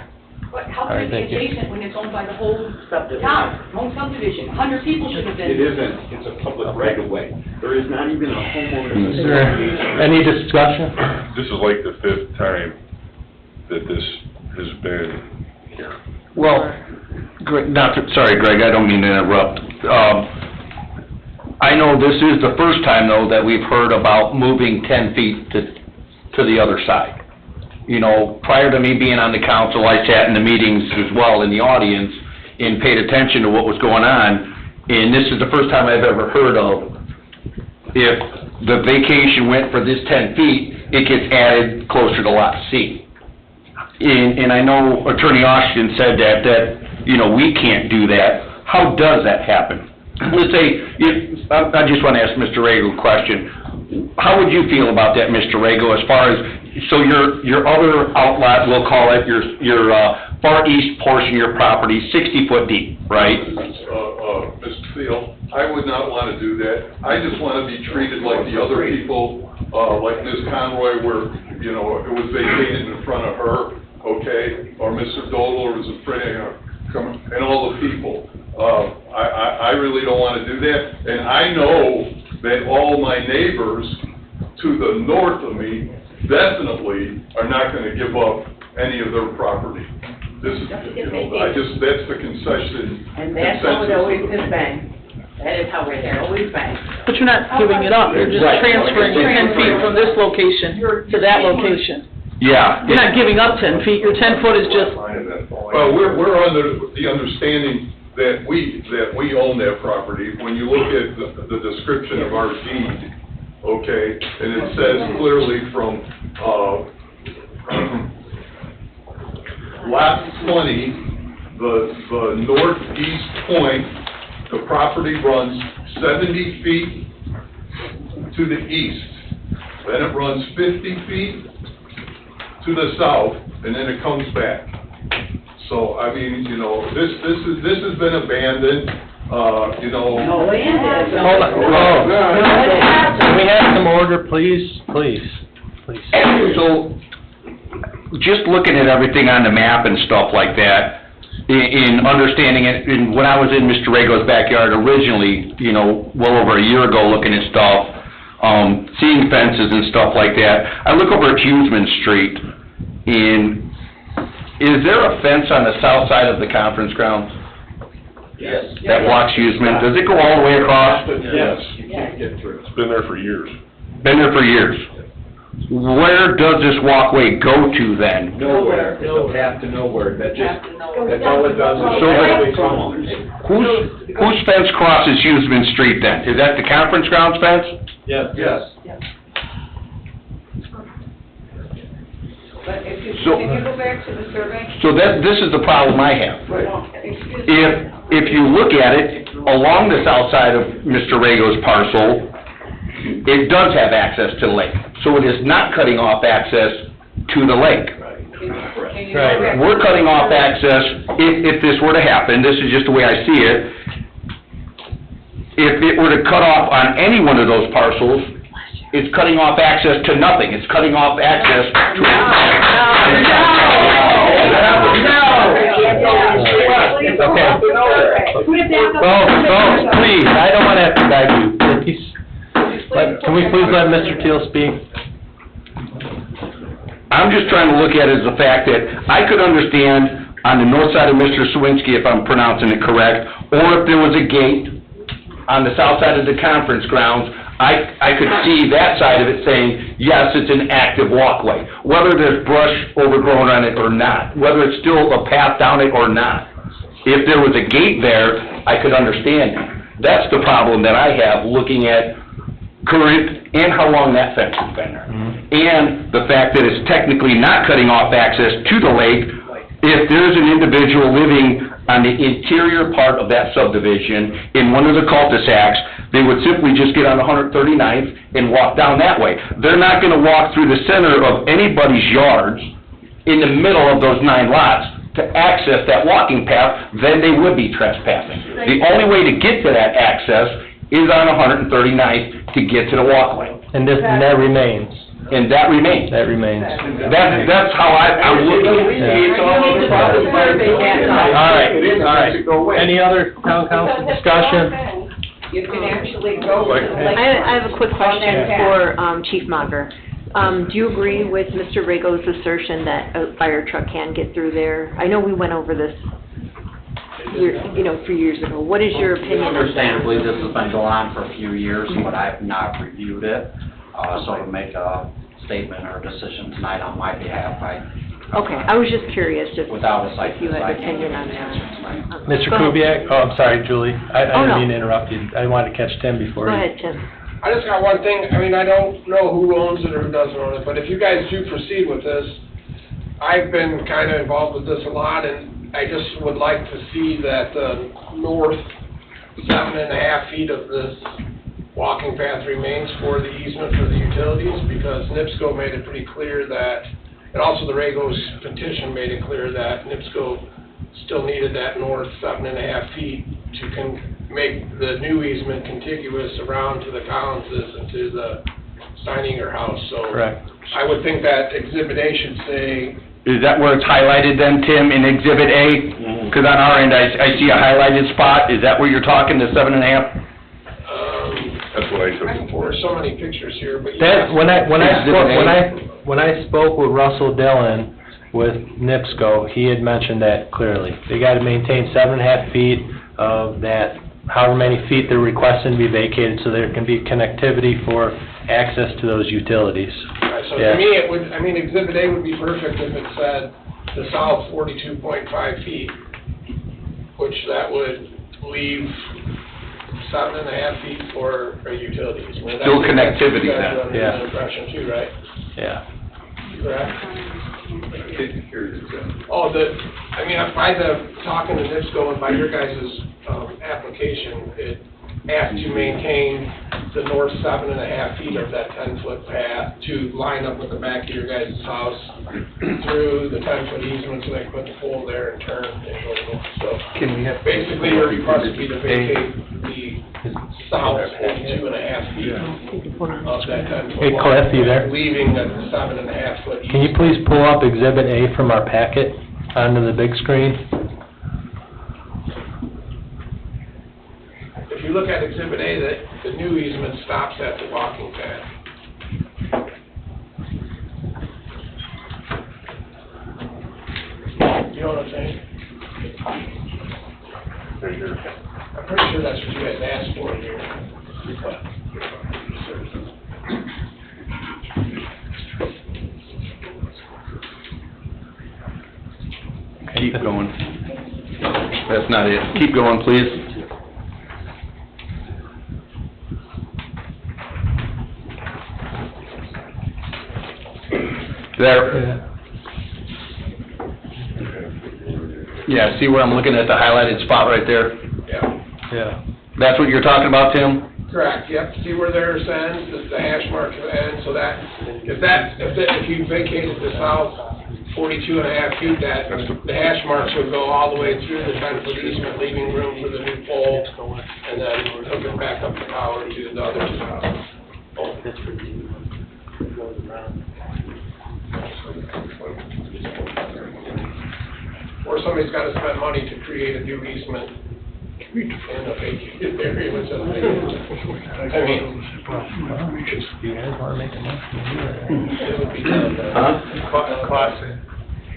But how All can right, it thank be you. adjacent when it's owned by the whole town, whole subdivision? 100 people should have been. It isn't, it's a public right of way. There is not even a homeowner's Is there association. any discussion? This is like the 5th time that this has been here. Well, Greg, sorry, Greg, I don't mean to interrupt. I know this is the first time, though, that we've heard about moving 10 feet to the other side. You know, prior to me being on the council, I sat in the meetings as well in the audience and paid attention to what was going on, and this is the first time I've ever heard of if the vacation went for this 10 feet, it gets added closer to Lot C. And I know Attorney Austin said that, you know, we can't do that. How does that happen? Let's say, I just want to ask Mr. Rago a question. How would you feel about that, Mr. Rago, as far as so your other outlet, we'll call it, your far east portion of your property, 60-foot deep, right? Mr. Thiel, I would not want to do that. I just want to be treated like the other people, like Ms. Conroy, where, you know, it was vacated in front of her, okay? Or Mr. Dodler was in front of her, and all the people. I really don't want to do that. And I know that all my neighbors to the north of me definitely are not going to give up any of their property. This is, you know, that's the concession. And that's how it always has been. That is how it has always been. But you're not giving it up, you're just transferring 10 feet from this location to that location. Yeah. You're not giving up 10 feet, your 10 foot is just... Well, we're under the understanding that we own that property. When you look at the description of our deed, okay, and it says clearly from, lot 20, the northeast point, the property runs 70 feet to the east. Then it runs 50 feet to the south, and then it comes back. So, I mean, you know, this has been abandoned, you know. No, it is. Hold on, can we have some order, please? Please. So, just looking at everything on the map and stuff like that, in understanding it, and when I was in Mr. Rago's backyard originally, you know, well over a year ago, looking at stuff, seeing fences and stuff like that, I look over at Huseman Street, and is there a fence on the south side of the conference grounds? Yes. That blocks Huseman? Does it go all the way across? Yes. You can't get through. It's been there for years. Been there for years. Where does this walkway go to then? Nowhere, it's a path to nowhere, that's all it does is So basically homeowners. Whose fence crosses Huseman Street then? Is that the conference grounds fence? Yes. But if you, So- can you go back to the survey? So this is the problem I have. Excuse me. If you look at it, along the south side of Mr. Rago's parcel, it does have access to the lake. So it is not cutting off access to the lake. Can you go Right. back? We're cutting off access, if this were to happen, this is just the way I see it. If it were to cut off on any one of those parcels, it's cutting off access to nothing. It's cutting off access to... Folks, please, I don't want to have to beg you, please. Can we please let Mr. Teal speak? I'm just trying to look at it as the fact that I could understand on the north side of Mr. Sawinski, if I'm pronouncing it correct, or if there was a gate on the south side of the conference grounds, I could see that side of it saying, yes, it's an active walkway, whether there's brush overgrown on it or not, whether it's still a path down it or not. If there was a gate there, I could understand it. That's the problem that I have looking at current and how long that fence has been there. And the fact that it's technically not cutting off access to the lake, if there's an individual living on the interior part of that subdivision in one of the cul-de-sacs, they would simply just get on 139th and walk down that way. They're not gonna walk through the center of anybody's yards in the middle of those 9 lots to access that walking path, then they would be trespassing. The only way to get to that access is on 139th to get to the walkway. And that remains. And that remains. That remains. That's how I'm looking at it. All right. Any other town council discussion? You can actually go to the lake. I have a quick question On that for Chief Monger. Do you agree with Mr. Rago's assertion that a fire truck can get through there? I know we went over this, a few years ago. What is your opinion on that? Understandably, this has been going on for a few years, but I have not reviewed it. So to make a statement or decision tonight on my behalf, Okay, I was just curious if without a site if you visit, had I an can't opinion give on an answer tonight. that. Mr. Go ahead. Kubiak? Oh, I'm sorry, Julie. I Oh, didn't no. mean to interrupt you. I wanted to catch Tim before Go you. ahead, Tim. I just got one thing, I mean, I don't know who owns it or who doesn't own it, but if you guys do proceed with this, I've been kind of involved with this a lot, and I just would like to see that the north 7.5 feet of this walking path remains for the easement for the utilities, because NIPSCO made it pretty clear that, and also the Ragos petition made it clear that NIPSCO still needed that north 7.5 feet to make the new easement contiguous around to the Collinses and to the Steininger house, so. Correct. I would think that Exhibit A should say, Is that where it's highlighted then, Tim, in Exhibit A? Because on our end, I see a highlighted spot. Is that where you're talking, the 7.5? That's what I took it for. there's so many pictures here, but. That, when I spoke with Russell Dillon with NIPSCO, he had mentioned that clearly. They gotta maintain 7.5 feet of that, however many feet they're requesting to be vacated, so there can be connectivity for access to those utilities. Right, so Yeah. to me, it would, I mean, Exhibit A would be perfect if it said the south 42.5 feet, which that would leave 7.5 feet for a utilities. I mean, Still that's- connectivity that's then. under Yeah. the impression too, right? Yeah. Correct? Oh, I mean, by talking to NIPSCO and by your guys' application, it asked to maintain the north 7.5 feet of that 10-foot path to line up with the back of your guys' house through the 10-foot easement, so they can put the pole there and turn and go north. So Can we have? basically, your request would be to vacate the south 42.5 feet of that 10-foot. Hey, Cliff, you there? Leaving that 7.5 foot easement. Can you please pull up Exhibit A from our packet onto the big screen? If you look at Exhibit A, the new easement stops at the walking path. You know what I'm saying? I'm pretty sure that's what you guys asked for here. Keep going. That's not it. Keep going, please. There. Yeah, see where I'm looking at the highlighted spot right there? Yeah. Yeah. That's what you're talking about, Tim? Correct, yep, see where theirs ends, the hash mark ends, so that, if you vacated the south 42.5 feet, the hash marks would go all the way through the 10-foot easement, leaving room for the new pole, and then hook it back up the power to the other two houses. Or somebody's gotta spend money to create a new easement in a vacated area, which I mean, You guys wanna make a motion? it would be done. Costs and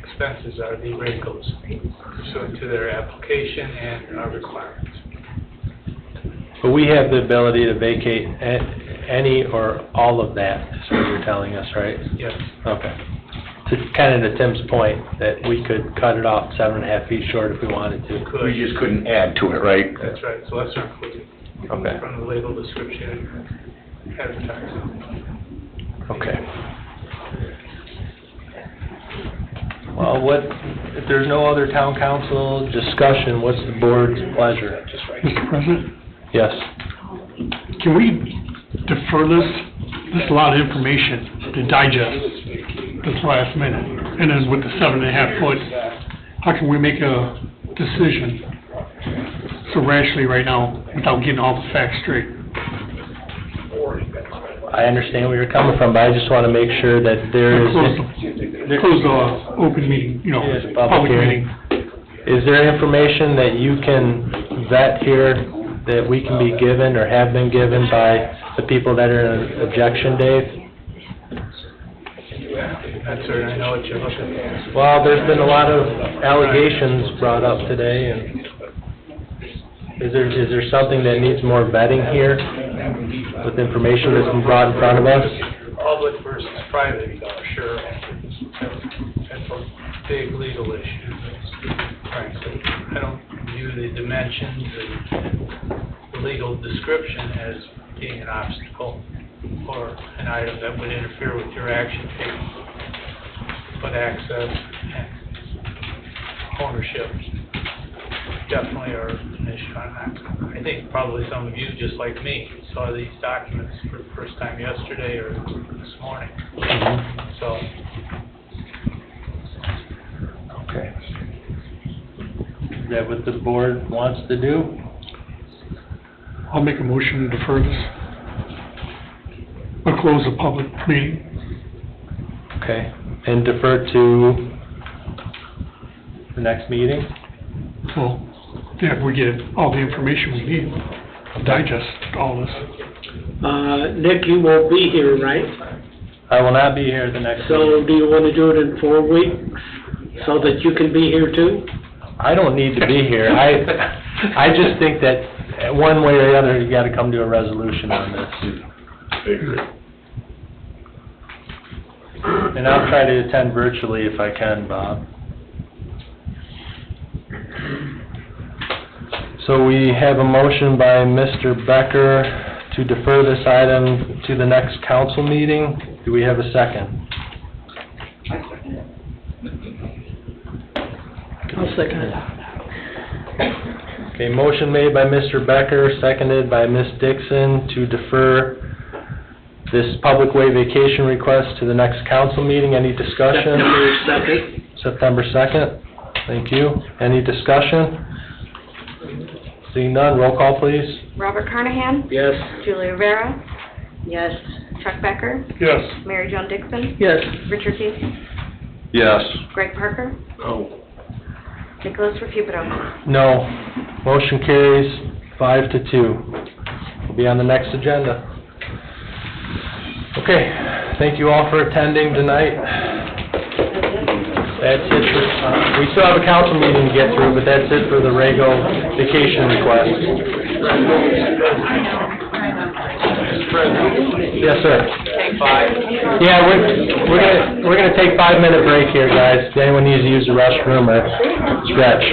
expenses are the Ragos pursuant to their application and our requirements. But we have the ability to vacate any or all of that, is what you're telling us, right? Yes. Okay. To kind of to Tim's point, that we could cut it off 7.5 feet short if we wanted to. We just couldn't add to it, right? That's right, so that's included Okay. from the legal description and advertising. Okay. Well, if there's no other town council discussion, what's the board's pleasure? Mr. President, Yes. can we defer this? There's a lot of information to digest this last minute. And then with the 7.5 foot, how can we make a decision so rashly right now without getting all the facts straight? I understand where you're coming from, but I just want to make sure that there is... Close the open meeting, you know, Yes, public meeting. Is there information that you can vet here that we can be given or have been given by the people that are in objection, Dave? That's right, I know what you're looking for. Well, there's been a lot of allegations brought up today, and is there something that needs more vetting here with information that's been brought in front of us? Public versus private, sure, that's a big legal issue, frankly. I don't view the dimensions and the legal description as being an obstacle or an item that would interfere with your action taken, but access and ownership definitely are an issue. I think probably some of you, just like me, saw these documents for the first time yesterday or this morning. So, Okay. Is that what the board wants to do? I'll make a motion to defer this. I'll close the public meeting. Okay, and defer to the next meeting? So, yeah, if we get all the information we need, digest all this. Nick, you won't be here, right? I will not be here at the next So meeting. do you wanna do it in 4 weeks, so that you can be here too? I don't need to be here. I just think that one way or the other, you gotta come to a resolution on this. I agree. And I'll try to attend virtually if I can, Bob. So we have a motion by Mr. Becker to defer this item to the next council meeting. Do we have a second? I'll second it. Okay, motion made by Mr. Becker, seconded by Ms. Dixon to defer this public way vacation request to the next council meeting. Any discussion? September 2nd. September 2nd. Thank you. Any discussion? Seeing none, roll call, please. Robert Carnahan? Yes. Julie Rivera? Yes. Chuck Becker? Yes. Mary Jo Dixon? Yes. Richard Keith? Yes. Greg Parker? Oh. Nicholas Reputo? No. Motion carries 5-2. We'll be on the next agenda. Okay, thank you all for attending tonight. That's it for, we still have a council meeting to get through, but that's it for the Rego vacation request. Yes, sir. Yeah, we're gonna take 5-minute break here, guys. If anyone needs to use the restroom or stretch.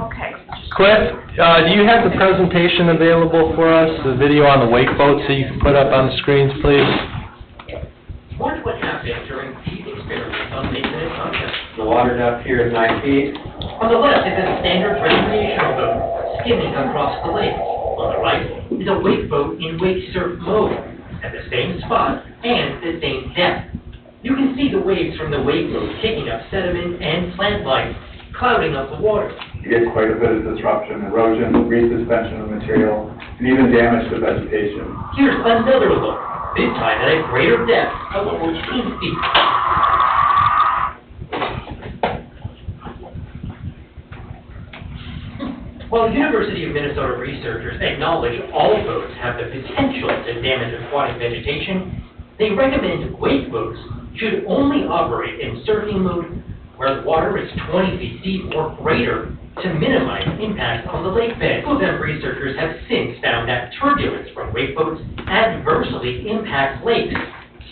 Okay. Cliff, do you have the presentation available for us, the video on the wake boats that you can put up on the screens, please? Watch what happened during these experiments on Lake Minnetonka. The water depth here is 9 feet. On the left is a standard recreational boat skimming across the lake. On the right is a wake boat in wake surf mode, at the same spot and the same depth. You can see the waves from the wake boat kicking up sediment and slant lines, clouding up the water. You get quite a bit of disruption, erosion, resuspension of material, and even damage to vegetation. Here's another look, this time at a greater depth of 14 feet. While University of Minnesota researchers acknowledge all boats have the potential to damage aquatic vegetation, they recommend wake boats should only operate in surfing mode where the water is 20 feet deep or greater to minimize impact on the lake bed. Both researchers have since found that turbulence from wake boats adversely impacts lakes,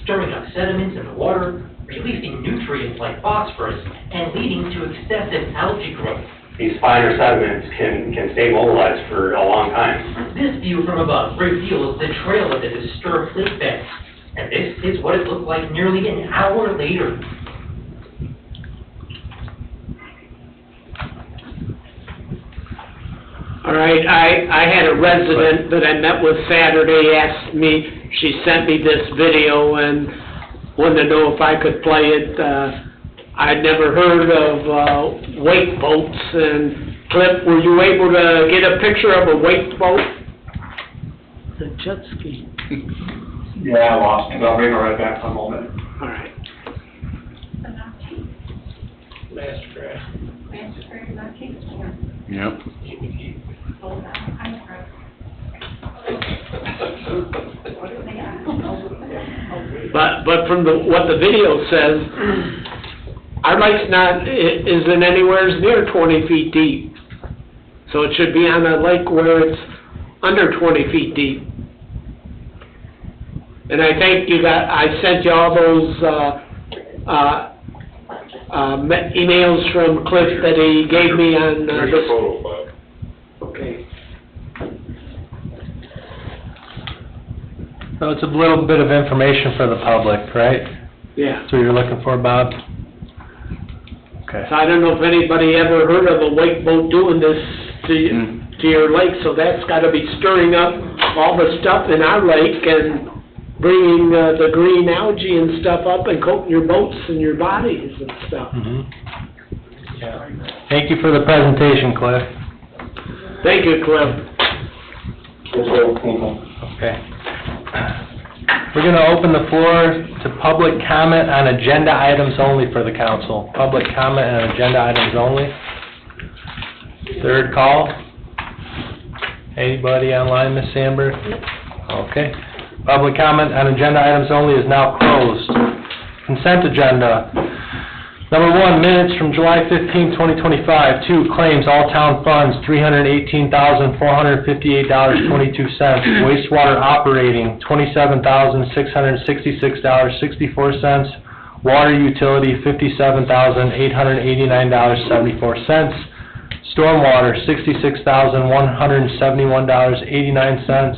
stirring up sediments in the water, releasing nutrients like phosphorus, and leading to excessive algae growth. These finer sediments can stay mobilized for a long time. This view from above reveals the trail of the disturbed lake beds, and this is what it looked like nearly an hour later. All right, I had a resident that I met with Saturday asked me, she sent me this video and wanted to know if I could play it. I'd never heard of wake boats, and Cliff, were you able to get a picture of a wake boat? The jet ski. Yeah, I lost it. I'll bring it right back for a moment. All right. Yep. But from what the video says, our lake's isn't anywhere near 20 feet deep. So it should be on a lake where it's under 20 feet deep. And I think I sent you all those, emails from Cliff that he gave me on, Here's a photo, Bob. Okay. So it's a little bit of information for the public, right? Yeah. That's what you're looking for, Bob? Okay. So I don't know if anybody ever heard of a wake boat doing this to your lake, so that's gotta be stirring up all the stuff in our lake and bringing the green algae and stuff up and coating your boats and your bodies and stuff. Yeah. Thank you for the presentation, Cliff. Thank you, Cliff. Okay. We're going to open the floor to public comment on agenda items only for the council. Public comment on agenda items only. Third call. Anybody online, Ms. Sandberg? Okay. Public comment on agenda items only is now closed. Consent agenda. Number 1, minutes from July 15, 2025. 2, claims, all town funds, $318,458.22. Wastewater operating, $27,666.64. Water utility, $57,889.74. Stormwater, $66,171.89.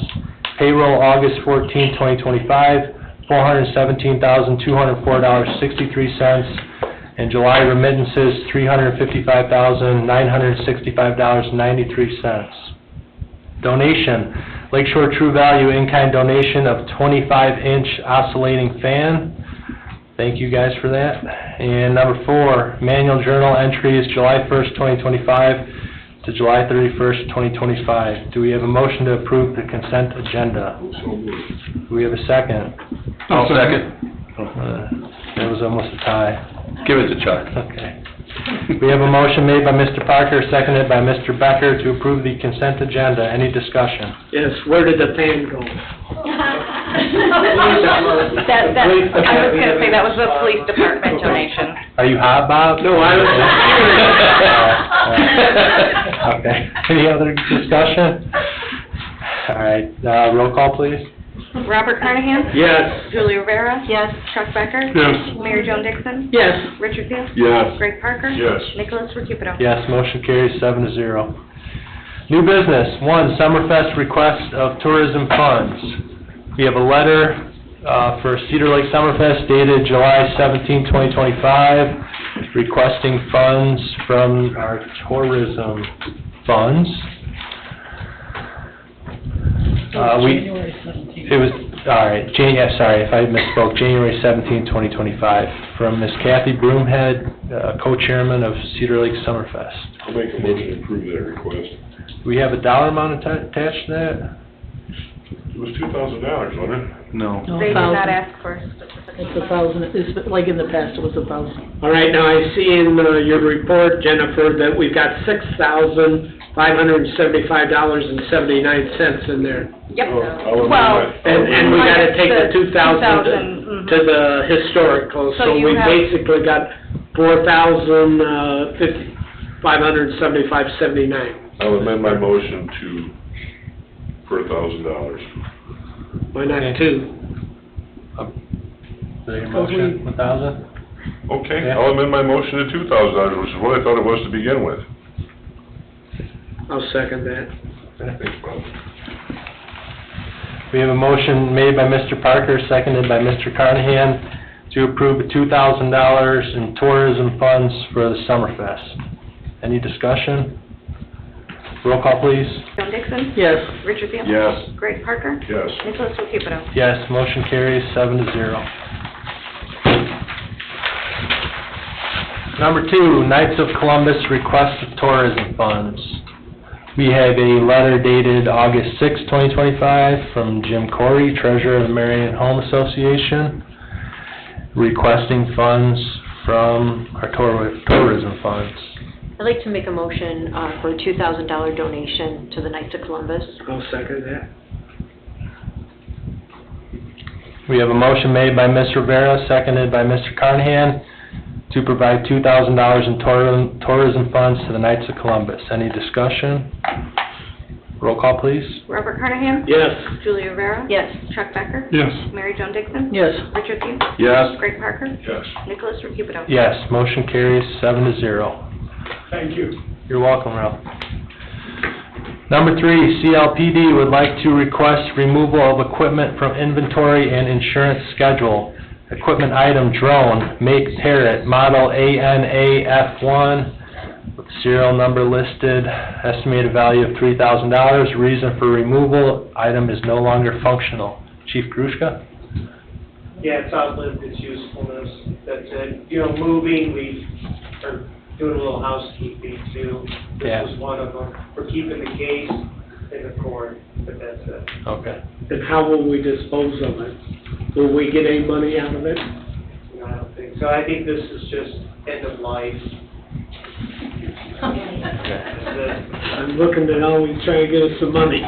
Payroll, August 14, 2025, $417,204.63. And July remittances, $355,965.93. Donation, Lakeshore True Value in-kind donation of 25-inch oscillating fan. Thank you guys for that. And number 4, manual journal entry is July 1st, 2025 to July 31st, 2025. Do we have a motion to approve the consent agenda? Do we have a second? I'll second. That was almost a tie. Give it to Chuck. Okay. We have a motion made by Mr. Parker, seconded by Mr. Becker to approve the consent agenda. Any discussion? Yes, where did the pan go? I was gonna say, that was the police department donation. Are you hot, Bob? No, I was... Okay. Any other discussion? All right, roll call, please. Robert Carnahan? Yes. Julie Rivera? Yes. Chuck Becker? Yes. Mary Jo Dixon? Yes. Richard Field? Yes. Greg Parker? Yes. Nicholas Recupero? Yes, motion carries 7-0. New business, 1, Summerfest request of tourism funds. We have a letter for Cedar Lake Summerfest dated July 17, 2025, requesting funds from our tourism funds. January 17th. It was, all right, sorry if I misspoke, January 17, 2025, from Ms. Kathy Broomhead, co-chairman of Cedar Lake Summerfest. I'll make a motion to approve that request. Do we have a dollar amount attached to that? It was $2,000, wasn't it? No. No, They did 1,000. not ask for a specific. It's 1,000, it's like in the past, it was 1,000. All right, now I see in your report, Jennifer, that we've got $6,575.79 in there. Yep. I'll amend Well, my- And we gotta take the 2,000 2,000, to the historical, So so you we have- basically got 575.79. I'll amend my motion for $1,000. Why not two? Is that your motion, 1,000? Okay, Yeah. I'll amend my motion to $2,000, which is what I thought it was to begin with. I'll second that. We have a motion made by Mr. Parker, seconded by Mr. Carnahan, to approve $2,000 in tourism funds for the Summerfest. Any discussion? Roll call, please. Joan Dixon? Yes. Richard Field? Yes. Greg Parker? Yes. Nicholas Recupero? Yes, motion carries 7-0. Number 2, Knights of Columbus request of tourism funds. We have a letter dated August 6, 2025, from Jim Corey, treasurer of the Marion Home Association, requesting funds from our tourism funds. I'd like to make a motion for a $2,000 donation to the Knights of Columbus. I'll second that. We have a motion made by Ms. Rivera, seconded by Mr. Carnahan, to provide $2,000 in tourism funds to the Knights of Columbus. Any discussion? Roll call, please. Robert Carnahan? Yes. Julie Rivera? Yes. Chuck Becker? Yes. Mary Jo Dixon? Yes. Richard Field? Yes. Greg Parker? Yes. Nicholas Recupero? Yes, motion carries 7-0. Thank you. You're welcome, Ralph. Number 3, CLPD would like to request removal of equipment from inventory and insurance schedule. Equipment item drone, make Parrot, model ANA-F1, with serial number listed, estimated value of $3,000. Reason for removal, item is no longer functional. Chief Grushka? Yeah, it's outlived its usefulness, that's it. You know, moving, we are doing a little housekeeping too. Yeah. This was one of them. We're keeping the case in the court, but that's it. Okay. And how will we dispose of it? Will we get any money out of it? No, I don't think so. I think this is just end of life. I'm looking to always try and get us some money.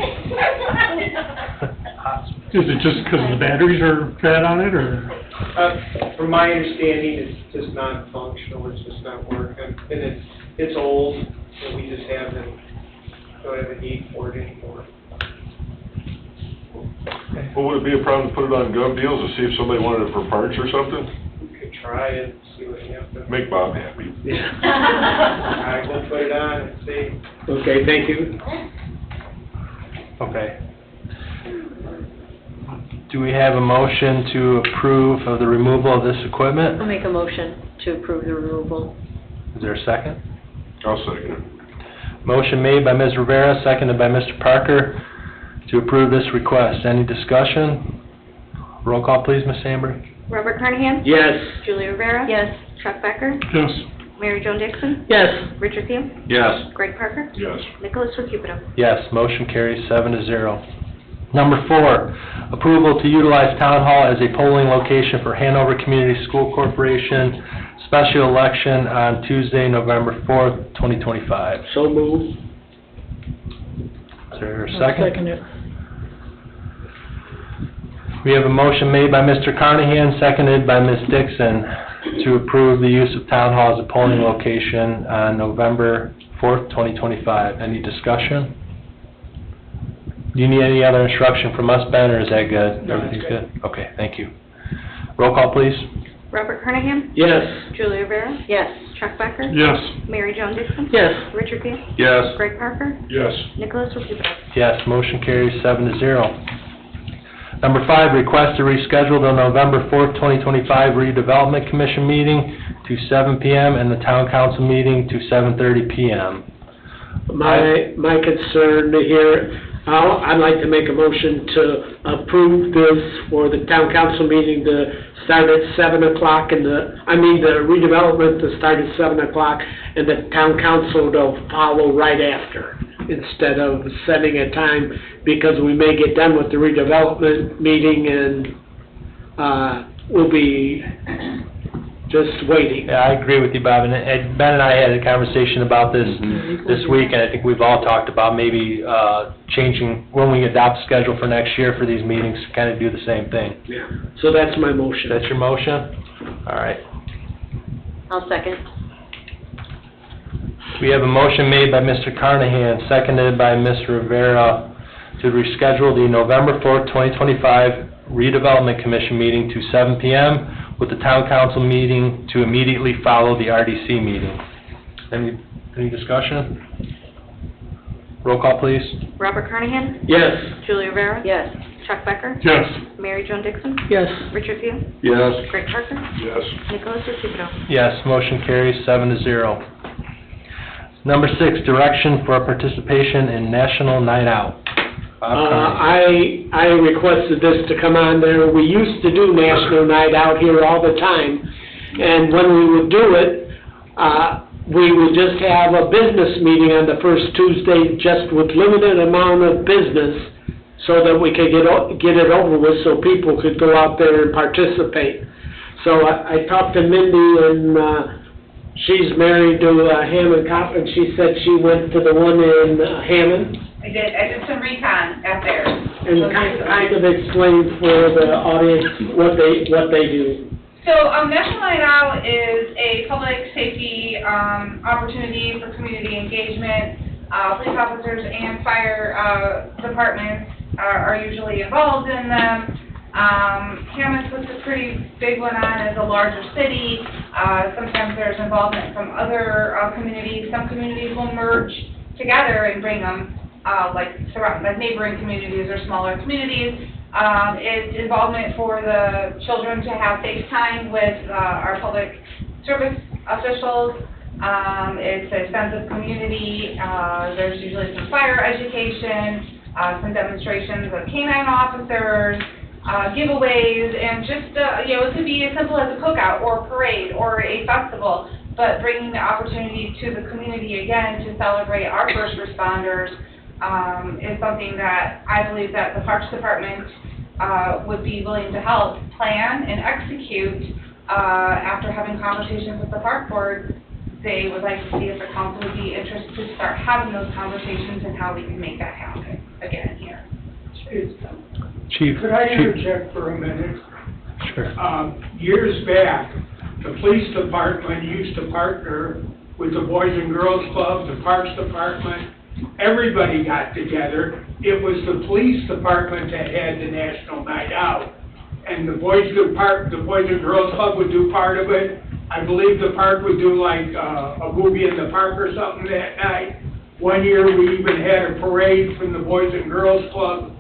Is it just because the batteries are bad on it, or? From my understanding, it's just not functional, it's just not working. And it's old, and we just don't have a need for it anymore. Well, would it be a problem to put it on Gov Deals to see if somebody wanted it for parts or something? We could try it, see what happens. Make Bob happy. All right, we'll put it on and see. Okay, thank you. Okay. Do we have a motion to approve of the removal of this equipment? I'll make a motion to approve the removal. Is there a second? I'll second it. Motion made by Ms. Rivera, seconded by Mr. Parker, to approve this request. Any discussion? Roll call, please, Ms. Sandberg. Robert Carnahan? Yes. Julie Rivera? Yes. Chuck Becker? Yes. Mary Jo Dixon? Yes. Richard Field? Yes. Greg Parker? Yes. Nicholas Recupero? Yes, motion carries 7-0. Number 4, approval to utilize Town Hall as a polling location for Hanover Community School Corporation special election on Tuesday, November 4th, 2025. So moved. Is there a I'll second? second it. We have a motion made by Mr. Carnahan, seconded by Ms. Dixon, to approve the use of Town Hall as a polling location on November 4th, 2025. Any discussion? Do you need any other instruction from us, Ben, or is that good? No, that's Everything's good? Okay, thank you. Roll call, please. Robert Carnahan? Yes. Julia Rivera? Yes. Chuck Becker? Yes. Mary Jo Dixon? Yes. Richard Peal? Yes. Greg Parker? Yes. Nicholas Rozier? Yes, motion carries 7-0. Number 5, request to reschedule the November 4th, 2025 redevelopment commission meeting to 7 PM and the town council meeting to 7:30 PM. My concern here, I'd like to make a motion to approve this for the town council meeting to start at 7 o'clock and the redevelopment to start at 7 o'clock and the town council to follow right after, instead of setting a time, because we may get done with the redevelopment meeting and, we'll be just waiting. Yeah, I agree with you, Bob, and Ben and I had a conversation about this this week, and I think we've all talked about maybe changing, when we adopt a schedule for next year for these meetings, to kind of do the same thing. Yeah. So that's my motion. That's your motion? All right. I'll second. We have a motion made by Mr. Carnahan, seconded by Ms. Rivera, to reschedule the November 4th, 2025 redevelopment commission meeting to 7 PM, with the town council meeting to immediately follow the RDC meeting. Any discussion? Roll call, please. Robert Carnahan? Yes. Julia Rivera? Yes. Chuck Becker? Yes. Mary Jo Dixon? Yes. Richard Peal? Yes. Greg Parker? Yes. Nicholas Rozier? Yes, motion carries 7-0. Number 6, direction for participation in National Night Out. Bob Carney. I requested this to come on there. We used to do National Night Out here all the time, and when we would do it, we would just have a business meeting on the first Tuesday, just with limited amount of business, so that we could get it over with, so people could go out there and participate. So I talked to Mindy, and she's married to Hammond Cop, and she said she went to the one in Hammond. I did some recon out there. And kind of explain for the audience what they do. So, National Night Out is a public safety, opportunity for community engagement. Police officers and fire, departments are usually involved in them. Hammond puts a pretty big one on as a larger city. Sometimes there's involvement from other, communities. Some communities will merge together and bring them, like neighboring communities or smaller communities. It's involvement for the children to have safe time with our public service officials. It's a sense of community. There's usually some fire education, some demonstrations of canine officers, giveaways, and just, it could be as simple as a cookout or a parade or a festival, but bringing the opportunity to the community again to celebrate our first responders is something that I believe that the Parks Department would be willing to help plan and execute. After having conversations with the Park Board, they would like to see if the council would be interested to start having those conversations and how we can make that happen again here. Chief. Could I interject for a minute? Sure. Years back, the police department used to partner with the Boys and Girls Club, the Parks Department. Everybody got together. It was the police department that had the National Night Out. And the Boys and Girls Club would do part of it. I believe the park would do like a movie in the park or something that night. One year we even had a parade from the Boys and Girls Club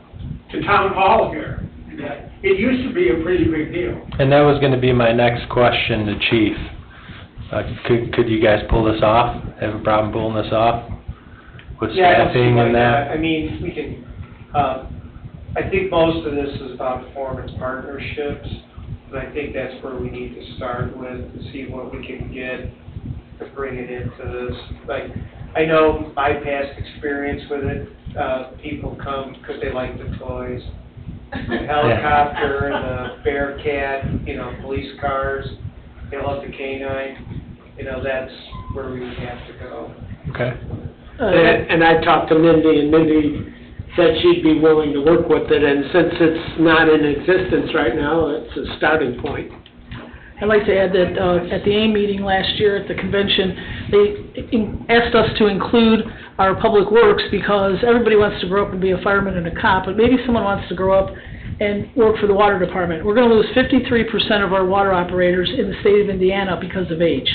to Town Hall here. It used to be a pretty big deal. And that was going to be my next question to Chief. Could you guys pull this off? Have a problem pulling this off? With staffing and that? I mean, we can, I think most of this is about performance partnerships, and I think that's where we need to start with, to see what we can get to bring it into this. Like, I know my past experience with it, people come because they like the toys. The helicopter, the Bearcat, police cars, they love the canine, that's where we would have to go. Okay. And I talked to Mindy, and Mindy said she'd be willing to work with it, and since it's not in existence right now, it's a starting point. I'd like to add that, at the AIM meeting last year at the convention, they asked us to include our public works because everybody wants to grow up and be a fireman and a cop, but maybe someone wants to grow up and work for the water department. We're gonna lose 53% of our water operators in the state of Indiana because of age.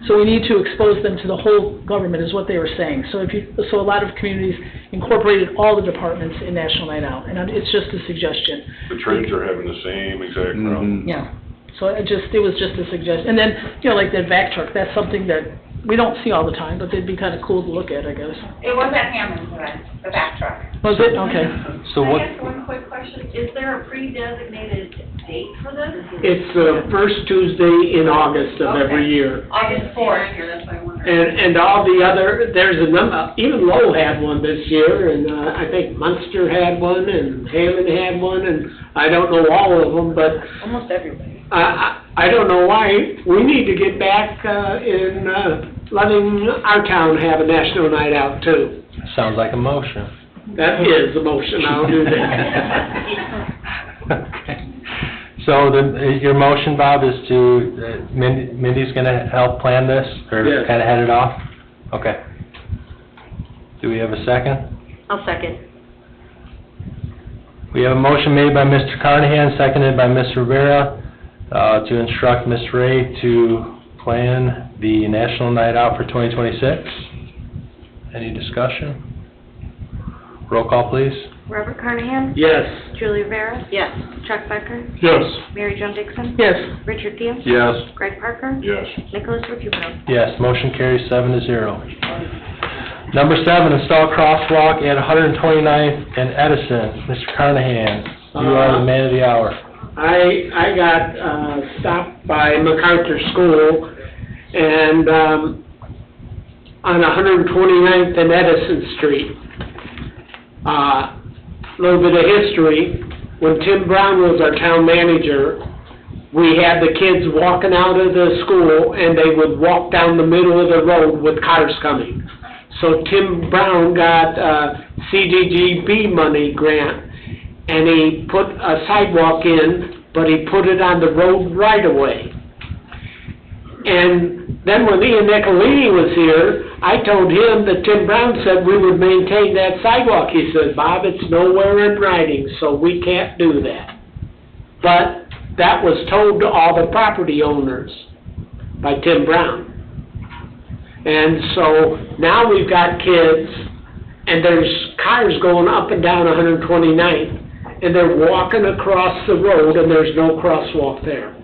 So we need to expose them to the whole government, is what they were saying. So so a lot of communities incorporated all the departments in National Night Out, and it's just a suggestion. The trades are having the same exact problem. Yeah, so it was just a suggestion. And then, like that vac truck, that's something that we don't see all the time, but they'd be kind of cool to look at, I guess. It was at Hammond's event, the back truck. Was it? Okay. So what, Can I ask one quick question? Is there a pre-designated date for this? It's the first Tuesday in August of every year. August 4th. That's what I wondered. And all the other, there's a number, even Lowell had one this year, and I think Munster had one, and Hammond had one, and I don't know all of them, but Almost everybody. I don't know why. We need to get back in letting our town have a national night out too. sounds like a motion. That is a motion, I'll do that. Okay. So your motion, Bob, is to, Mindy's gonna help plan this, or Yes. kinda head it off? Okay. Do we have a second? I'll second. We have a motion made by Mr. Carnahan, seconded by Ms. Rivera, to instruct Ms. Ray to plan the National Night Out for 2026. Any discussion? Roll call, please. Robert Carnahan? Yes. Julie Rivera? Yes. Chuck Becker? Yes. Mary Jo Dixon? Yes. Richard Thiel? Yes. Greg Parker? Yes. Nicholas Recupero? Yes, motion carries 7-0. Number 7, install crosswalk at 129th and Edison. Mr. Carnahan, you are the man of the hour. I got stopped by MacArthur School, and on 129th and Edison Street. A little bit of history. When Tim Brown was our town manager, we had the kids walking out of the school, and they would walk down the middle of the road with cars coming. So Tim Brown got a CDGB money grant, and he put a sidewalk in, but he put it on the road right away. And then when Ian Nicolini was here, I told him that Tim Brown said we would maintain that sidewalk. He said, Bob, it's nowhere in writing, so we can't do that. But that was told to all the property owners by Tim Brown. And so now we've got kids, and there's cars going up and down 129th, and they're walking across the road, and there's no crosswalk there.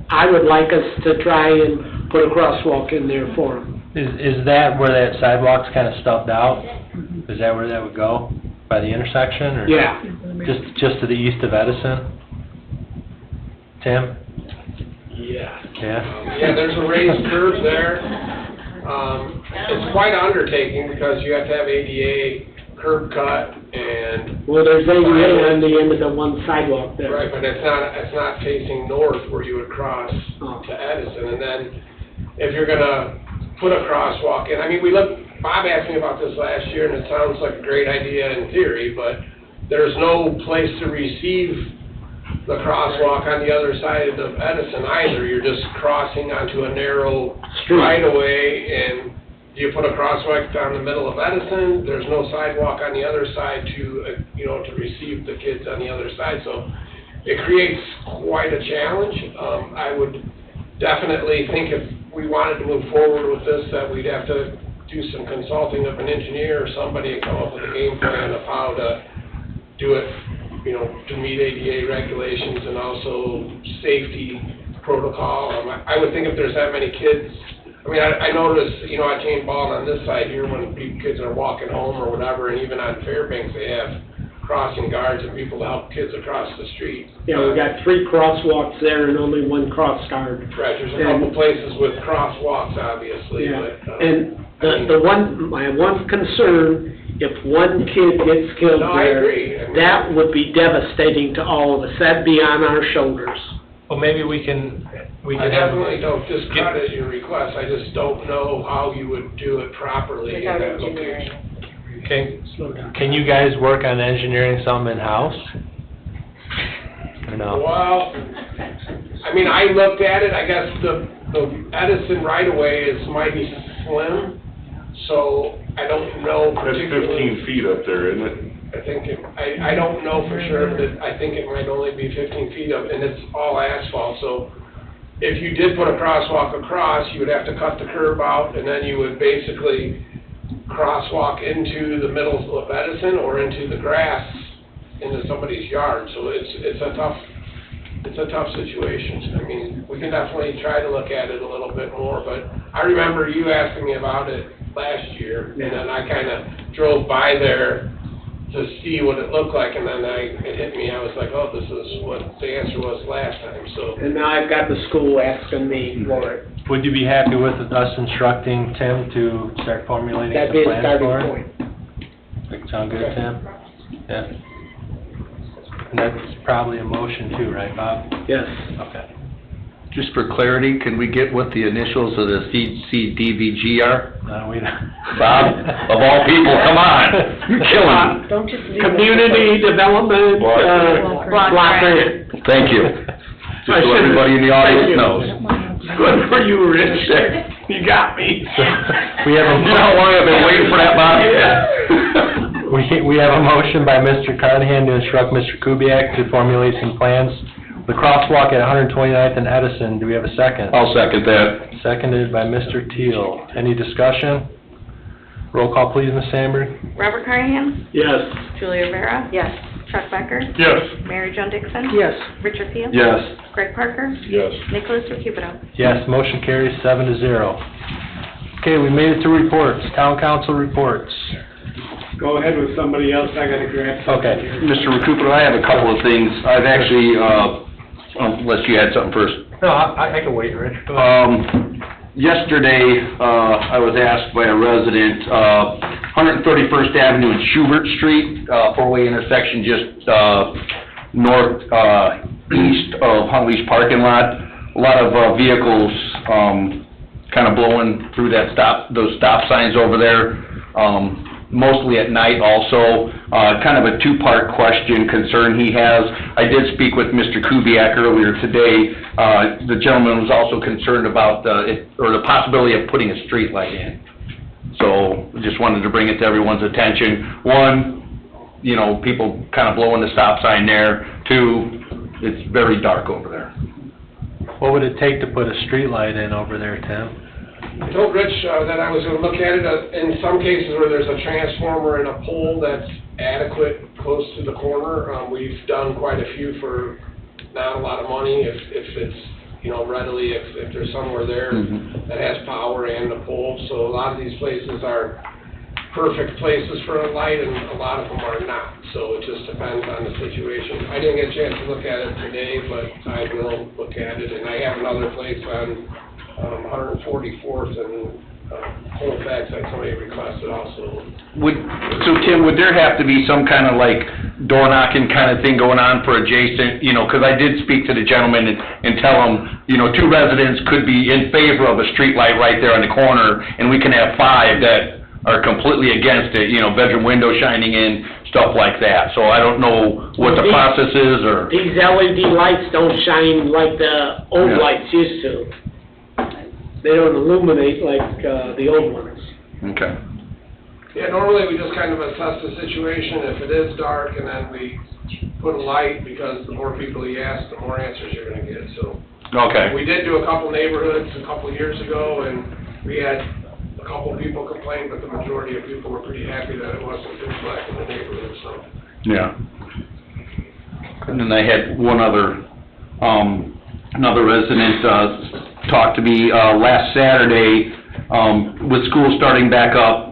I would like us to try and put a crosswalk in there for them. Is that where that sidewalk's kinda stubbed out? Is that where that would go? By the intersection, or? Yeah. Just to the east of Edison? Tim? Yeah. Yeah? Yeah, there's a raised curve there. It's quite an undertaking because you have to have ADA curb cut and. Well, there's ADA on the end of the one sidewalk there. Right, but it's not facing north where you would cross to Edison. And then if you're gonna put a crosswalk in, I mean, Bob asked me about this last year, and it sounds like a great idea in theory, but there's no place to receive the crosswalk on the other side of Edison either. You're just crossing onto a narrow right-of-way, and you put a crosswalk down the middle of Edison, there's no sidewalk on the other side to receive the kids on the other side, so it creates quite a challenge. I would definitely think if we wanted to move forward with this, that we'd have to do some consulting of an engineer or somebody and come up with a game plan of how to do it, to meet ADA regulations and also safety protocol. I would think if there's that many kids, I mean, I noticed, at Jane Ball on this side here, when kids are walking home or whatever, and even on Fairbanks, they have crossing guards and people to help kids across the street. Yeah, we got 3 crosswalks there and only 1 cross guard. Right, there's a couple places with crosswalks, obviously, Yeah, but. and my one concern, if one kid gets killed No, I there, agree. that would be devastating to all of us. That'd be on our shoulders. Well, maybe we can I definitely don't discredit your request, I just don't know how you would do it properly in that location. Can you guys work on engineering something in-house? Or no? Well, I mean, I looked at it, I guess the Edison right-of-way is mighty slim, so I don't know That's particularly. 15 feet up there, isn't it? I think I don't know for sure, but I think it might only be 15 feet up, and it's all asphalt, so if you did put a crosswalk across, you would have to cut the curb out, and then you would basically crosswalk into the middle of Edison or into the grass into somebody's yard, so it's a tough situation. I mean, we can definitely try to look at it a little bit more, but I remember you asking me about it last year, and then I kinda drove by there to see what it looked like, and then it hit me, I was like, oh, this is what the answer was last time, so. And now I've got the school asking me for it. Would you be happy with us instructing Tim to start formulating That'd some be a plans for starting it? point. That sound good, Tim? Yeah. And that's probably a motion too, right, Bob? Yes. Okay. Just for clarity, can we get what the initials of the CCDVG are? We don't. Bob, of all people, come on, you're killing me. Don't just leave it. Community development, Block block grant. grant. Thank you. Just so everybody in the audience knows. Good for you, Rich. You got me. We have a. You know how long I've been waiting for that, Bob? We have a motion by Mr. Carnahan to instruct Mr. Kubiac to formulate some plans. The crosswalk at 129th and Edison, do we have a second? I'll second that. Seconded by Mr. Teal. Any discussion? Roll call, please, Ms. Sandberg. Robert Carnahan? Yes. Julia Rivera? Yes. Chuck Becker? Yes. Mary Jo Dixon? Yes. Richard Peel? Yes. Greg Parker? Yes. Nicholas Recupedo? Yes, motion carries 7-0. Okay, we made it to reports, town council reports. Go ahead with somebody else, I gotta grab something Okay. here. Mr. Recupero, I have a couple of things. I've actually, unless you had something first. No, I can wait, Rich. Go ahead. Yesterday, I was asked by a resident, 131st Avenue and Schubert Street, four-way intersection just east of Huntley's parking lot. A lot of vehicles kind of blowing through those stop signs over there, mostly at night also. Kind of a two-part concern he has. I did speak with Mr. Kubiac earlier today. The gentleman was also concerned about the possibility of putting a street light in. So, just wanted to bring it to everyone's attention. One, people kind of blowing the stop sign there. Two, it's very dark over there. What would it take to put a street light in over there, Tim? I told Rich that I was gonna look at it, in some cases where there's a transformer and a pole that's adequate close to the corner. We've done quite a few for not a lot of money, if it's, readily, if there's somewhere there that has power and a pole. So a lot of these places are perfect places for a light, and a lot of them are not. So it just depends on the situation. I didn't get a chance to look at it today, but I will look at it. And I have another place on 144th and Colfax that somebody requested also. So Tim, would there have to be some kind of door knocking kind of thing going on for adjacent, because I did speak to the gentleman and tell him, two residents could be in favor of a street light right there on the corner, and we can have 5 that are completely against it, bedroom window shining in, stuff like that. So I don't know what the process is, or... These LED lights don't shine like the old lights used to. They don't illuminate like the old ones. Okay. Yeah, normally we just kind of assess the situation. If it is dark, and then we put a light, because the more people you ask, the more answers you're gonna get, so. Okay. We did do a couple neighborhoods a couple years ago, and we had a couple people complain, but the majority of people were pretty happy that it wasn't pitch black in the neighborhood, so. Yeah. And then I had one other, another resident, talked to me, last Saturday, with school starting back up.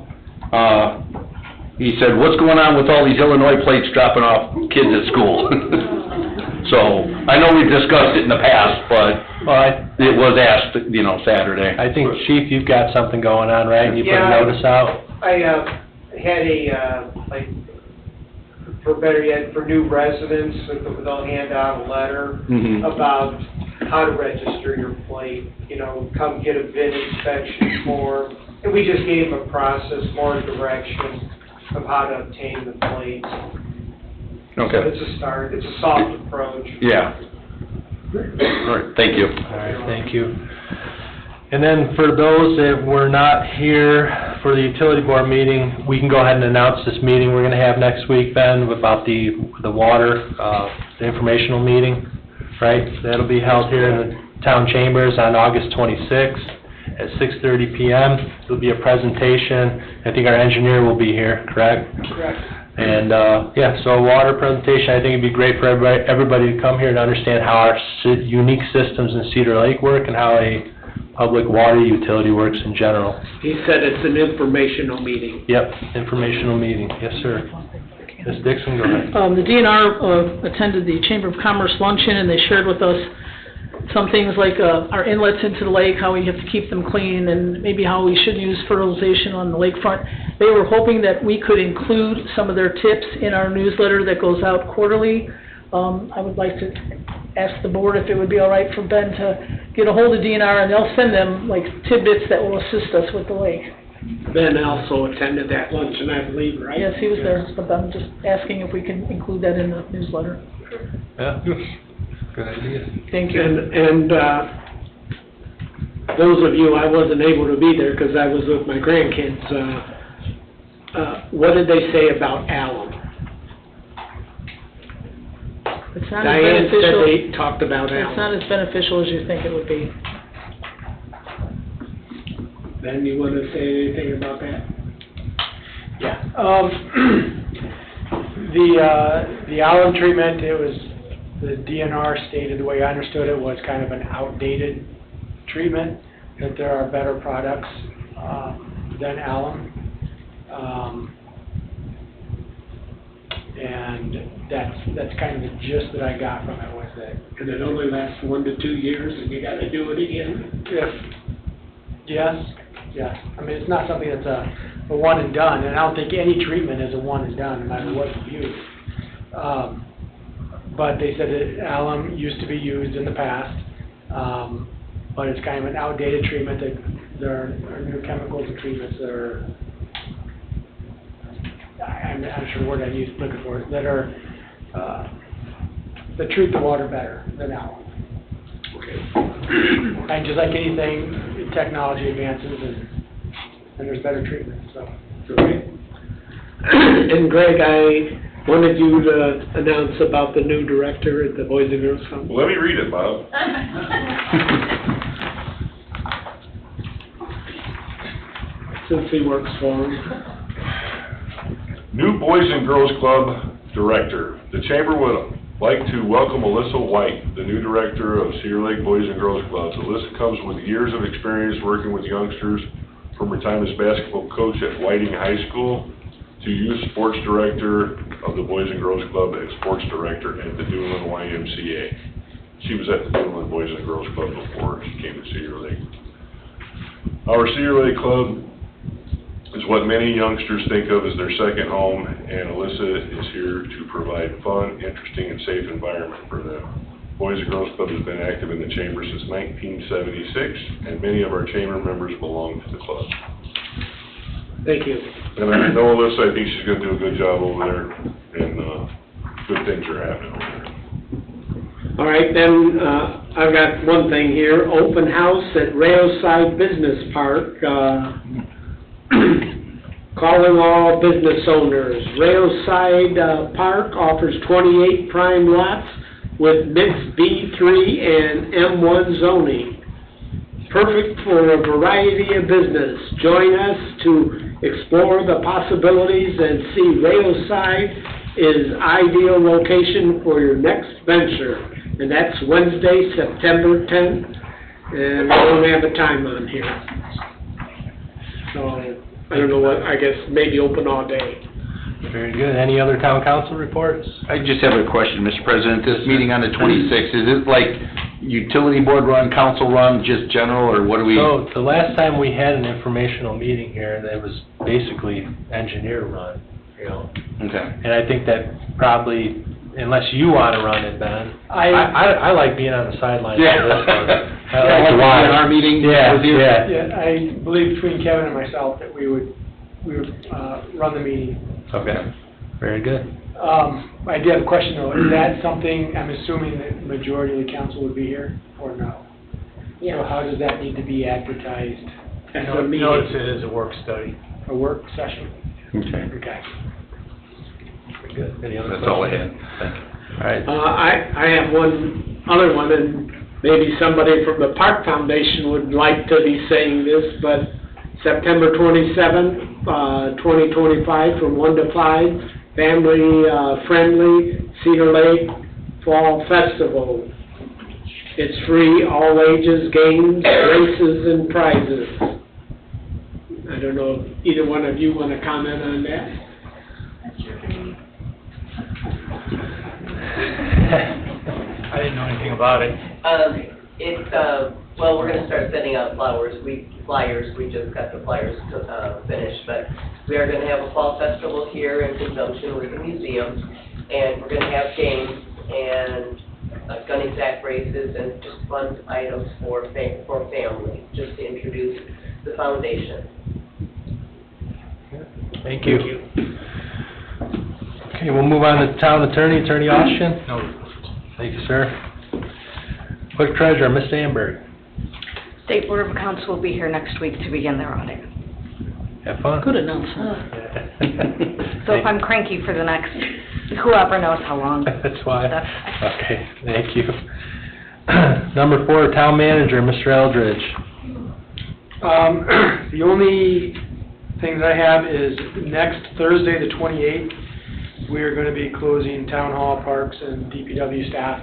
He said, what's going on with all these Illinois plates dropping off kids at school? So, I know we've discussed it in the past, but, it was asked, Saturday. I think, Chief, you've got something going on, right? You put a notice out? I had for new residents, they'll hand out a letter about how to register your plate, come get a VIN inspection form, and we just gave them a process, more direction of how to obtain the plates. Okay. So it's a start, it's a soft approach. Yeah. All right, thank you. All right, thank you. And then for those that were not here for the utility board meeting, we can go ahead and announce this meeting we're gonna have next week, Ben, about the water, the informational meeting, right? That'll be held here in the town chambers on August 26th at 6:30 PM. There'll be a presentation. I think our engineer will be here, correct? Correct. And, yeah, so a water presentation, I think it'd be great for everybody to come here and understand how our unique systems in Cedar Lake work and how a public water utility works in general. He said it's an informational meeting. Yep, informational meeting, yes, sir. Ms. Dixon, go ahead. The DNR attended the Chamber of Commerce luncheon, and they shared with us some things like our inlets into the lake, how we have to keep them clean, and maybe how we should use fertilization on the lakefront. They were hoping that we could include some of their tips in our newsletter that goes out quarterly. I would like to ask the board if it would be all right for Ben to get a hold of DNR, and they'll send them like tidbits that will assist us with the lake. Ben also attended that luncheon, I believe, right? Yes, he was there, but I'm just asking if we can include that in the newsletter. Yeah, good idea. Thank you. And those of you, I wasn't able to be there because I was with my grandkids. What did they say about alum? It's not as Diane said beneficial. they talked about It's alum. not as beneficial as you think it would be. Ben, you want to say anything about that? Yeah. The alum treatment, it was, the DNR stated, the way I understood it, was kind of an outdated treatment, that there are better products than alum. And that's kind of the gist that I got from it, was that. And it only lasts 1 to 2 years, and you got to do it again. Yes. I mean, it's not something that's a one and done, and I don't think any treatment is a one and done, no matter what you use. But they said that alum used to be used in the past, but it's kind of an outdated treatment, that there are new chemicals and treatments that are, I'm not sure what I'm looking for, that are, that treat the water better than alum. And just like anything, technology advances and there's better treatment, so. Okay. And Greg, I wanted you to announce about the new director at the Boys and Girls Club. Well, let me read it, Bob. Since he works for him. New Boys and Girls Club Director. The Chamber would like to welcome Alyssa White, the new director of Cedar Lake Boys and Girls Clubs. Alyssa comes with years of experience working with youngsters, from her time as basketball coach at Whiting High School to youth sports director of the Boys and Girls Club and sports director at the Newland YMCA. She was at the Newland Boys and Girls Club before she came to Cedar Lake. Our Cedar Lake Club is what many youngsters think of as their second home, and Alyssa is here to provide fun, interesting, and safe environment for them. Boys and Girls Club has been active in the chamber since 1976, and many of our chamber members belong to the club. Thank you. And I know Alyssa, I think she's gonna do a good job over there, and good things are happening over there. All right, then, I've got one thing here, open house at Railside Business Park, calling all business owners. Railside Park offers 28 prime lots with mixed B3 and M1 zoning. Perfect for a variety of business. Join us to explore the possibilities and see Railside is ideal location for your next venture. And that's Wednesday, September 10th, and I don't have a time on here. So, I don't know what, I guess maybe open all day. Very good. Any other town council reports? I just have a question, Mr. President. This meeting on the 26th, is it like utility board run, council run, just general, or what do we? So, the last time we had an informational meeting here, it was basically engineer run, you know. Okay. And I think that probably, unless you want to run it, Ben, I like being on the sidelines for this one. I like to watch. Our meeting Yeah, with you? yeah. Yeah, I believe between Kevin and myself that we would run the meeting. Okay, very good. I do have a question though. Is that something, I'm assuming that the majority of the council would be here, or no? So how does that need to be advertised? As a meeting? Notice it is a work study. A work session? Okay. Okay. Good. Any other That's all I questions? had. Thank you. All right. I have one other one, and maybe somebody from the Park Foundation would like to be saying this, but September 27th, 2025, from 1 to 5, family-friendly Cedar Lake Fall Festival. It's free, all ages, games, races, and prizes. I don't know if either one of you want to comment on that? I didn't know anything about it. Well, we're gonna start sending out flyers, we just got the flyers finished, but we are gonna have a fall festival here in conjunction with the museum, and we're gonna have games and gunny sack races and just fun items for families, just to introduce the foundation. Thank you. Okay, we'll move on to Town Attorney, Attorney Austin. No. Thank you, sir. Clerk Treasurer, Ms. Sandberg. State Board of Accounts will be here next week to begin their audit. Have fun. Good announcement. So if I'm cranky for the next, whoever knows how long. That's why. Okay, thank you. Number 4, Town Manager, Mr. Eldridge. The only things I have is next Thursday, the 28th, we are going to be closing Town Hall, Parks, and DPW staff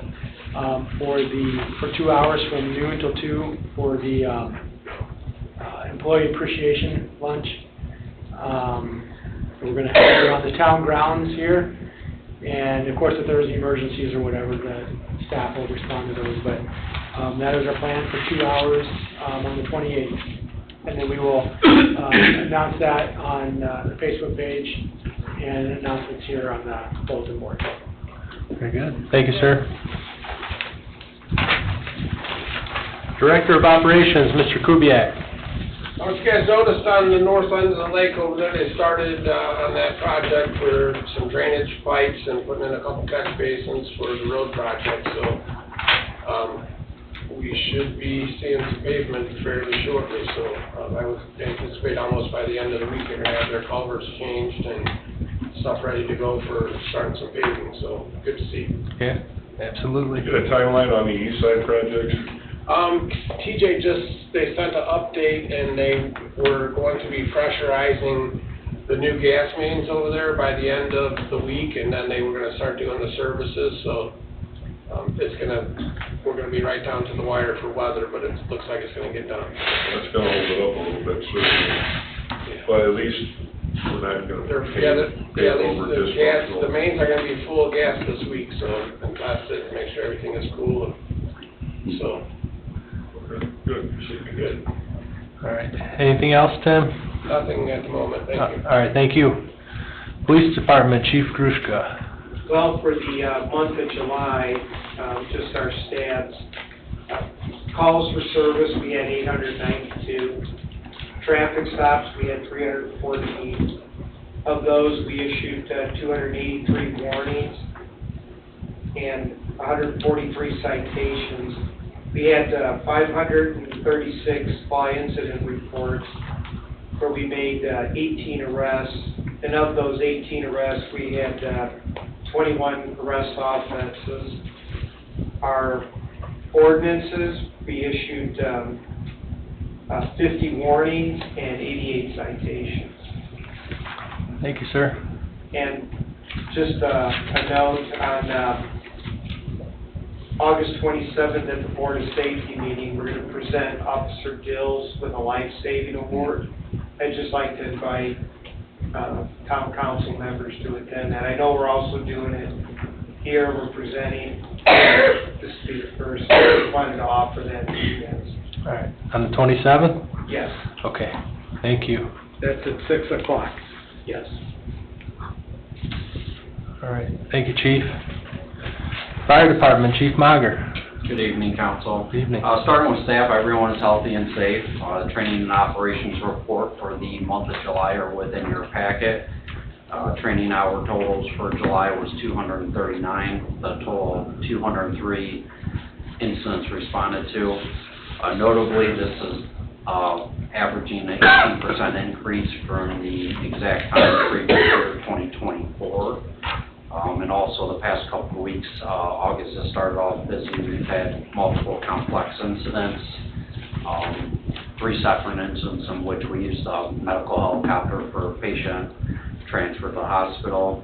for 2 hours from noon till 2 for the employee appreciation lunch. We're going to have it around the town grounds here, and of course if there's emergencies or whatever, the staff will respond to those, but that is our plan for 2 hours on the 28th. And then we will announce that on the Facebook page and announcements here on the bulletin board. Very good. Thank you, sir. Director of Operations, Mr. Kubiak. I don't know if you guys noticed on the north end of the lake over there, they started on that project for some drainage pipes and putting in a couple catch basins for the road project, so we should be seeing some pavement fairly shortly, so I would anticipate almost by the end of the week they're going to have their culverts changed and stuff ready to go for starting some paving, so good to see. Yeah, absolutely. Get a timeline on the east side project? TJ they sent an update and they were going to be pressurizing the new gas mains over there by the end of the week, and then they were going to start doing the services, so we're going to be right down to the wire for weather, but it looks like it's going to get done. That's gonna hold it up a little bit, certainly. But at least we're not gonna pay over dysfunctional. The mains are going to be full of gas this week, so I'm tested to make sure everything is cool, so. Good. Should be good. All right. Anything else, Tim? Nothing at the moment, thank you. All right, thank you. Police Department, Chief Grushka. Well, for the month of July, just our stats, calls for service, we had 892. Traffic stops, we had 314. Of those, we issued 283 warnings and 143 citations. We had 536 law incident reports where we made 18 arrests. And of those 18 arrests, we had 21 arrest offenses. Our ordinances, we issued 50 warnings and 88 citations. Thank you, sir. And just a note on August 27th at the Board of Safety meeting, we're going to present Officer Dills with a life-saving award. I'd just like to invite town council members to attend that. I know we're also doing it here, we're presenting. This will be the first. I wanted to offer that to you guys. All right. On the 27th? Yes. Okay. Thank you. That's at 6 o'clock. Yes. All right. Thank you, Chief. Fire Department, Chief Mager. Good evening, council. Good evening. Starting with staff, everyone is healthy and safe. The training and operations report for the month of July are within your packet. Training hour totals for July was 239, the total 203 incidents responded to. Notably, this is averaging an 18% increase from the exact time previous year, 2024. And also the past couple of weeks, August has started off busy. We've had multiple complex incidents, 3 separate incidents in which we used a medical helicopter for a patient transfer to the hospital,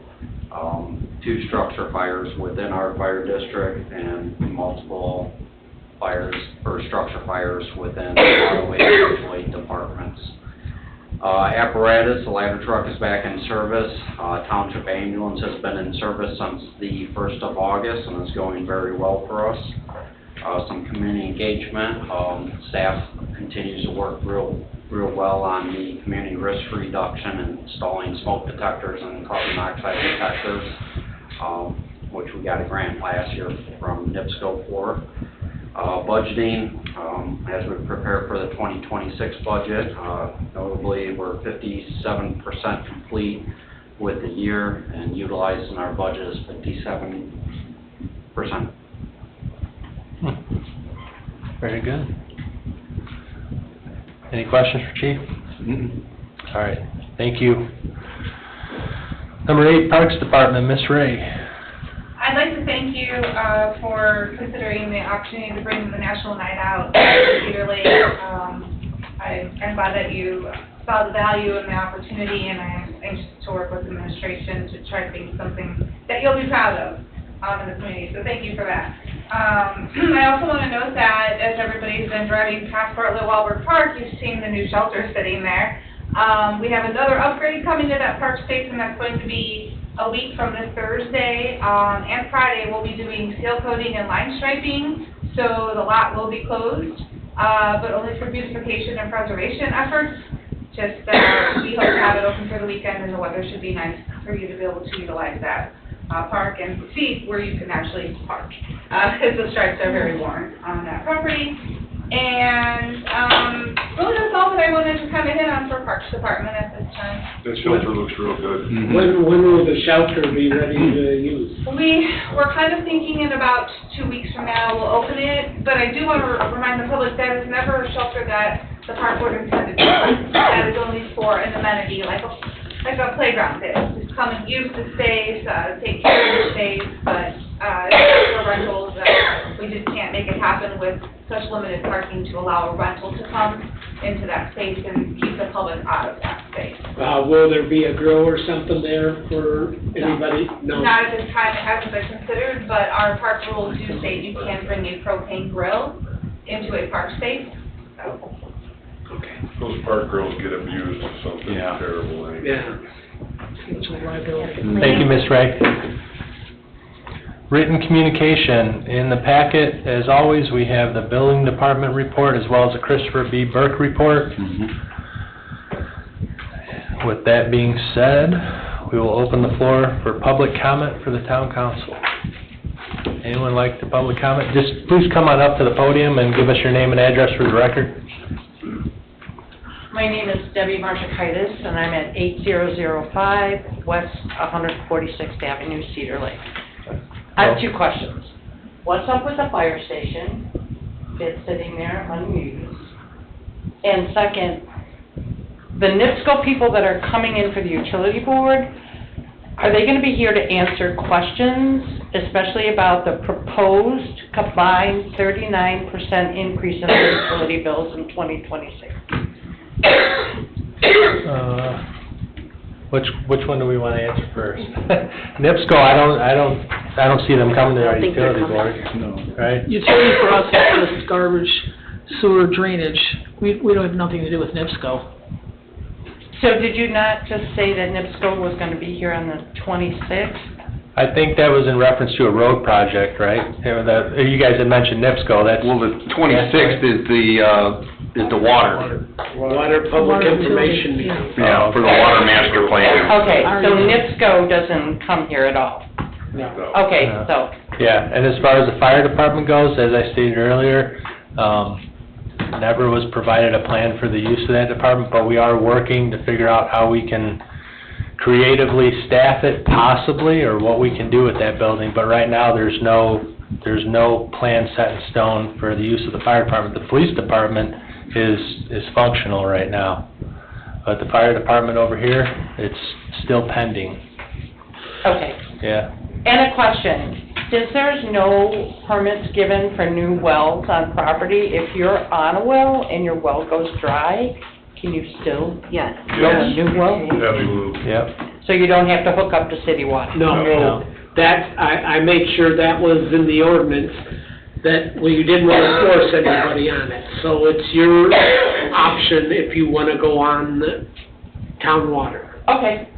2 structure fires within our fire district, and multiple fires or structure fires within our eight departments. Apparatus, the ladder truck is back in service. Township ambulance has been in service since the 1st of August and is going very well for us. Some community engagement. Staff continues to work real well on the community risk reduction and installing smoke detectors and carbon monoxide detectors, which we got a grant last year from NIPSCO for. Budgeting, as we prepare for the 2026 budget, notably we're 57% complete with the year, and utilizing our budget is 57%. Very good. Any questions for Chief? All right, thank you. Number 8, Parks Department, Ms. Ray. I'd like to thank you for considering the opportunity to bring the National Night Out to Cedar Lake. I'm glad that you saw the value and the opportunity, and I'm anxious to work with the administration to try to think something that you'll be proud of in the community, so thank you for that. I also want to note that as everybody's been driving past Bartlett Wahlberg Park, you've seen the new shelter sitting there. We have another upgrade coming to that park space, and that's going to be a week from this Thursday and Friday. We'll be doing seal coating and line striping, so the lot will be closed, but only for beautification and preservation efforts. Just we hope to have it open for the weekend, and the weather should be nice for you to be able to utilize that park and see where you can actually park, because the stripes are very worn on that property. And really that's all that I wanted to kind of hit on for Parks Department at this time. That shelter looks real good. When will the shelter be ready to use? We're kind of thinking in about 2 weeks from now we'll open it, but I do want to remind the public that it's never a shelter that the park board intended to use. That is only for an amenity, like a playground is. Just come and use the space, take care of the space, but for rentals, we just can't make it happen with such limited parking to allow a rental to come into that space and keep the public out of that space. Will there be a grill or something there for anybody? No. Not at this time, it hasn't been considered, but our park rules do state you can bring a propane grill into a park space. So. Okay. Those park grills get abused with something terrible anyway. Yeah. Thank you, Ms. Ray. Written communication. In the packet, as always, we have the building department report as well as the Christopher B. Burke report. With that being said, we will open the floor for public comment for the town council. Anyone like to public comment? Just please come on up to the podium and give us your name and address for the record. My name is Debbie Marshakaitis, and I'm at 8005 West 146th Avenue, Cedar Lake. I have 2 questions. What's up with the fire station? It's sitting there unused. And second, the NIPSCO people that are coming in for the utility board, are they going to be here to answer questions, especially about the proposed combined 39% increase in the utility bills in 2026? Which one do we want to answer first? NIPSCO, I don't see them coming to our utility board. No. Right? Utility for us is just garbage, sewer, drainage. We don't have nothing to do with NIPSCO. So did you not just say that NIPSCO was going to be here on the 26th? I think that was in reference to a road project, right? You guys had mentioned NIPSCO, that's... Well, the 26th is the water. Water public information. Yeah, for the water master plan. Okay, so NIPSCO doesn't come here at all? No. Okay, so... Yeah, and as far as the fire department goes, as I stated earlier, never was provided a plan for the use of that department, but we are working to figure out how we can creatively staff it possibly, or what we can do with that building, but right now, there's no plan set in stone for the use of the fire department. The police department is functional right now, but the fire department over here, it's still pending, Okay. yeah. And a question, since there's no permits given for new wells on property, if you're on a well and your well goes dry, can you still Yes. drill a new well? Absolutely. Yep. So you don't have to hook up to city water? No, that, I made sure that was in the ordinance, that, well, you didn't want to force anybody on it. So it's your option if you want to go on the town water. Okay,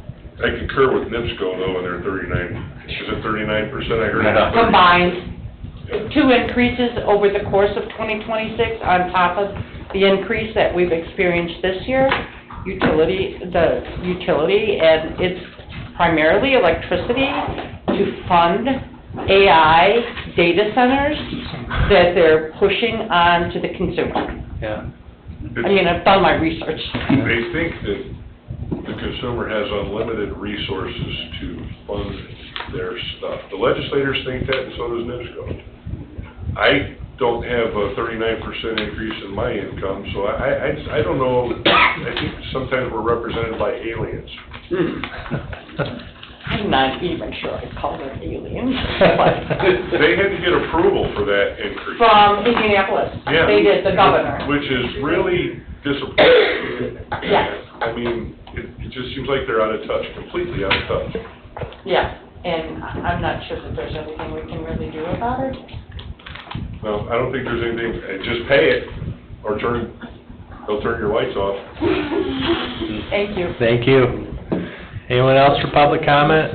I concur with NIPSCO though, and they're 39, is it 39%? I heard it. combined, 2 increases over the course of 2026 on top of the increase that we've experienced this year, the utility, and it's primarily electricity to fund AI data centers that they're pushing on to the consumer. Yeah. I mean, I've done my research. They think that the consumer has unlimited resources to fund their stuff. The legislators think that, and so does NIPSCO. I don't have a 39% increase in my income, so I don't know, I think sometimes we're represented by aliens. I'm not even sure I call them aliens, They had to get approval for that increase. from Indianapolis. Yeah. They did, the governor. Which is really disappointing. Yes. I mean, it just seems like they're out of touch, completely out of touch. Yeah, and I'm not sure that there's anything we can really do about it. No, I don't think there's anything, just pay it, or they'll turn your lights off. Thank you. Thank you. Anyone else for public comment?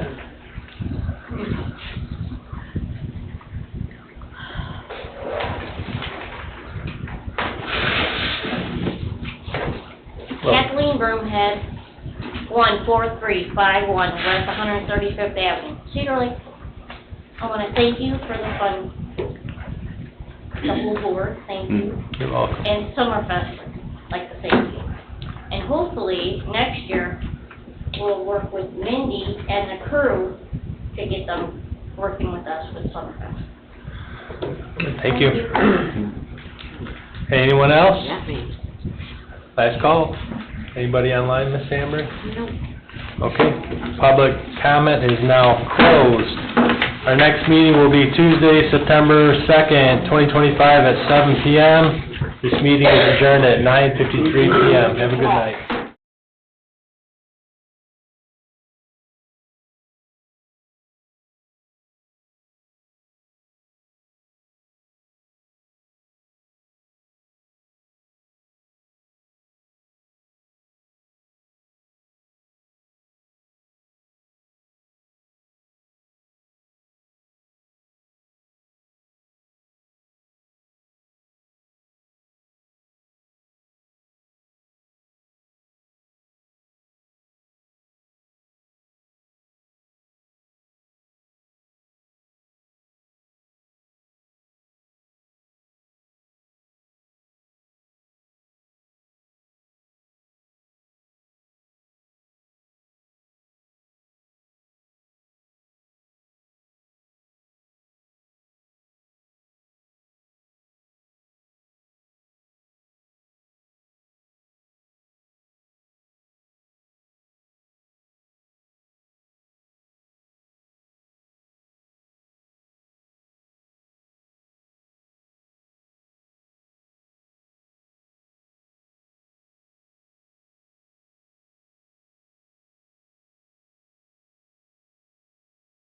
Kathleen Broomhead, 14351 West 135th Avenue, Cedar Lake. I want to thank you for the fund, the whole board, thank you. You're welcome. And Summerfest, like to thank you. And hopefully, next year, we'll work with Mindy and the crew to get them working with us with Summerfest. Thank you. Anyone else? Last call. Anybody online, Miss Amber? No. Okay, public comment is now closed. Our next meeting will be Tuesday, September 2nd, 2025 at 7 PM. This meeting is adjourned at 9:53 PM. Have a good night.